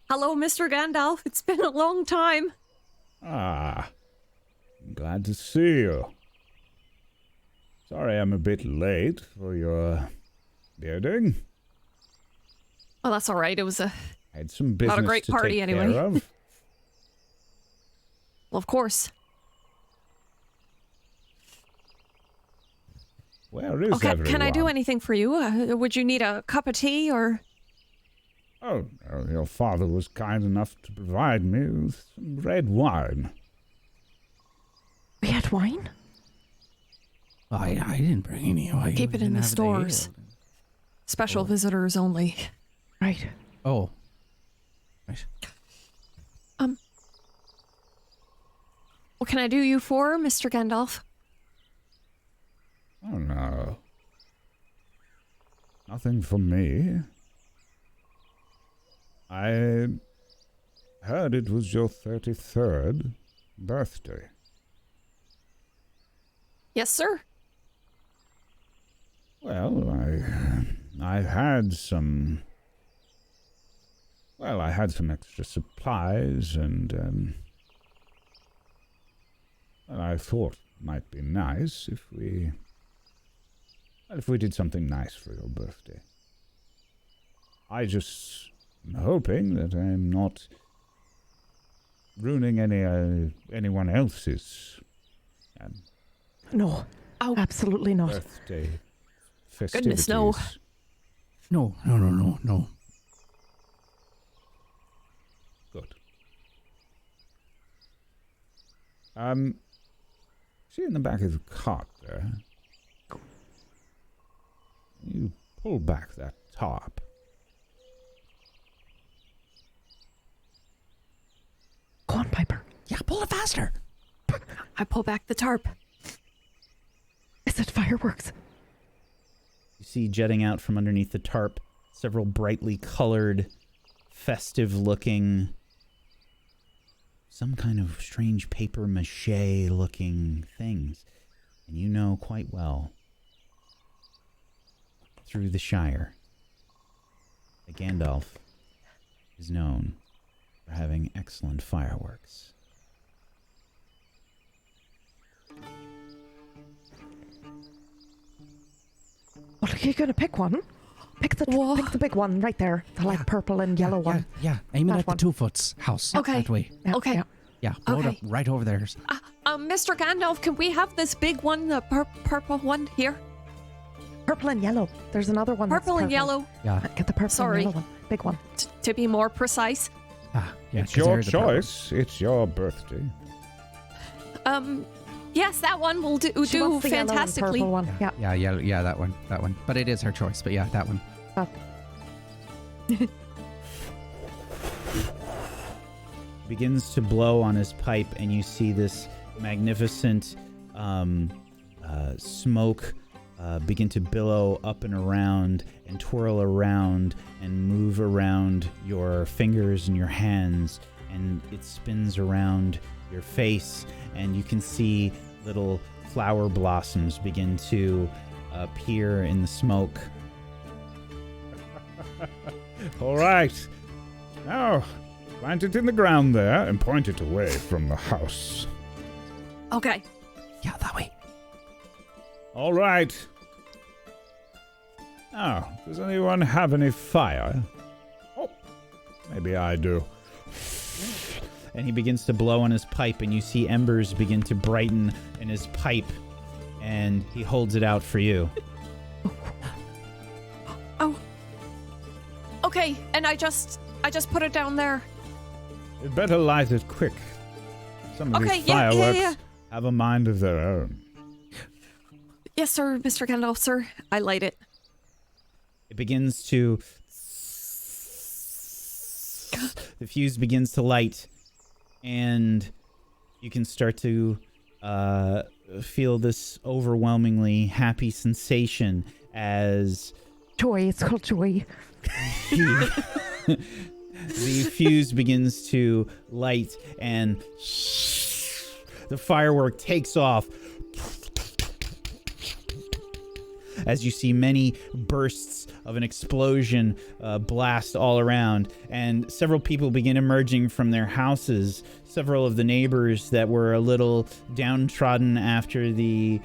Hello, Mr. Gandalf. It's been a long time. Ah, I'm glad to see you. Sorry I'm a bit late for your bearding. Oh, that's all right. It was I had some business not a great to party take anyway. care of. Well, of course. Where is Okay, everyone? can I do anything for you? Would you need a cup of tea or? Oh, your father was kind enough to provide me with some red wine. We had wine? I didn't bring any. Keep it in the stores. Special visitors only. Right. Oh. Right. What can I do you for, Mr. Gandalf? Oh, no. Nothing for me. I heard it was your 33rd birthday. Yes, sir. Well, I had some... Well, I had some extra supplies and I thought it might be nice if we did something nice for your birthday. I just am hoping that I'm not ruining anyone else's No. Oh, Absolutely not. birthday festivities. goodness, no. No. Good. See in the back of the cart there? You pull back that tarp. Go on, Piper. Yeah, pull it faster. I pull back the tarp. Is it fireworks? You see jetting out from underneath the tarp several brightly colored, festive-looking, some kind of strange paper mache-looking things. And you know quite well, through the Shire, that Gandalf is known for having excellent fireworks. Well, are you going to pick one? Pick the big one right there. The like purple and yellow one. Yeah, aim it That at the one. 2-foot's house. Okay. That way. Yeah, Okay. yeah. Yeah, blow it up Okay. right over there. Mr. Gandalf, can we have this big one, the purple one here? Purple and yellow. There's another one. Purple that's and yellow, Yeah. Get the purple Sorry. and yellow one. Big one. to be more precise. Yeah, It's 'cause your they're the purple. choice. It's your birthday. Yes, that one will do She wants the yellow and fantastically. purple one. Yeah. Yeah, yeah, that one. But it is her choice, but yeah, that one. Begins to blow on his pipe, and you see this magnificent smoke begin to billow up and around and twirl around and move around your fingers and your hands, and it spins around your face, and you can see little flower blossoms begin to appear in the smoke. All right. Now, plant it in the ground there and point it away from the house. Okay. Yeah, that way. All right. Now, does anyone have any fire? Oh, maybe I do. And he begins to blow on his pipe, and you see embers begin to brighten in his pipe, and he holds it out for you. Oh. Okay, and I just put it down there. You'd better light it quick. Some of these fireworks have a mind of their own. Yes, sir, Mr. Gandalf, sir. I light it. It begins to... The fuse begins to light, and you can start to feel this overwhelmingly happy sensation as... Joy. It's called joy. The fuse begins to light, and the firework takes off as you see many bursts of an explosion blast all around, and several people begin emerging from their houses. Several of the neighbors that were a little downtrodden after the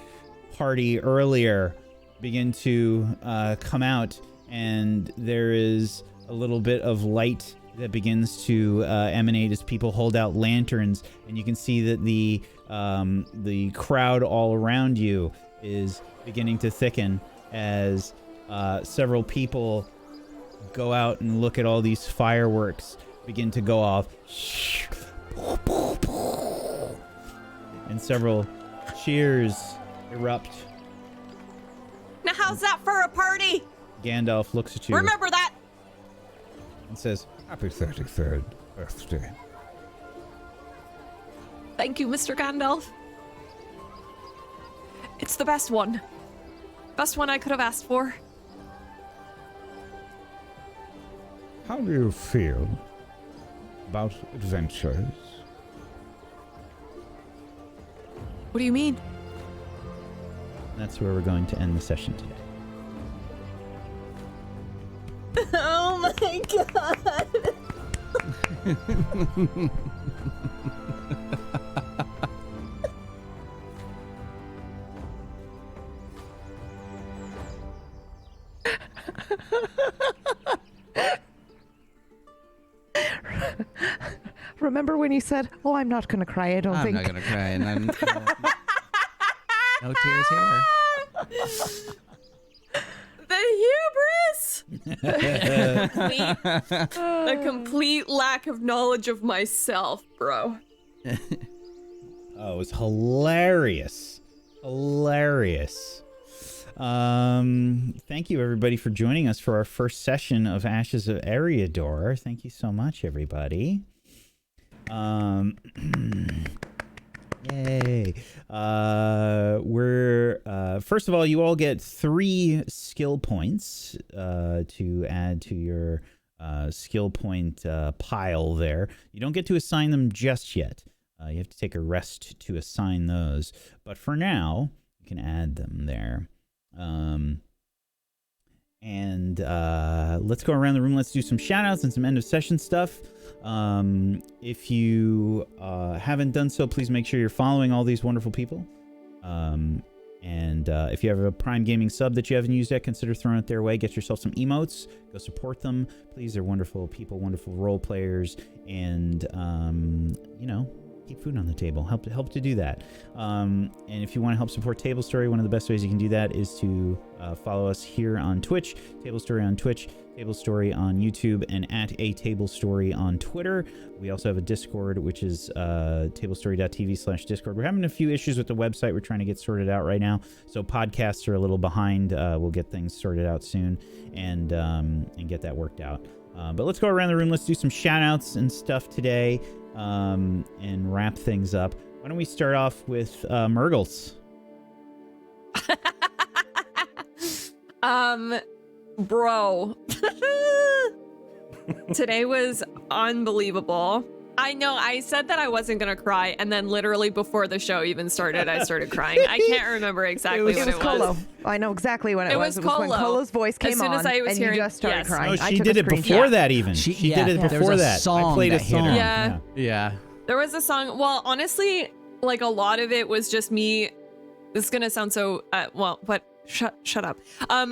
party earlier begin to come out, and there is a little bit of light that begins to emanate as people hold out lanterns, and you can see that the crowd all around you is beginning to thicken as several people go out and look at all these fireworks begin to go off, and several cheers erupt. Now how's that for a party? Gandalf looks at you Remember that. and says, Happy 33rd birthday. Thank you, Mr. Gandalf. It's the best one. Best one I could have asked for. How do you feel about adventures? What do you mean? that's where we're going to end the session today. Oh my god. Remember when you said, "Oh, I'm not going to cry. I don't I'm think." not gonna cry, and I'm no tears here. The hubris! The complete lack of knowledge of myself, bro. Oh, it was hilarious. Hilarious. Thank you everybody for joining us for our first session of Ashes of Eriador. Thank you so much, everybody. Yay. We're first of all, you all get 3 skill points to add to your skill point pile there. You don't get to assign them just yet. You have to take a rest to assign those. But for now, you can add them there. Let's go around the room. Let's do some shout outs and some end of session stuff. If you haven't done so, please make sure you're following all these wonderful people. If you have a Prime Gaming sub that you haven't used yet, consider throwing it their way. Get yourself some emotes. Go support them. Please, they're wonderful people, wonderful role players, and keep food on the table. Help to do that. And if you want to help support Tablestory, one of the best ways you can do that is to follow us here on Twitch, Tablestory on Twitch, Tablestory on YouTube, and at a Tablestory on Twitter. We also have a Discord, which is tablestory.tv/Discord. We're having a few issues with the website we're trying to get sorted out right now, so podcasts are a little behind. We'll get things sorted out soon and get that worked out. But let's go around the room. Let's do some shout outs and stuff today and wrap things up. Why don't we start off with Mirggles? Bro. Today was unbelievable. I know I said that I wasn't going to cry, and then literally before the show even started, I started crying. I can't remember exactly what it was. Kolo. I know exactly what it was. It was when Kolo's voice came on, and you just started crying. Oh, she did it before that even. She did it before that. I played a song. Yeah. There was a song. Well, honestly, like a lot of it was just me. This is going to sound so, but shut up. A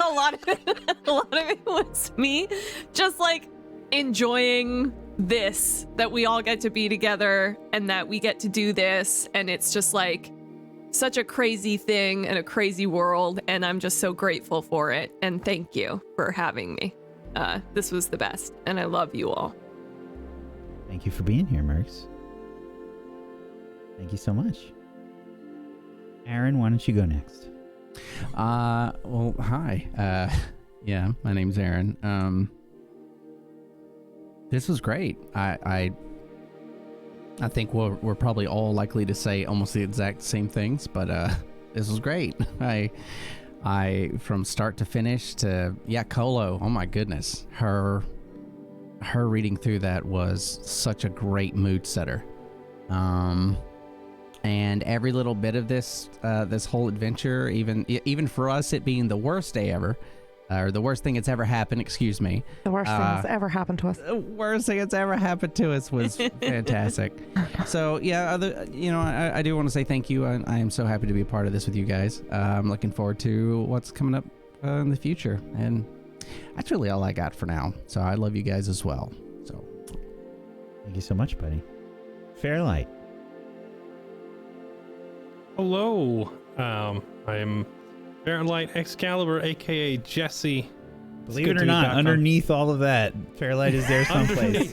lot of it was me just like enjoying this, that we all get to be together and that we get to do this, and it's just like such a crazy thing and a crazy world, and I'm just so grateful for it, and thank you for having me. This was the best, and I love you all. Thank you for being here, Mirggles. Thank you so much. Aaron, why don't you go next? Well, hi. Yeah, my name's Aaron. This was great. I think we're probably all likely to say almost the exact same things, but this was great. I from start to finish to Kolo. Oh my goodness, her reading through that was such a great mood setter. And every little bit of this whole adventure, even for us, it being the worst day ever. Or the worst thing that's ever happened, excuse me. The worst thing that's ever happened to us. The worst thing that's ever happened to us was fantastic. So, I do want to say thank you. I am so happy to be a part of this with you guys. I'm looking forward to what's coming up in the future. And that's really all I got for now. So I love you guys as well. So, thank you so much, buddy. Fairlight. Hello. I'm Fairlight Excalibur, aka Jesse. Believe it or not, underneath all of that, Fairlight is there someplace.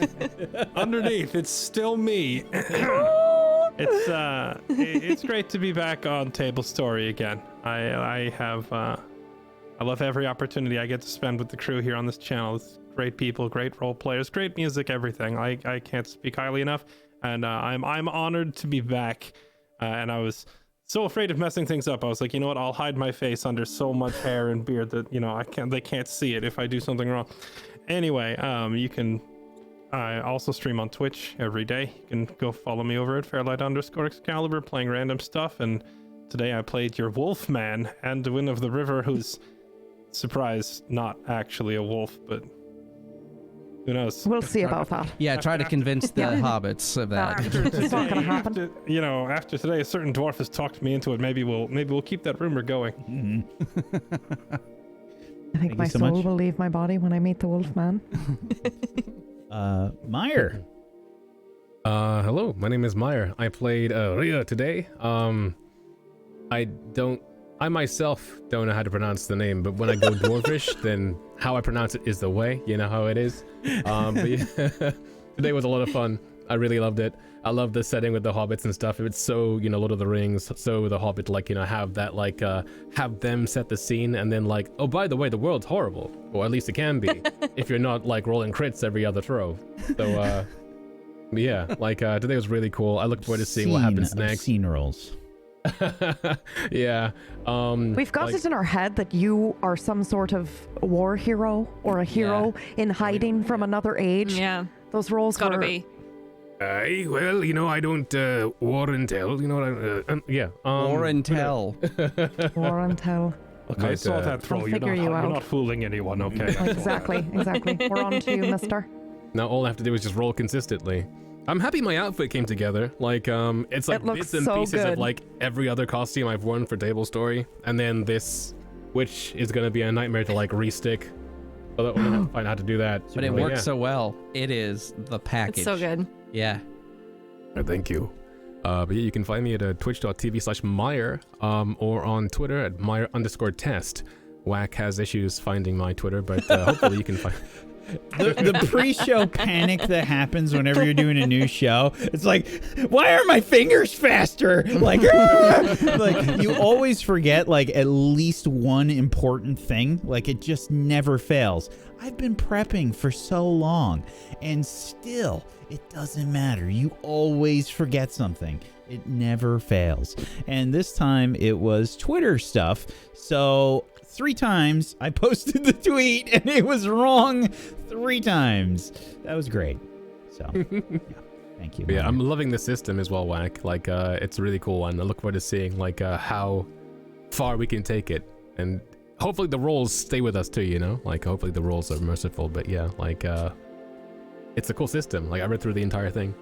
Underneath, it's still me. It's great to be back on Tablestory again. I love every opportunity I get to spend with the crew here on this channel. It's great people, great role players, great music, everything. I can't speak highly enough, and I'm honored to be back. And I was so afraid of messing things up. I was like, you know what? I'll hide my face under so much hair and beard that, they can't see it if I do something wrong. Anyway, I also stream on Twitch every day. You can go follow me over at Fairlight_Excalibur, playing random stuff. And today I played your Wolfman, Anduin of the River, who's, surprise, not actually a wolf, but who knows? We'll see about that. Yeah, try to convince the hobbits of that. It's not going to happen. After today, a certain dwarf has talked me into it. Maybe we'll keep that rumor going. Mm-hmm. I think my soul will leave my body when I meet the wolf man. Meyer. Hello, my name is Meyer. I played Rhea today. I myself don't know how to pronounce the name, but when I go dwarvish, then how I pronounce it is the way. You know how it is. But yeah, today was a lot of fun. I really loved it. I love the setting with the hobbits and stuff. It's so, Lord of the Rings, so the Hobbit, have that, have them set the scene, and then, oh, by the way, the world's horrible. Or at least it can be, if you're not, rolling crits every other throw. So, yeah, today was really cool. I look forward to seeing what happens next. Scene rolls. Yeah. We've got it in our head that you are some sort of war hero or a hero in hiding from another age. Yeah. Those roles gotta be. Well, I don't war and tell. War and tell. War and tell. Look, I saw that throw. You're not fooling anyone, okay? Exactly. We're on to you, mister. Now all I have to do is just roll consistently. I'm happy my outfit came together. It's it bits and so pieces good. of every other costume I've worn for Tablestory, and then this, which is gonna be a nightmare to restick. Although we're gonna have to find out how to do that. But it works so well. It is the package. It's so good. Yeah. Thank you. But yeah, you can find me at twitch.tv/Meyer, or on Twitter at Meyer_test. Whack has issues finding my Twitter, but hopefully you can find. The pre-show panic that happens whenever you're doing a new show, it's like, why are my fingers faster? You always forget at least one important thing. It just never fails. I've been prepping for so long, and still, it doesn't matter. You always forget something. It never fails. And this time, it was Twitter stuff. So 3 times I posted the tweet, and it was wrong 3 times. That was great. So, yeah. Thank you. Yeah, I'm loving the system as well, Whack. Like, it's a really cool one. I look forward to seeing, like, how far we can take it. And hopefully the rolls stay with us too, you know? Like, hopefully the rolls are merciful. But yeah, like, it's a cool system. Like, I read through the entire thing.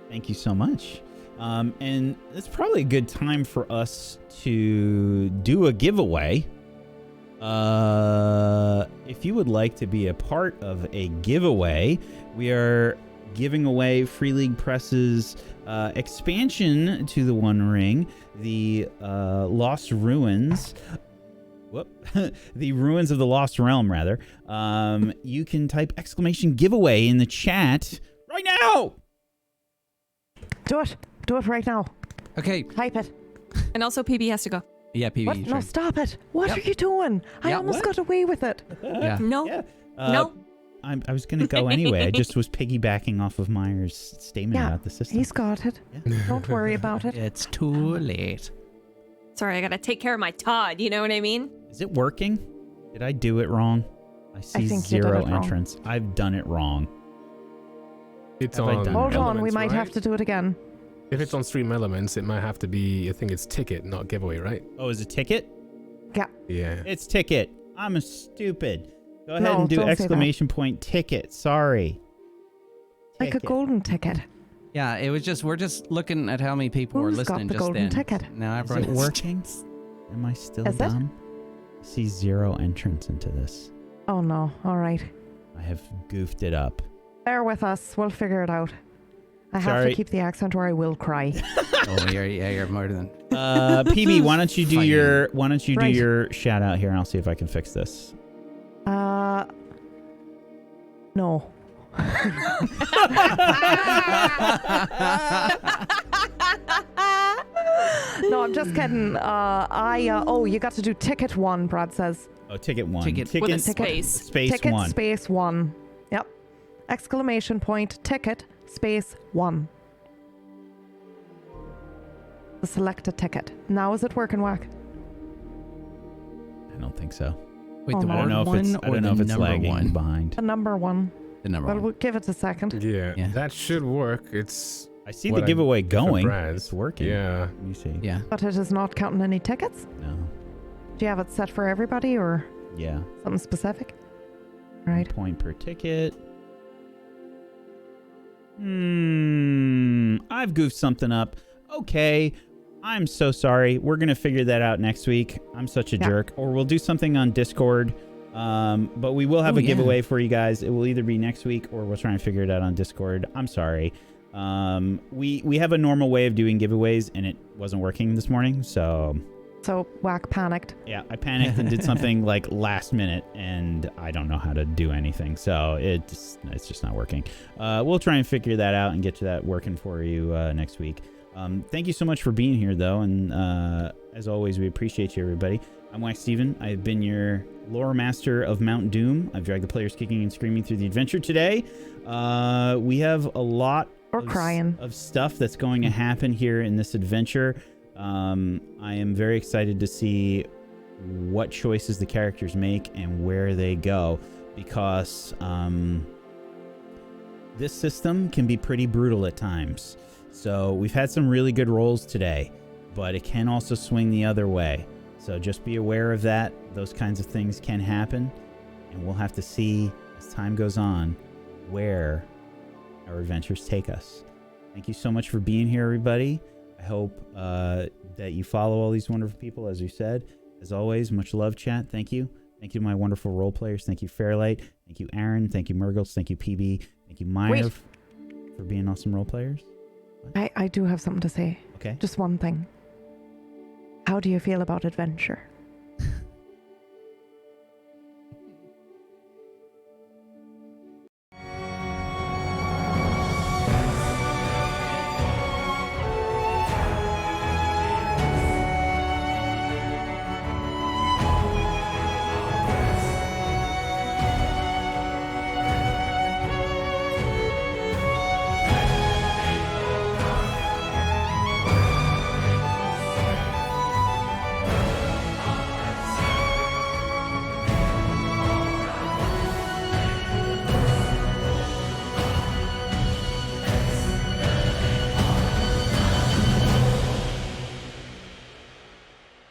Thank you so much. And it's probably a good time for us to do a giveaway. If you would like to be a part of a giveaway, we are giving away Free League Press's expansion to the One Ring, the Lost Ruins. The Ruins of the Lost Realm, rather. You can type !giveaway in the chat right now. Do it. Do it right now. Okay. Type it. And also, PB has to go. Yeah, PB. What? No, stop it. What Yep. are you doing? I Yeah, almost what? got away with it. Yeah. No. Yeah. No. I was going to go anyway. I just was piggybacking off of Myers' statement Yeah, about the system. He's got it. Yeah. Don't worry about it. It's too late. Sorry, I gotta take care of my Todd. You know what I mean? Is it working? Did I do it wrong? I see think you did 0 it wrong. entrance. I've done it wrong. It's Have I on done Hold on, we Elements, might have right? to do it again. If it's on Stream Elements, it might have to be, I think it's ticket, not giveaway, right? Oh, is it ticket? Yeah. It's ticket. I'm a stupid. Go ahead No, and do don't say that. ! Ticket. Sorry. Like a Ticket. golden ticket. Yeah, it was just, we're just looking at how many people were Who's got listening the just golden then. ticket? Now Is everyone it working? Am I still Is it? dumb? I see 0 entrance into this. Oh no. All right. I have goofed it up. Bear with us. We'll figure it out. I have Sorry. to keep the accent or I will cry. Oh, you're more than. PB, why don't you do Fine. do Right. your shout out here, and I'll see if I can fix this. No. No, I'm just kidding. Oh, you got to do ticket 1, Brad says. Oh, ticket 1. Ticket- With a Ticket- space. Space ticket 1. space 1. Yep. ! Ticket space 1. The selected ticket. Now is it working, Whack? I don't think so. Wait, Oh, the no. I word don't know if one it's. I or don't know the if it's number lagging one? behind. The number 1. The number Well, one. we'll give it a second. Yeah, Yeah. that should work. It's I see what the I giveaway did for going. Brad's. It's working. Yeah. Let me see. Yeah. But it is not counting any tickets? No. Do you have it set for everybody or Yeah. something specific? Right. 1 point per ticket. I've goofed something up. Okay. I'm so sorry. We're going to figure that out next week. I'm such a Yeah. jerk. Or we'll do something on Discord. But we will have Oh, a yeah. giveaway for you guys. It will either be next week or we'll try and figure it out on Discord. I'm sorry. We have a normal way of doing giveaways and it wasn't working this morning. So So Whack panicked. yeah, I panicked and did something like last minute and I don't know how to do anything. So it's just not working. We'll try and figure that out and get to that working for you next week. Thank you so much for being here though. And as always, we appreciate you, everybody. I'm Wax Steven. I've been your Loremaster of Mount Doom. I've dragged the players kicking and screaming through the adventure today. We have a lot Or crying. of stuff that's going to happen here in this adventure. I am very excited to see what choices the characters make and where they go because this system can be pretty brutal at times. So we've had some really good rolls today, but it can also swing the other way. So just be aware of that. Those kinds of things can happen, and we'll have to see as time goes on where our adventures take us. Thank you so much for being here, everybody. I hope that you follow all these wonderful people, as we said. As always, much love, chat. Thank you. Thank you to my wonderful role players. Thank you, Fairlight. Thank you, Aaron. Thank you, Mirggles. Thank you, PB. Thank you, Meyer, Wait. for being awesome role players. I do have something to say. Okay. Just one thing. How do you feel about adventure?